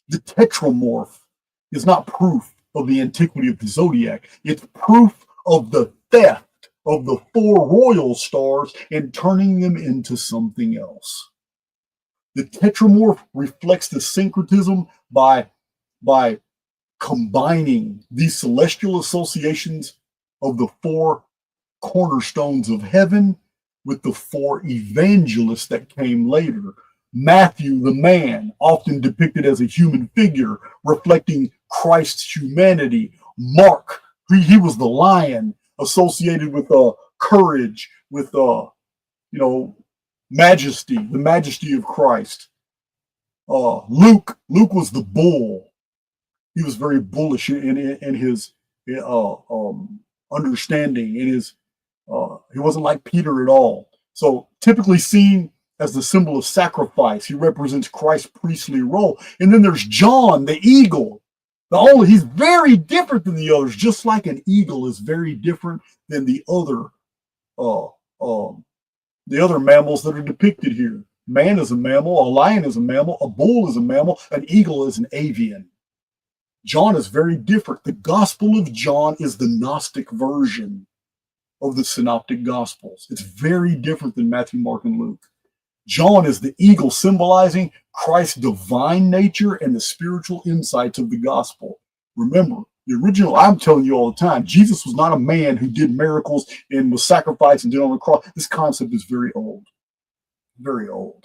the Tetramorph is not proof of the antiquity of the Zodiac. It's proof of the theft of the 4 royal stars and turning them into something else. The Tetramorph reflects the syncretism by combining these celestial associations of the 4 cornerstones of heaven with the 4 evangelists that came later. Matthew, the man, often depicted as a human figure, reflecting Christ's humanity. Mark, he was the lion, associated with courage, with majesty, the majesty of Christ. Luke was the bull. He was very bullish in his understanding. He wasn't like Peter at all. So typically seen as the symbol of sacrifice, he represents Christ's priestly role. And then there's John, the eagle. He's very different than the others, just like an eagle is very different than the other mammals that are depicted here. Man is a mammal, a lion is a mammal, a bull is a mammal, an eagle is an avian. John is very different. The Gospel of John is the Gnostic version of the Synoptic Gospels. It's very different than Matthew, Mark, and Luke. John is the eagle, symbolizing Christ's divine nature and the spiritual insights of the gospel. Remember, the original, I'm telling you all the time, Jesus was not a man who did miracles and was sacrificed and did on the cross. This concept is very old. Very old.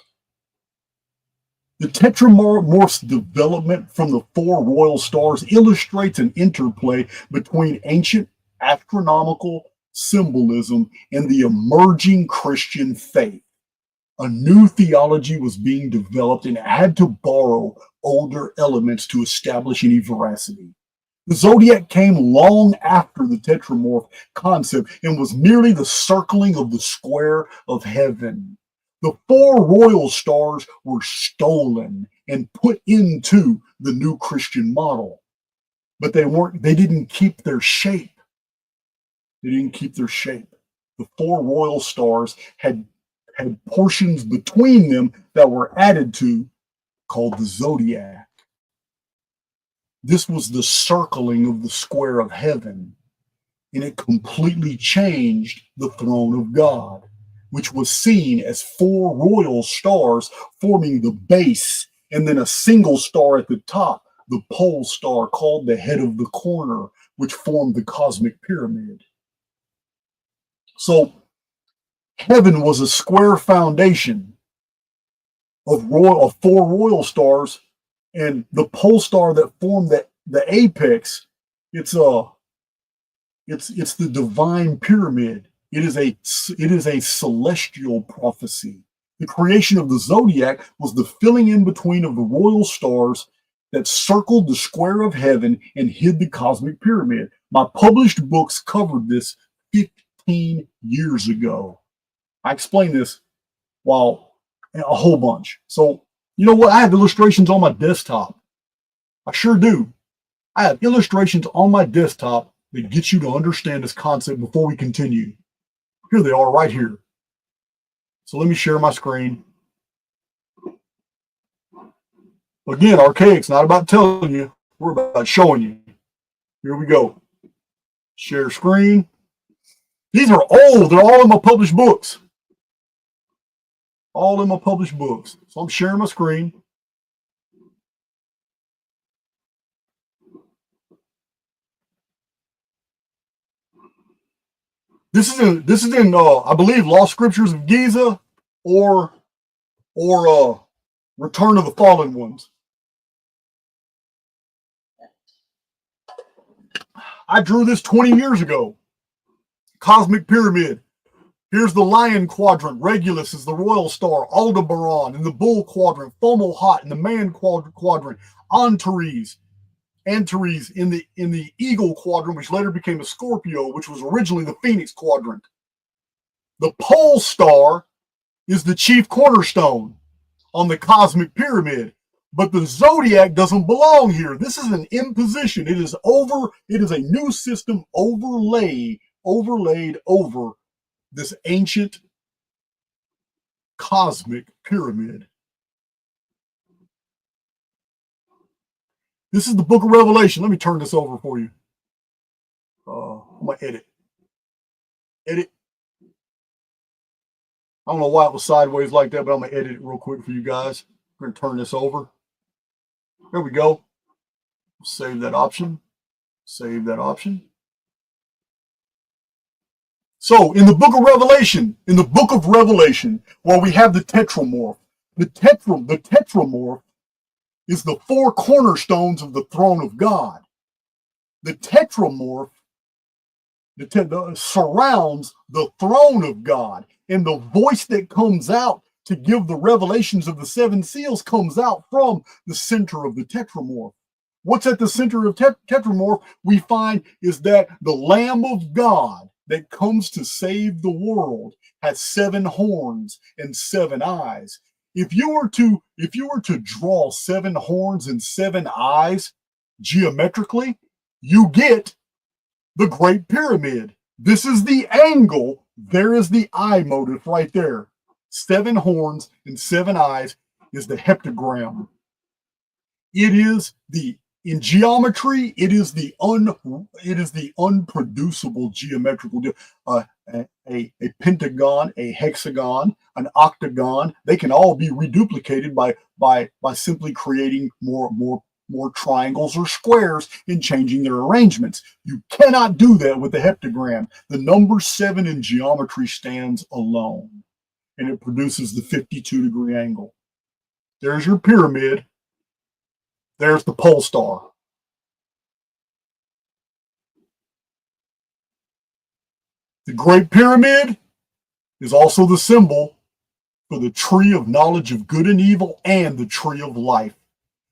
The Tetramorph's development from the 4 royal stars illustrates an interplay between ancient astronomical symbolism and the emerging Christian faith. A new theology was being developed and had to borrow older elements to establish any veracity. The Zodiac came long after the Tetramorph concept and was merely the circling of the square of heaven. The 4 royal stars were stolen and put into the new Christian model, but they didn't keep their shape. They didn't keep their shape. The 4 royal stars had portions between them that were added to, called the Zodiac. This was the circling of the square of heaven, and it completely changed the throne of God, which was seen as 4 royal stars forming the base, and then a single star at the top, the pole star called the head of the corner, which formed the cosmic pyramid. So heaven was a square foundation of 4 royal stars, and the pole star that formed the apex, it's the divine pyramid. It is a celestial prophecy. The creation of the Zodiac was the filling in between of the royal stars that circled the square of heaven and hid the cosmic pyramid. My published books covered this 15 years ago. I explained this a whole bunch. So, you know what? I have illustrations on my desktop. I sure do. I have illustrations on my desktop that get you to understand this concept before we continue. Here they are right here. So let me share my screen. Again, Archaix, not about telling you. We're about showing you. Here we go. Share screen. These are old. They're all in my published books. All in my published books. So I'm sharing my screen. This is in I believe Lost Scriptures of Giza or Return of the Fallen Ones. I drew this 20 years ago. Cosmic Pyramid. Here's the Lion quadrant. Regulus is the royal star. Aldebaran in the Bull quadrant. Fomalhaut in the Man quadrant. Antares in the Eagle quadrant, which later became a Scorpio, which was originally the Phoenix quadrant. The Pole Star is the chief cornerstone on the cosmic pyramid. But the Zodiac doesn't belong here. This is an imposition. It is a new system overlaid over this ancient cosmic pyramid. This is the book of Revelation. Let me turn this over for you. I'm going to edit. Edit. I don't know why it was sideways like that, but I'm going to edit it real quick for you guys. I'm going to turn this over. There we go. Save that option. Save that option. So in the book of Revelation, where we have the Tetramorph, the Tetramorph is the four cornerstones of the throne of God. The Tetramorph surrounds the throne of God, and the voice that comes out to give the revelations of the seven seals comes out from the center of the Tetramorph. What's at the center of Tetramorph we find is that the Lamb of God that comes to save the world has 7 horns and 7 eyes. If you were to draw 7 horns and 7 eyes geometrically, you get the Great Pyramid. This is the angle. There is the eye motive right there. 7 horns and 7 eyes is the heptagram. In geometry, it is the unproducible geometrical a pentagon, a hexagon, an octagon. They can all be reduplicated by simply creating more triangles or squares and changing their arrangements. You cannot do that with the heptagram. The number 7 in geometry stands alone, and it produces the 52-degree angle. There's your pyramid. There's the pole star. The Great Pyramid is also the symbol for the tree of knowledge of good and evil and the tree of life.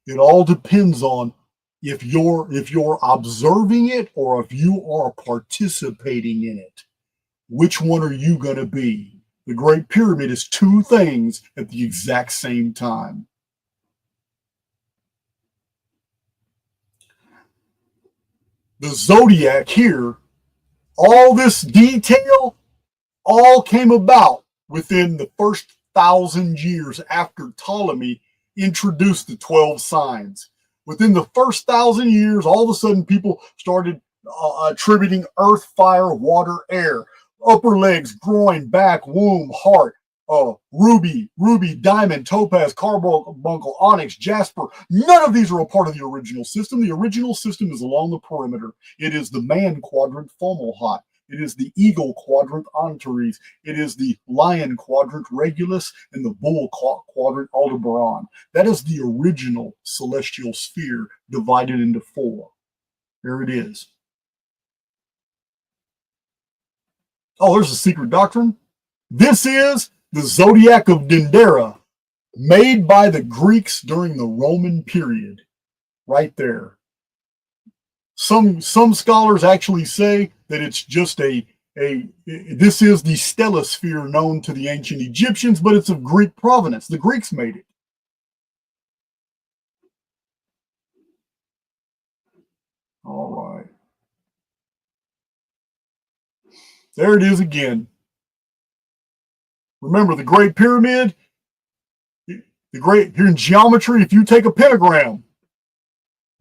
It all depends on if you're observing it or if you are participating in it. Which one are you going to be? The Great Pyramid is 2 things at the exact same time. The Zodiac here, all this detail, all came about within the first 1,000 years after Ptolemy introduced the 12 signs. Within the first 1,000 years, all of a sudden people started attributing earth, fire, water, air, upper legs, groin, back, womb, heart, ruby, diamond, topaz, carbuncle, onyx, jasper. None of these are a part of the original system. The original system is along the perimeter. It is the Man quadrant, Fomalhaut. It is the Eagle quadrant, Antares. It is the Lion quadrant, Regulus, and the Bull quadrant, Aldebaran. That is the original celestial sphere divided into 4. There it is. Oh, there's a secret doctrine. This is the Zodiac of Dendera, made by the Greeks during the Roman period. Right there. Some scholars actually say that it's just this is the stellosphere known to the ancient Egyptians, but it's of Greek provenance. The Greeks made it. All right. There it is again. Remember the Great Pyramid, here in geometry, if you take a pentagram,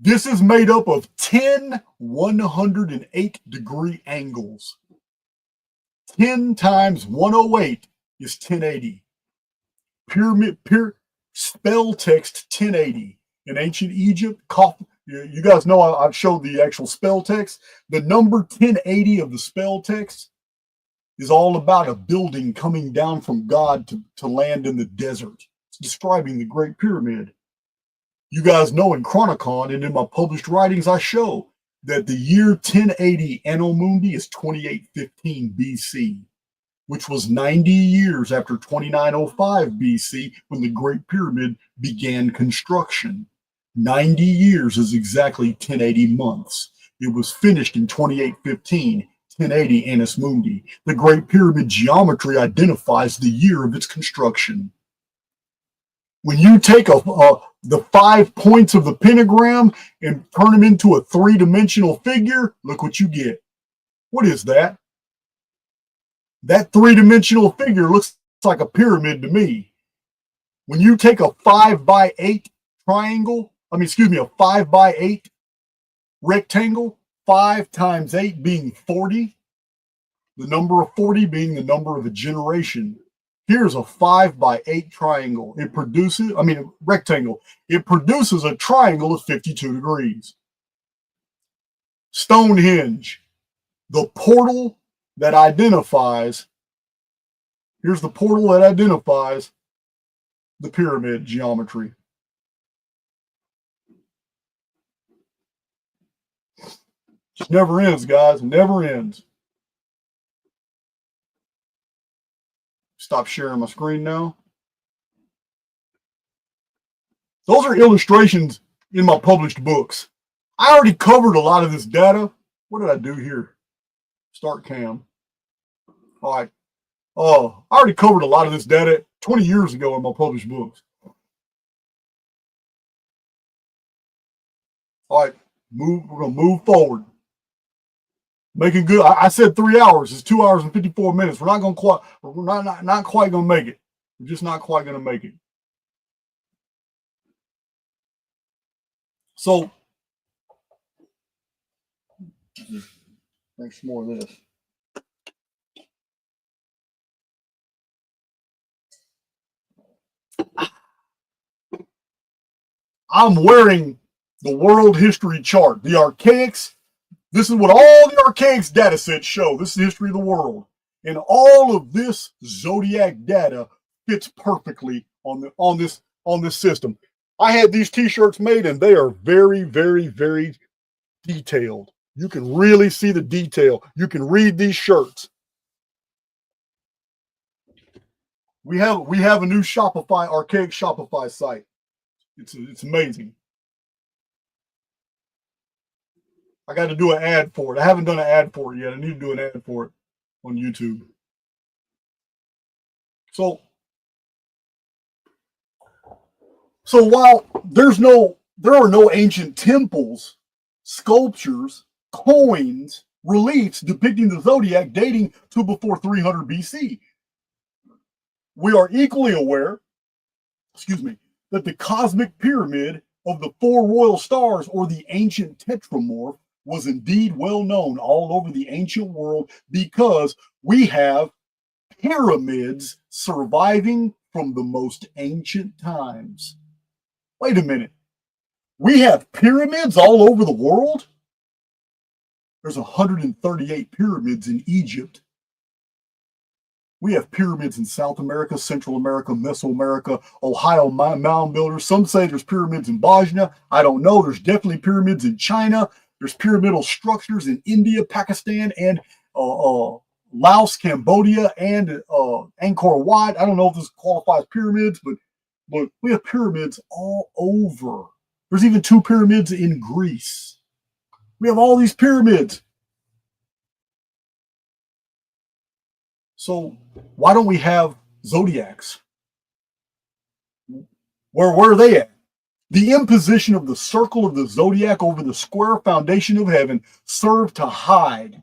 this is made up of 10 108-degree angles. 10 times 108 is 1080. Spell text 1080. In ancient Egypt, you guys know I've showed the actual spell text. The number 1080 of the spell text is all about a building coming down from God to land in the desert. It's describing the Great Pyramid. You guys know in Chronicon and in my published writings, I show that the year 1080 Anno Mundi is 2815 BC. which was 90 years after 2905 BC when the Great Pyramid began construction. 90 years is exactly 1080 months. It was finished in 2815, 1080 Annus Mundi. The Great Pyramid geometry identifies the year of its construction. When you take the 5 points of the pentagram and turn them into a three-dimensional figure, look what you get. What is that? That three-dimensional figure looks like a pyramid to me. When you take a 5x8 triangle, a 5x8 rectangle, 5 times 8 being 40, the number of 40 being the number of a generation. Here's a 5x8 triangle. Rectangle. It produces a triangle of 52 degrees. Stonehenge, the portal that identifies, here's the portal that identifies the pyramid geometry. Just never ends, guys. Never ends. Stop sharing my screen now. Those are illustrations in my published books. I already covered a lot of this data. What did I do here? Start cam. All right. I already covered a lot of this data 20 years ago in my published books. All right. We're going to move forward. Making good. I said 3 hours. It's 2 hours and 54 minutes. We're not quite going to make it. We're just not quite going to make it. So, thanks for more of this. I'm wearing the world history chart, the Archaix. This is what all the Archaix data sets show. This is the history of the world. And all of this Zodiac data fits perfectly on this system. I had these t-shirts made and they are very, very, very detailed. You can really see the detail. You can read these shirts. We have a new Shopify, Archaix Shopify site. It's amazing. I got to do an ad for it. I haven't done an ad for it yet. I need to do an ad for it on YouTube. So while there are no ancient temples, sculptures, coins, reliefs depicting the Zodiac dating to before 300 BC, we are equally aware, that the cosmic pyramid of the 4 royal stars, or the ancient Tetramorph, was indeed well known all over the ancient world because we have pyramids surviving from the most ancient times. Wait a minute. We have pyramids all over the world? There's 138 pyramids in Egypt. We have pyramids in South America, Central America, Mesoamerica, Ohio mound builders. Some say there's pyramids in Bosnia. I don't know. There's definitely pyramids in China. There's pyramidal structures in India, Pakistan, and Laos, Cambodia, and Angkor Wat. I don't know if this qualifies pyramids, but we have pyramids all over. There's even 2 pyramids in Greece. We have all these pyramids. So why don't we have zodiacs? Where are they at? The imposition of the circle of the zodiac over the square foundation of heaven served to hide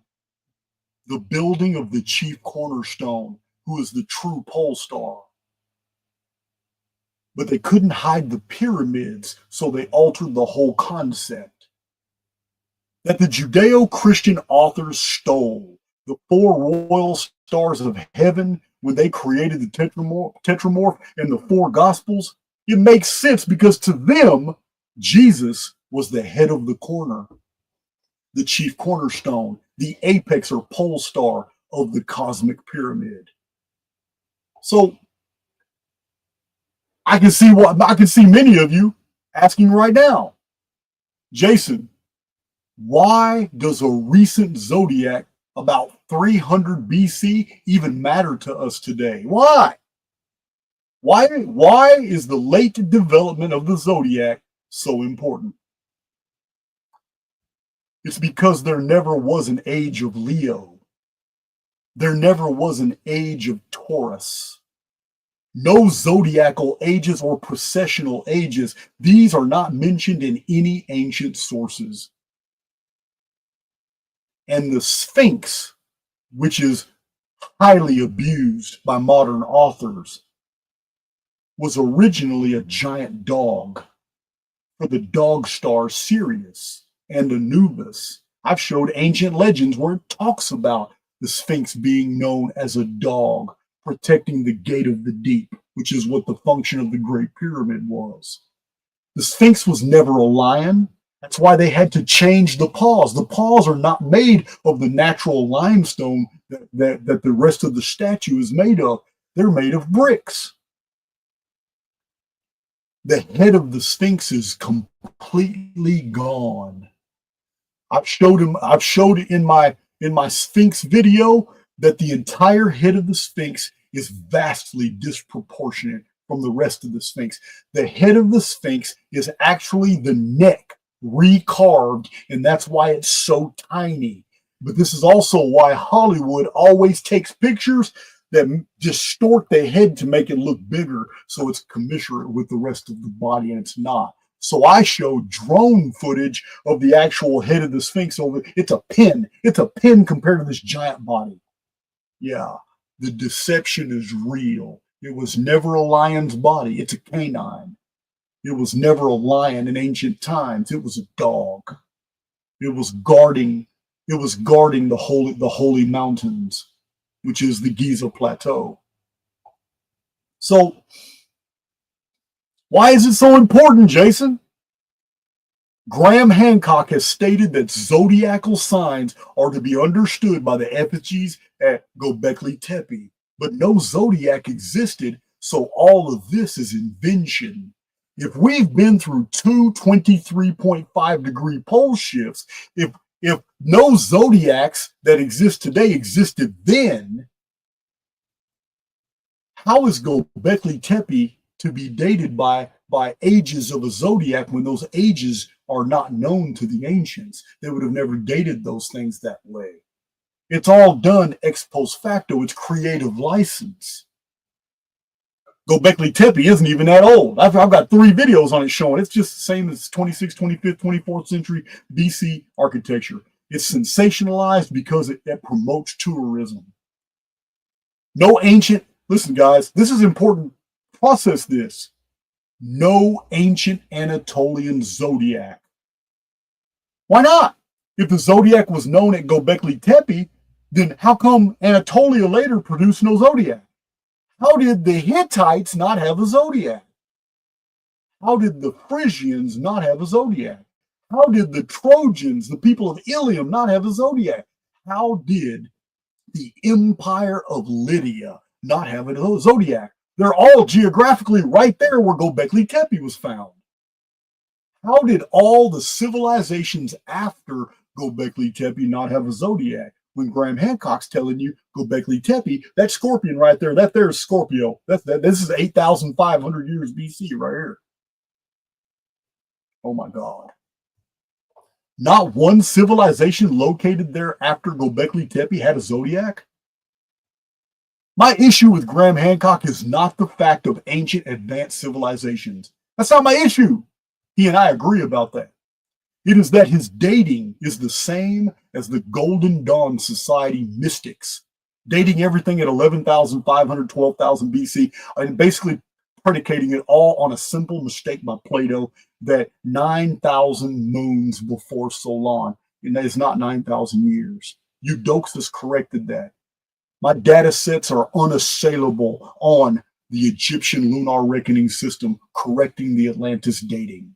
the building of the chief cornerstone, who is the true pole star. But they couldn't hide the pyramids, so they altered the whole concept. That the Judeo-Christian authors stole the 4 royal stars of heaven when they created the Tetramorph and the 4 Gospels, it makes sense because to them, Jesus was the head of the corner, the chief cornerstone, the apex or pole star of the cosmic pyramid. So I can see many of you asking right now, Jason, why does a recent zodiac about 300 BC even matter to us today? Why? Why is the late development of the Zodiac so important? It's because there never was an age of Leo. There never was an age of Taurus. No zodiacal ages or processional ages. These are not mentioned in any ancient sources. And the Sphinx, which is highly abused by modern authors, was originally a giant dog for the dog stars Sirius and Anubis. I've showed ancient legends where it talks about the Sphinx being known as a dog, protecting the gate of the deep, which is what the function of the Great Pyramid was. The Sphinx was never a lion. That's why they had to change the paws. The paws are not made of the natural limestone that the rest of the statue is made of. They're made of bricks. The head of the Sphinx is completely gone. I've showed in my Sphinx video that the entire head of the Sphinx is vastly disproportionate from the rest of the Sphinx. The head of the Sphinx is actually the neck recarved, and that's why it's so tiny. But this is also why Hollywood always takes pictures that distort the head to make it look bigger, so it's commensurate with the rest of the body, and it's not. So I showed drone footage of the actual head of the Sphinx over. It's a pin. It's a pin compared to this giant body. Yeah, the deception is real. It was never a lion's body. It's a canine. It was never a lion in ancient times. It was a dog. It was guarding the holy mountains, which is the Giza Plateau. So, why is it so important, Jason? Graham Hancock has stated that zodiacal signs are to be understood by the effigies at Göbekli Tepe, but no zodiac existed, so all of this is invention. If we've been through two 23.5-degree pole shifts, if no zodiacs that exist today existed then, how is Göbekli Tepe to be dated by ages of a zodiac when those ages are not known to the ancients? They would have never dated those things that way. It's all done ex post facto. It's creative license. Göbekli Tepe isn't even that old. I've got 3 videos on it showing it's just the same as 26th, 25th, 24th century BC architecture. It's sensationalized because it promotes tourism. No ancient, listen guys, this is important. Process this. No ancient Anatolian zodiac. Why not? If the zodiac was known at Göbekli Tepe, then how come Anatolia later produced no zodiac? How did the Hittites not have a zodiac? How did the Frisians not have a zodiac? How did the Trojans, the people of Ilium, not have a zodiac? How did the Empire of Lydia not have a zodiac? They're all geographically right there where Göbekli Tepe was found. How did all the civilizations after Göbekli Tepe not have a zodiac? When Graham Hancock's telling you Göbekli Tepe, that scorpion right there, that there is Scorpio. This is 8,500 years BC right here. Oh my God. Not one civilization located there after Göbekli Tepe had a zodiac? My issue with Graham Hancock is not the fact of ancient advanced civilizations. That's not my issue. He and I agree about that. It is that his dating is the same as the Golden Dawn Society mystics, dating everything at 11,500, 12,000 BC, and basically predicating it all on a simple mistake by Plato that 9,000 moons before Solon, and that is not 9,000 years. Eudoxus corrected that. My data sets are unassailable on the Egyptian lunar reckoning system, correcting the Atlantis dating.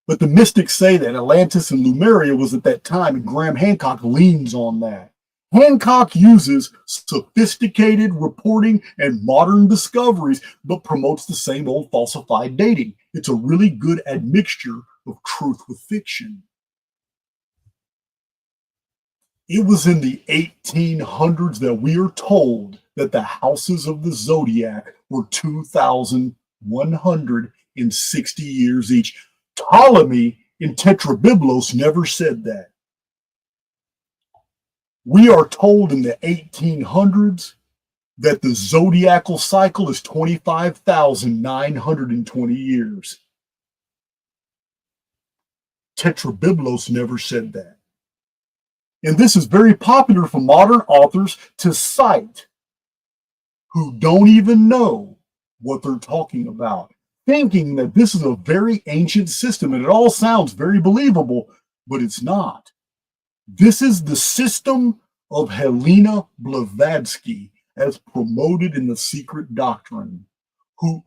But the mystics say that Atlantis and Lemuria was at that time, and Graham Hancock leans on that. Hancock uses sophisticated reporting and modern discoveries, but promotes the same old falsified dating. It's a really good admixture of truth with fiction. It was in the 1800s that we are told that the houses of the Zodiac were 2,160 years each. Ptolemy in Tetrabiblos never said that. We are told in the 1800s that the zodiacal cycle is 25,920 years. Tetrabiblos never said that. And this is very popular for modern authors to cite who don't even know what they're talking about, thinking that this is a very ancient system and it all sounds very believable, but it's not. This is the system of Helena Blavatsky as promoted in The Secret Doctrine, who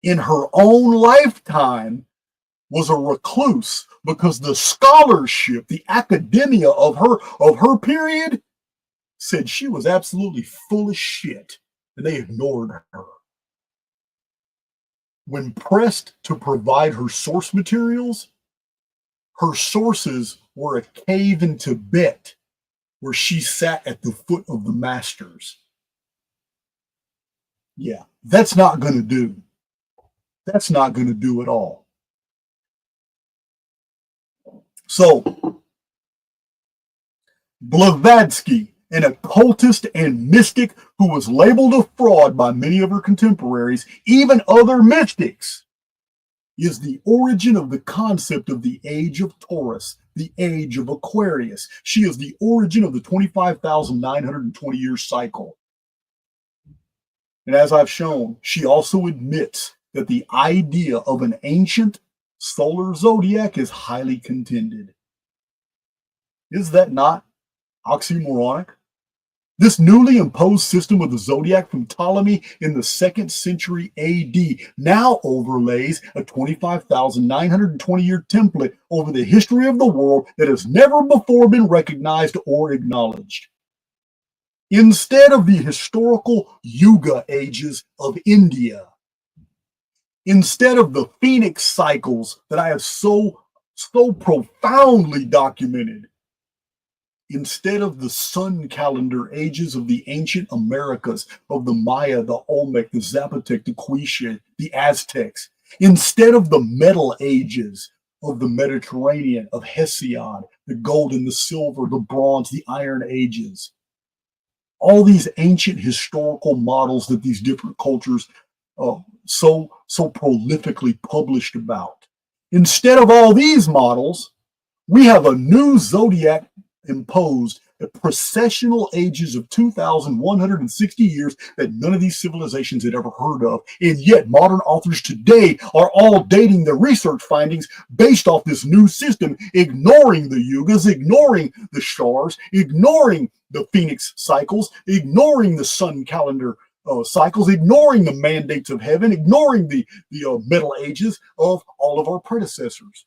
in her own lifetime was a recluse because the scholarship, the academia of her period said she was absolutely full of shit, and they ignored her. When pressed to provide her source materials, her sources were a cave in Tibet where she sat at the foot of the masters. Yeah, that's not going to do. That's not going to do at all. So, Blavatsky, an occultist and mystic who was labeled a fraud by many of her contemporaries, even other mystics, is the origin of the concept of the age of Taurus, the age of Aquarius. She is the origin of the 25,920 year cycle. And as I've shown, she also admits that the idea of an ancient solar zodiac is highly contended. Is that not oxymoronic? This newly imposed system of the zodiac from Ptolemy in the 2nd century AD now overlays a 25,920 year template over the history of the world that has never before been recognized or acknowledged. Instead of the historical Yuga ages of India, instead of the phoenix cycles that I have so profoundly documented, instead of the sun calendar ages of the ancient Americas, of the Maya, the Olmec, the Zapotec, the Quiche, the Aztecs, instead of the metal ages of the Mediterranean, of Hesiod, the gold and the silver, the bronze, the iron ages, all these ancient historical models that these different cultures so prolifically published about. Instead of all these models, we have a new zodiac imposed at processional ages of 2,160 years that none of these civilizations had ever heard of. And yet modern authors today are all dating their research findings based off this new system, ignoring the yugas, ignoring the stars, ignoring the phoenix cycles, ignoring the sun calendar cycles, ignoring the mandates of heaven, ignoring the Middle Ages of all of our predecessors.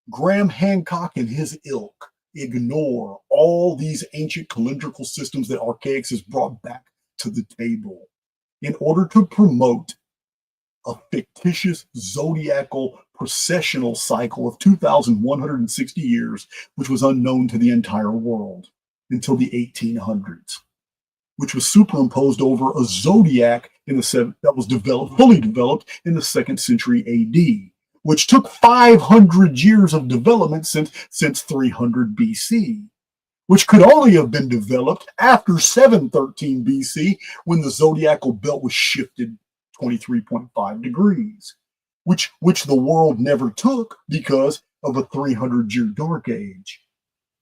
Graham Hancock and his ilk ignore all these ancient calendrical systems that Archaix has brought back to the table in order to promote a fictitious zodiacal processional cycle of 2,160 years, which was unknown to the entire world until the 1800s, which was superimposed over a zodiac that was fully developed in the 2nd century AD, which took 500 years of development since 300 BC, which could only have been developed after 713 BC when the zodiacal belt was shifted 23.5 degrees, which the world never took because of a 300-year dark age.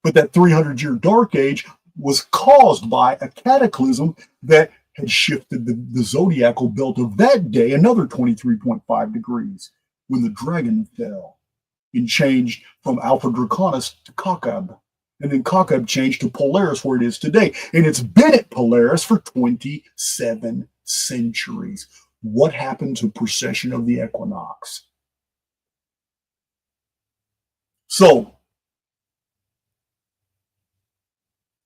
But that 300-year dark age was caused by a cataclysm that had shifted the zodiacal belt of that day another 23.5 degrees when the dragon fell and changed from Alpha Draconis to Kakab. And then Kakab changed to Polaris, where it is today. And it's been at Polaris for 27 centuries. What happened to precession of the equinox? So,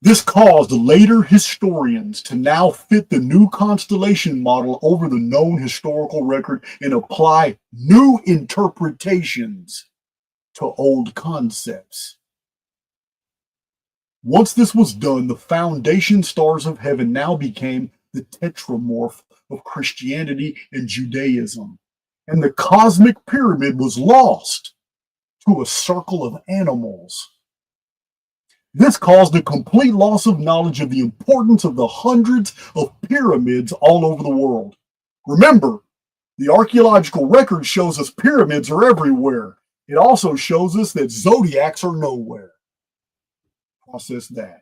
this caused later historians to now fit the new constellation model over the known historical record and apply new interpretations to old concepts. Once this was done, the foundation stars of heaven now became the Tetramorph of Christianity and Judaism. And the cosmic pyramid was lost to a circle of animals. This caused a complete loss of knowledge of the importance of the hundreds of pyramids all over the world. Remember, the archaeological record shows us pyramids are everywhere. It also shows us that zodiacs are nowhere. Process that.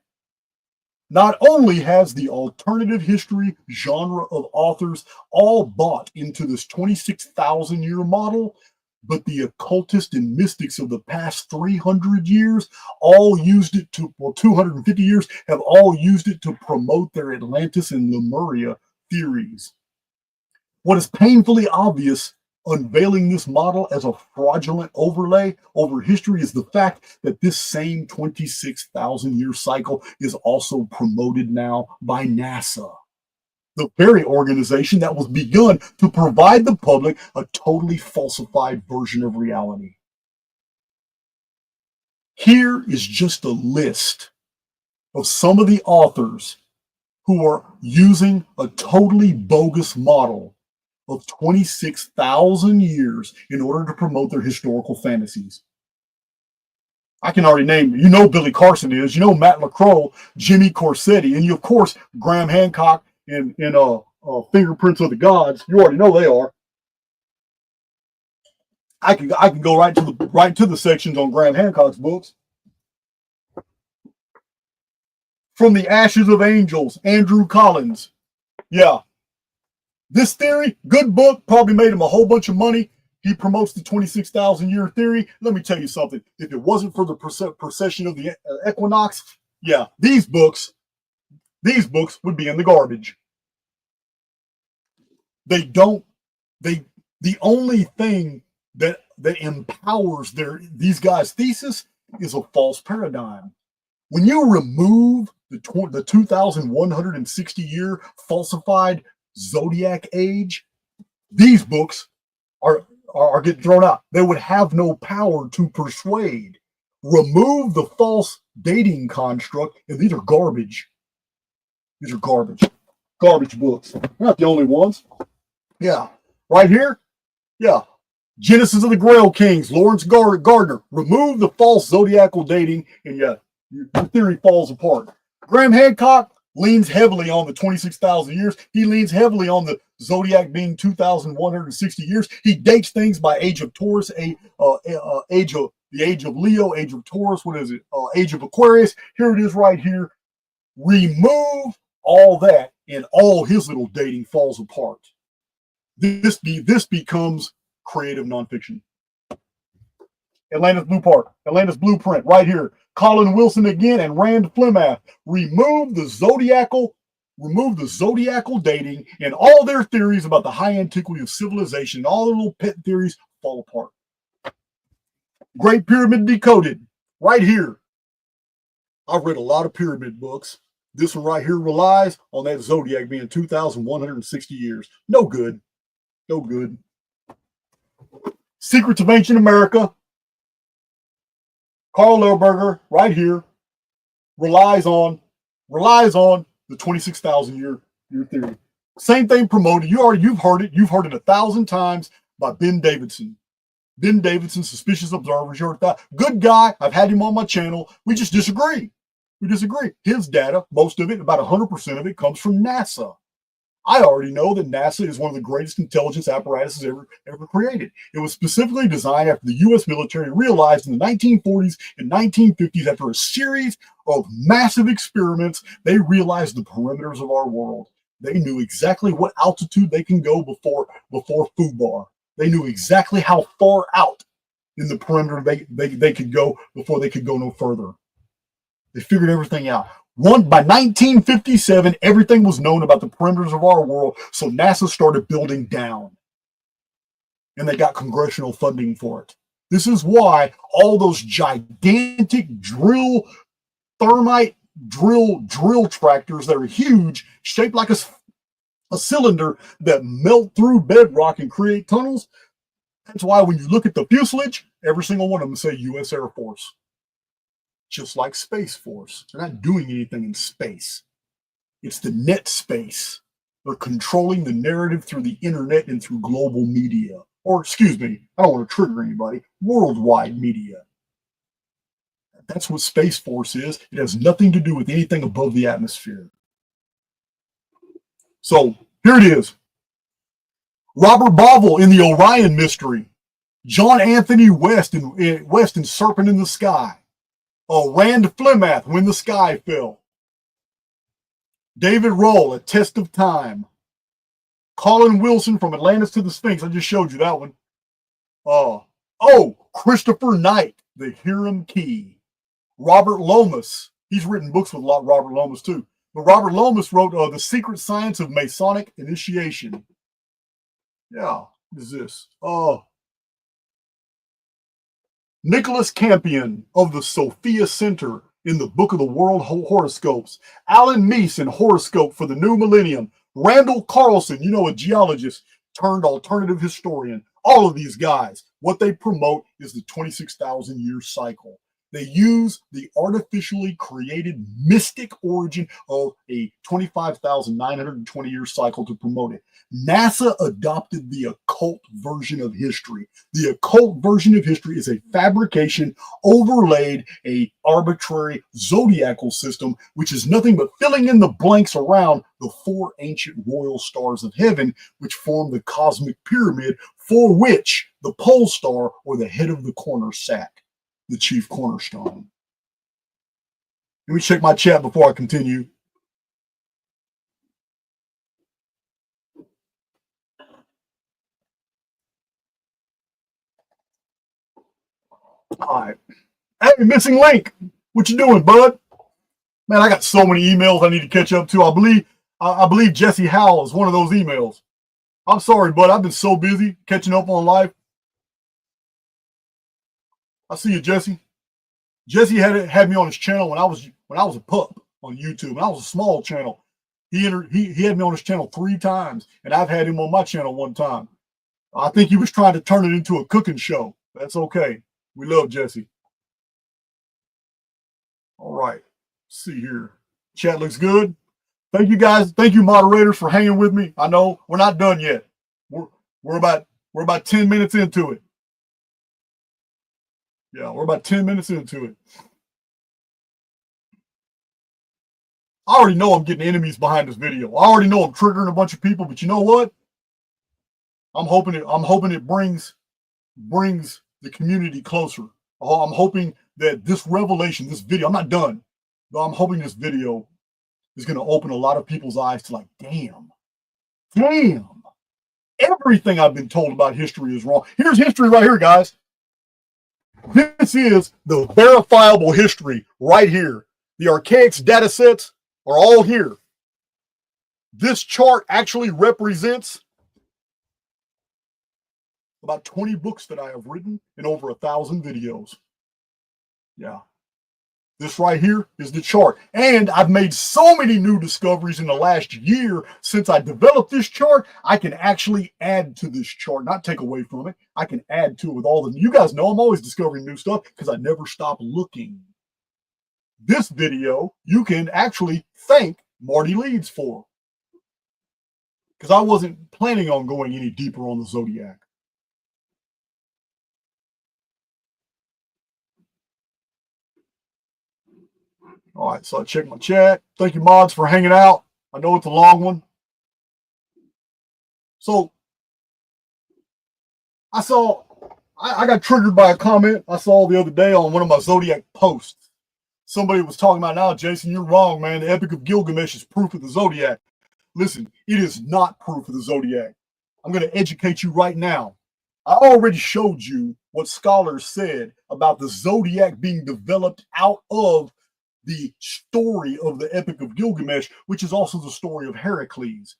Not only has the alternative history genre of authors all bought into this 26,000-year model, but the occultists and mystics of the past 300 years all used it to, well, 250 years have all used it to promote their Atlantis and Lemuria theories. What is painfully obvious unveiling this model as a fraudulent overlay over history is the fact that this same 26,000-year cycle is also promoted now by NASA, the very organization that was begun to provide the public a totally falsified version of reality. Here is just a list of some of the authors who are using a totally bogus model of 26,000 years in order to promote their historical fantasies. I can already name, you know Billy Carson is, you know Matt LaCroix, Jimmy Corsetti, and you, of course, Graham Hancock and Fingerprints of the Gods. You already know they are. I can go right to the sections on Graham Hancock's books. From the Ashes of Angels, Andrew Collins. Yeah. This theory, good book, probably made him a whole bunch of money. He promotes the 26,000-year theory. Let me tell you something. If it wasn't for the precession of the equinox, yeah, these books would be in the garbage. The only thing that empowers these guys' thesis is a false paradigm. When you remove the 2,160-year falsified Zodiac age, these books are getting thrown out. They would have no power to persuade. Remove the false dating construct, and these are garbage. These are garbage. Garbage books. They're not the only ones. Yeah. Right here? Yeah. Genesis of the Grail Kings, Lawrence Gardner. Remove the false zodiacal dating, and yeah, your theory falls apart. Graham Hancock leans heavily on the 26,000 years. He leans heavily on the zodiac being 2,160 years. He dates things by age of Taurus, age of Leo, age of Taurus. What is it? Age of Aquarius. Here it is right here. Remove all that, and all his little dating falls apart. This becomes creative nonfiction. Atlantis Blueprint, right here. Colin Wilson again and Rand Flemeth. Remove the zodiacal dating, and all their theories about the high antiquity of civilization, all their little pet theories fall apart. Great Pyramid Decoded, right here. I've read a lot of pyramid books. This one right here relies on that zodiac being 2,160 years. No good. No good. Secrets of Ancient America. Carl Lehrberger, right here, relies on the 26,000-year theory. Same thing promoted. You've heard it 1,000 times by Ben Davidson. Ben Davidson, Suspicious Observers. You heard that. Good guy. I've had him on my channel. We just disagree. His data, most of it, about 100% of it, comes from NASA. I already know that NASA is one of the greatest intelligence apparatuses ever created. It was specifically designed after the U.S. military realized in the 1940s and 1950s, after a series of massive experiments, they realized the perimeters of our world. They knew exactly what altitude they can go before FUBAR. They knew exactly how far out in the perimeter they could go before they could go no further. They figured everything out. By 1957, everything was known about the perimeters of our world, so NASA started building down. And they got congressional funding for it. This is why all those gigantic thermite drill tractors that are huge, shaped like a cylinder that melt through bedrock and create tunnels. That's why when you look at the fuselage, every single one of them say U.S. Air Force. just like Space Force. They're not doing anything in space. It's the net space. They're controlling the narrative through the internet and through global media. Or, excuse me, I don't want to trigger anybody, worldwide media. That's what Space Force is. It has nothing to do with anything above the atmosphere. So, here it is. Robert Bauval in the Orion Mystery. John Anthony West in Serpent in the Sky. Rand Flemmath, When the Sky Fell. David Roll, A Test of Time. Colin Wilson, From Atlantis to the Sphinx. I just showed you that one. Christopher Knight, The Hiram Key. Robert Lomas. He's written books with Robert Lomas too. But Robert Lomas wrote The Secret Science of Masonic Initiation. Yeah, what is this? Nicholas Campion of the Sophia Center in the Book of the World Horoscopes. Alan Meese in Horoscope for the New Millennium. Randall Carlson, a geologist turned alternative historian. All of these guys, what they promote is the 26,000 year cycle. They use the artificially created mystic origin of a 25,920 year cycle to promote it. NASA adopted the occult version of history. The occult version of history is a fabrication overlaid a arbitrary zodiacal system, which is nothing but filling in the blanks around the four ancient royal stars of heaven, which form the cosmic pyramid for which the pole star or the head of the corner sat. The chief cornerstone. Let me check my chat before I continue. All right. Hey, missing link. What you doing, bud? Man, I got so many emails I need to catch up to. I believe Jesse Howell is one of those emails. I'm sorry, bud. I've been so busy catching up on life. I see you, Jesse. Jesse had me on his channel when I was a pup on YouTube. When I was a small channel. He had me on his channel 3 times, and I've had him on my channel 1 time. I think he was trying to turn it into a cooking show. That's okay. We love Jesse. All right. Let's see here. Chat looks good. Thank you guys. Thank you, moderators, for hanging with me. I know we're not done yet. We're about 10 minutes into it. Yeah, we're about 10 minutes into it. I already know I'm getting enemies behind this video. I already know I'm triggering a bunch of people, but you know what? I'm hoping it brings the community closer. I'm hoping that this revelation, this video, I'm not done, but I'm hoping this video is going to open a lot of people's eyes to like, damn, everything I've been told about history is wrong. Here's history right here, guys. This is the verifiable history right here. The Archaix data sets are all here. This chart actually represents about 20 books that I have written and over 1,000 videos. Yeah. This right here is the chart. And I've made so many new discoveries in the last year since I developed this chart. I can actually add to this chart, not take away from it. I can add to it with all the, you guys know I'm always discovering new stuff because I never stop looking. This video, you can actually thank Marty Leeds for, because I wasn't planning on going any deeper on the Zodiac. All right, so I checked my chat. Thank you, mods, for hanging out. I know it's a long one. So I got triggered by a comment I saw the other day on one of my Zodiac posts. Somebody was talking about, now, Jason, you're wrong, man. The Epic of Gilgamesh is proof of the Zodiac. Listen, it is not proof of the Zodiac. I'm going to educate you right now. I already showed you what scholars said about the Zodiac being developed out of the story of the Epic of Gilgamesh, which is also the story of Hercules.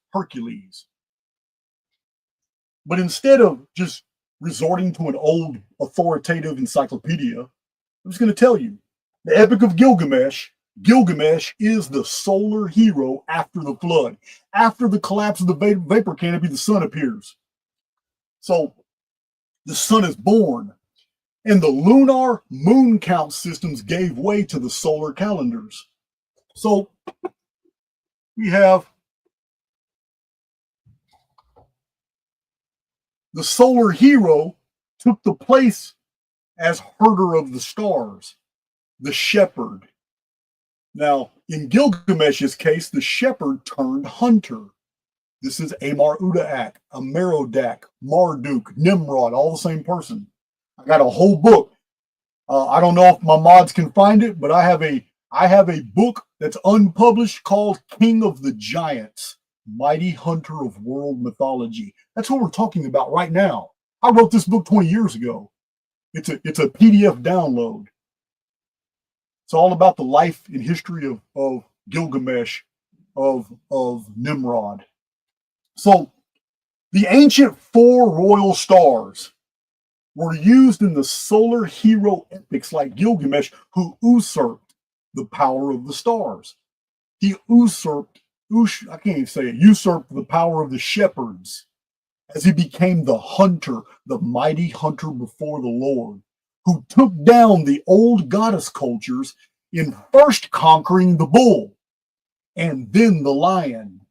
But instead of just resorting to an old authoritative encyclopedia, I'm just going to tell you, the Epic of Gilgamesh is the solar hero after the flood. After the collapse of the vapor canopy, the sun appears. So the sun is born. And the lunar moon count systems gave way to the solar calendars. So we have the solar hero took the place as herder of the stars, the shepherd. Now, in Gilgamesh's case, the shepherd turned hunter. This is Amar Udaak, Amerodak, Marduk, Nimrod, all the same person. I got a whole book. I don't know if my mods can find it, but I have a book that's unpublished called King of the Giants, Mighty Hunter of World Mythology. That's what we're talking about right now. I wrote this book 20 years ago. It's a PDF download. It's all about the life and history of Gilgamesh, of Nimrod. So the ancient 4 royal stars were used in the solar hero epics like Gilgamesh, who usurped the power of the stars. He usurped the power of the shepherds as he became the hunter, the mighty hunter before the Lord, who took down the old goddess cultures in first conquering the bull and then the lion.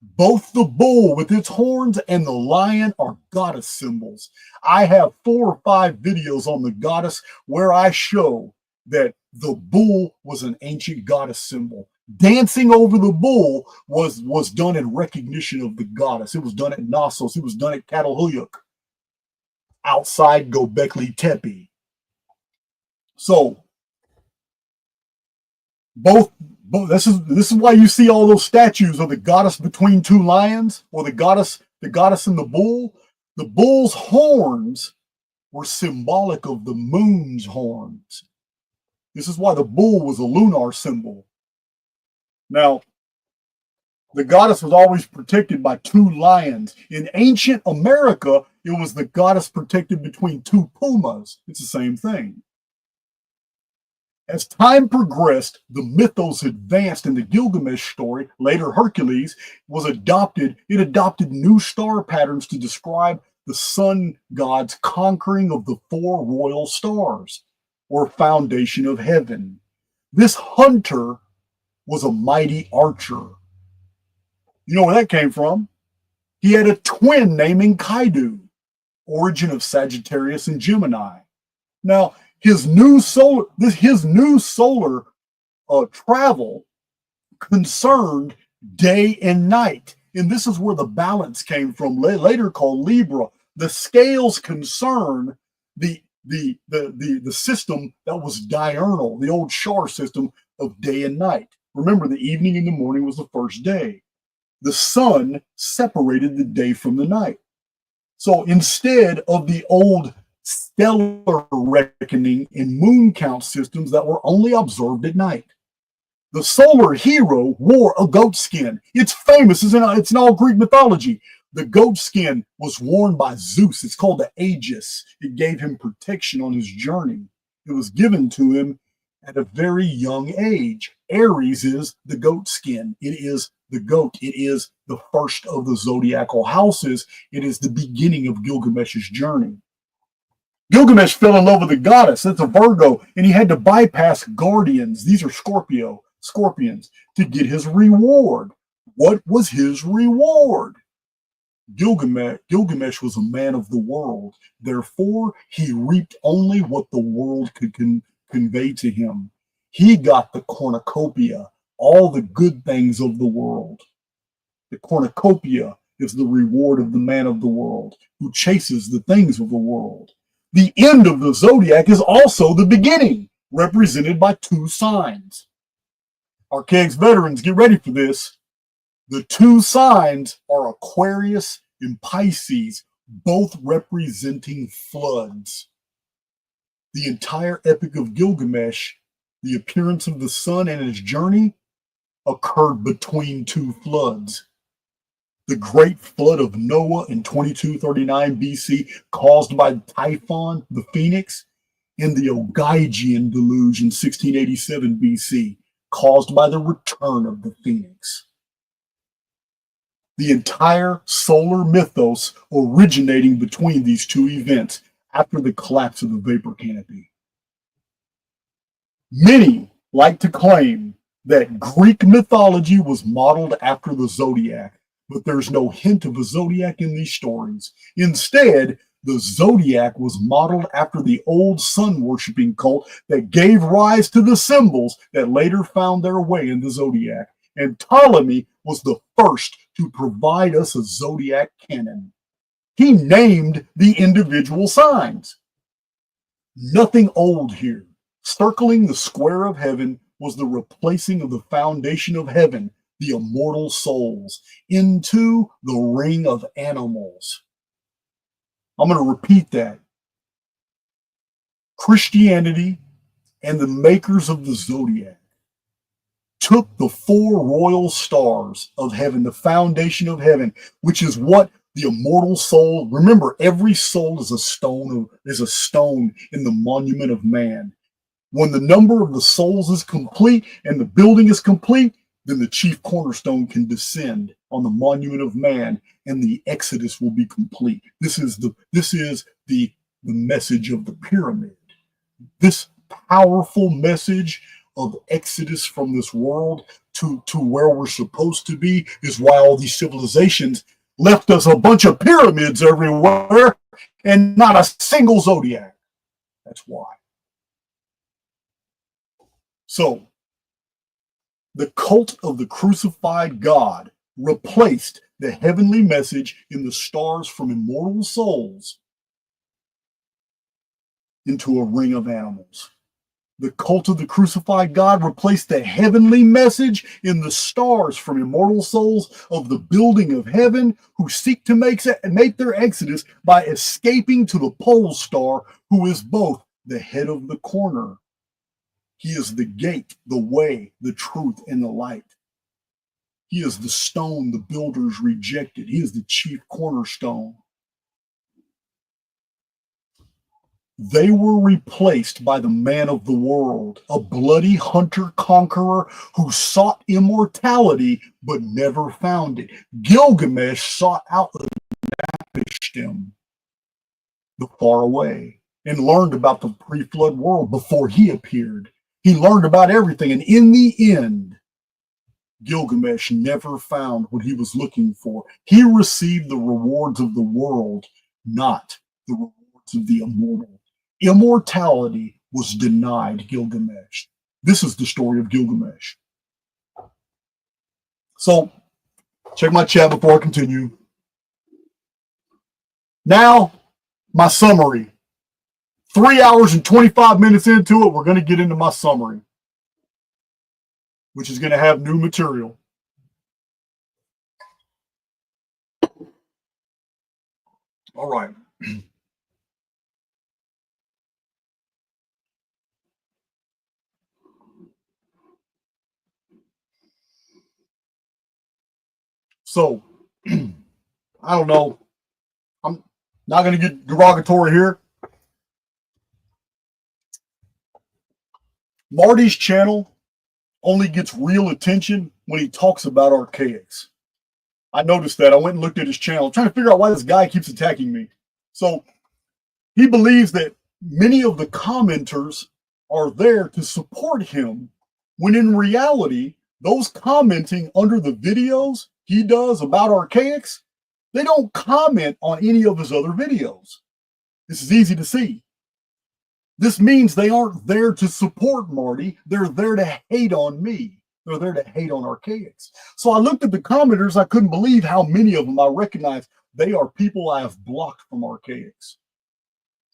Both the bull with its horns and the lion are goddess symbols. I have 4 or 5 videos on the goddess where I show that the bull was an ancient goddess symbol. Dancing over the bull was done in recognition of the goddess. It was done at Knossos. It was done at Catalhuyuk, outside Gobekli Tepe. So this is why you see all those statues of the goddess between 2 lions, or the goddess and the bull. The bull's horns were symbolic of the moon's horns. This is why the bull was a lunar symbol. Now, the goddess was always protected by 2 lions. In ancient America, it was the goddess protected between 2 pumas. It's the same thing. As time progressed, the mythos advanced, and the Gilgamesh story, later Hercules, it adopted new star patterns to describe the sun god's conquering of the 4 royal stars, or foundation of heaven. This hunter was a mighty archer. You know where that came from? He had a twin named Kaidu, origin of Sagittarius and Gemini. Now, his new solar travel concerned day and night, and this is where the balance came from, later called Libra. The scales concern the system that was diurnal, the old Shar system of day and night. Remember, the evening and the morning was the first day. The sun separated the day from the night. So instead of the old stellar reckoning and moon count systems that were only observed at night, the solar hero wore a goat skin. It's famous. It's in all Greek mythology. The goat skin was worn by Zeus. It's called the Aegis. It gave him protection on his journey. It was given to him at a very young age. Aries is the goat skin. It is the goat. It is the first of the zodiacal houses. It is the beginning of Gilgamesh's journey. Gilgamesh fell in love with the goddess. That's a Virgo, and he had to bypass guardians. These are scorpions, to get his reward. What was his reward? Gilgamesh was a man of the world. Therefore, he reaped only what the world could convey to him. He got the cornucopia, all the good things of the world. The cornucopia is the reward of the man of the world who chases the things of the world. The end of the zodiac is also the beginning, represented by 2 signs. Archaix veterans, get ready for this. The 2 signs are Aquarius and Pisces, both representing floods. The entire epic of Gilgamesh, the appearance of the sun and his journey, occurred between 2 floods. The great flood of Noah in 2239 BC, caused by Typhon, the phoenix, and the Ogygian deluge in 1687 BC, caused by the return of the phoenix. The entire solar mythos originating between these 2 events. after the collapse of the vapor canopy. Many like to claim that Greek mythology was modeled after the Zodiac, but there's no hint of a Zodiac in these stories. Instead, the Zodiac was modeled after the old sun-worshipping cult that gave rise to the symbols that later found their way in the Zodiac. And Ptolemy was the first to provide us a Zodiac canon. He named the individual signs. Nothing old here. Circling the square of heaven was the replacing of the foundation of heaven, the immortal souls, into the ring of animals. I'm going to repeat that. Christianity and the makers of the Zodiac took the 4 royal stars of heaven, the foundation of heaven, which is what the immortal soul. Remember, every soul is a stone in the monument of man. When the number of the souls is complete and the building is complete, then the chief cornerstone can descend on the monument of man, and the Exodus will be complete. This is the message of the pyramid. This powerful message of Exodus from this world to where we're supposed to be is why all these civilizations left us a bunch of pyramids everywhere and not a single Zodiac. That's why. So, the cult of the crucified God replaced the heavenly message in the stars from immortal souls into a ring of animals. The cult of the crucified God replaced the heavenly message in the stars from immortal souls of the building of heaven who seek to make their exodus by escaping to the pole star, who is both the head of the corner. He is the gate, the way, the truth, and the light. He is the stone the builders rejected. He is the chief cornerstone. They were replaced by the man of the world, a bloody hunter-conqueror who sought immortality but never found it. Gilgamesh sought out Napishtim, the far away, and learned about the pre-flood world before he appeared. He learned about everything, and in the end, Gilgamesh never found what he was looking for. He received the rewards of the world, not the rewards of the immortal. Immortality was denied Gilgamesh. This is the story of Gilgamesh. So, check my chat before I continue. Now, my summary. 3 hours and 25 minutes into it, we're going to get into my summary, which is going to have new material. All right. So, I don't know. I'm not going to get derogatory here. Marty's channel only gets real attention when he talks about Archaix. I noticed that. I went and looked at his channel, trying to figure out why this guy keeps attacking me. So he believes that many of the commenters are there to support him, when in reality, those commenting under the videos he does about Archaix, they don't comment on any of his other videos. This is easy to see. This means they aren't there to support Marty. They're there to hate on me. They're there to hate on Archaix. So I looked at the commenters. I couldn't believe how many of them I recognized. They are people I have blocked from Archaix.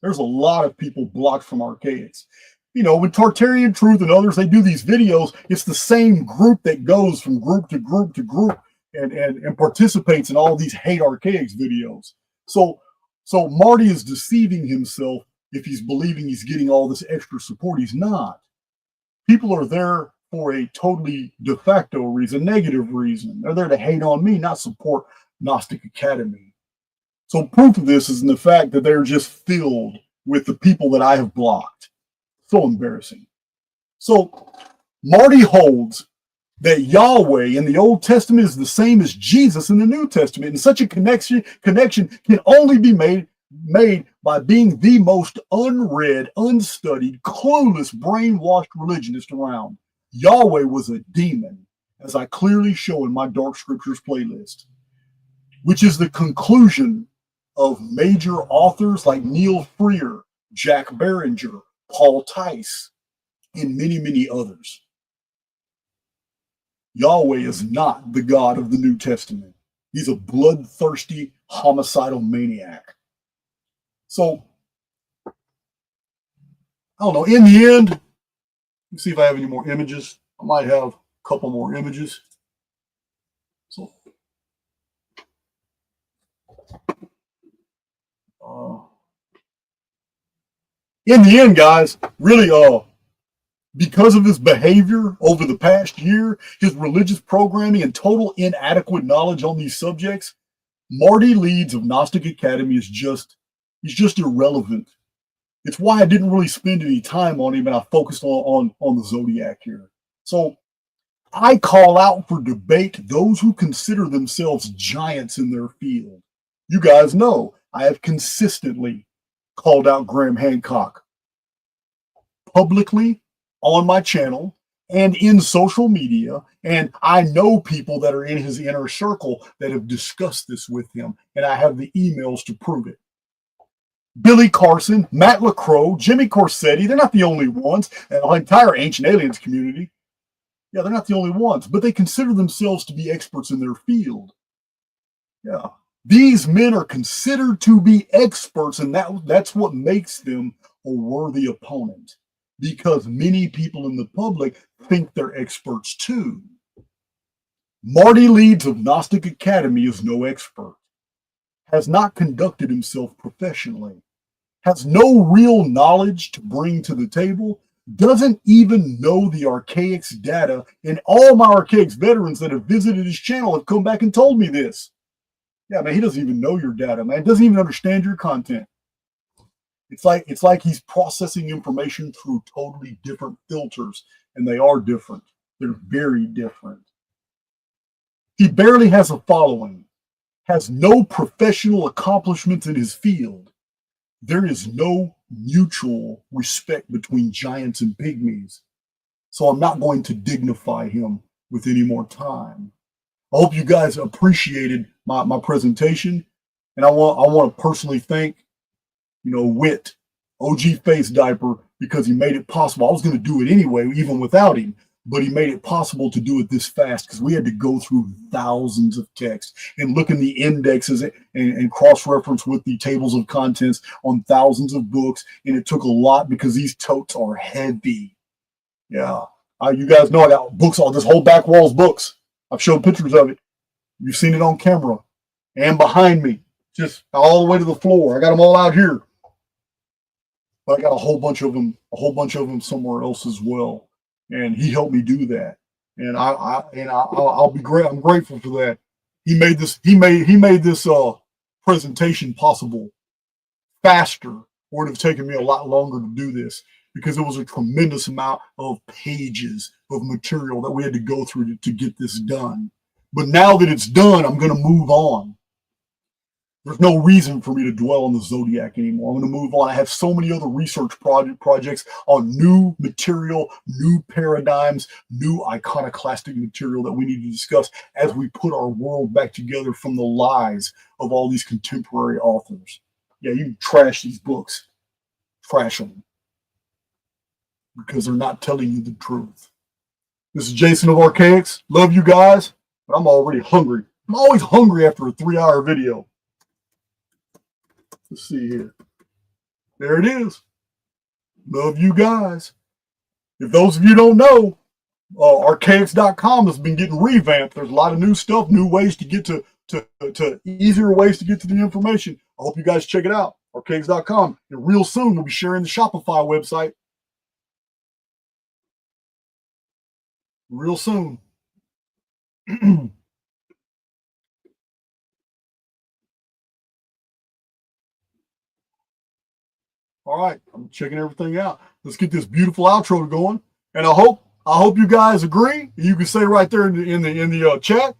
There's a lot of people blocked from Archaix. You know, with Tartarian Truth and others, they do these videos. It's the same group that goes from group to group to group and participates in all these hate Archaix videos. So Marty is deceiving himself if he's believing he's getting all this extra support. He's not. People are there for a totally de facto reason, negative reason. They're there to hate on me, not support Gnostic Academy. So proof of this is in the fact that they're just filled with the people that I have blocked. So embarrassing. So Marty holds that Yahweh in the Old Testament is the same as Jesus in the New Testament, and such a connection can only be made made by being the most unread, unstudied, clueless, brainwashed religionist around. Yahweh was a demon, as I clearly show in my Dark Scriptures playlist, which is the conclusion of major authors like Neil Freer, Jack Barringer, Paul Tice, and many, many others. Yahweh is not the God of the New Testament. He's a bloodthirsty, homicidal maniac. So, I don't know. In the end, let's see if I have any more images. I might have a couple more images. So, in the end, guys, really, because of his behavior over the past year, his religious programming, and total inadequate knowledge on these subjects, Marty Leeds of Gnostic Academy is he's just irrelevant. It's why I didn't really spend any time on him, and I focused on the Zodiac here. So I call out for debate those who consider themselves giants in their field. You guys know I have consistently called out Graham Hancock publicly on my channel and in social media, and I know people that are in his inner circle that have discussed this with him, and I have the emails to prove it. Billy Carson, Matt LaCroix, Jimmy Corsetti, they're not the only ones, and the entire Ancient Aliens community. Yeah, they're not the only ones, but they consider themselves to be experts in their field. Yeah. These men are considered to be experts, and that's what makes them a worthy opponent, because many people in the public think they're experts too. Marty Leeds of Gnostic Academy is no expert, has not conducted himself professionally, has no real knowledge to bring to the table, doesn't even know the Archaix data, and all my Archaix veterans that have visited his channel have come back and told me this. Yeah, man, he doesn't even know your data, man. Doesn't even understand your content. It's like he's processing information through totally different filters, and they are different. They're very different. He barely has a following, has no professional accomplishments in his field. There is no mutual respect between giants and pygmies. So I'm not going to dignify him with any more time. I hope you guys appreciated my presentation, and I want to personally thank, Wit, OG Facediaper, because he made it possible. I was going to do it anyway, even without him, but he made it possible to do it this fast because we had to go through thousands of texts and look in the indexes and cross-reference with the tables of contents on thousands of books, and it took a lot because these totes are heavy. Yeah. You guys know I got books on this whole back wall's books. I've showed pictures of it. You've seen it on camera and behind me, just all the way to the floor. I got them all out here. But I got a whole bunch of them somewhere else as well. And he helped me do that. And I'll be great. I'm grateful for that. He made this presentation possible faster, or it would have taken me a lot longer to do this, because it was a tremendous amount of pages of material that we had to go through to get this done. But now that it's done, I'm going to move on. There's no reason for me to dwell on the Zodiac anymore. I'm going to move on. I have so many other research projects on new material, new paradigms, new iconoclastic material that we need to discuss as we put our world back together from the lies of all these contemporary authors. Yeah, you can trash these books. Trash them. Because they're not telling you the truth. This is Jason of Archaix. Love you guys, but I'm already hungry. I'm always hungry after a 3-hour video. Let's see here. There it is. Love you guys. If those of you don't know, Archaix.com has been getting revamped. There's a lot of new stuff, new ways to get to easier ways to get to the information. I hope you guys check it out. Archaix.com. And real soon, we'll be sharing the Shopify website. Real soon. All right, I'm checking everything out. Let's get this beautiful outro going, and I hope you guys agree. You can say right there in the chat,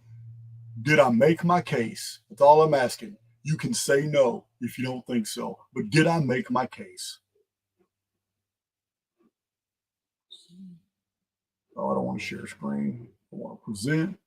did I make my case? That's all I'm asking. You can say no if you don't think so. But did I make my case? Oh, I don't want to share screen. I want to present.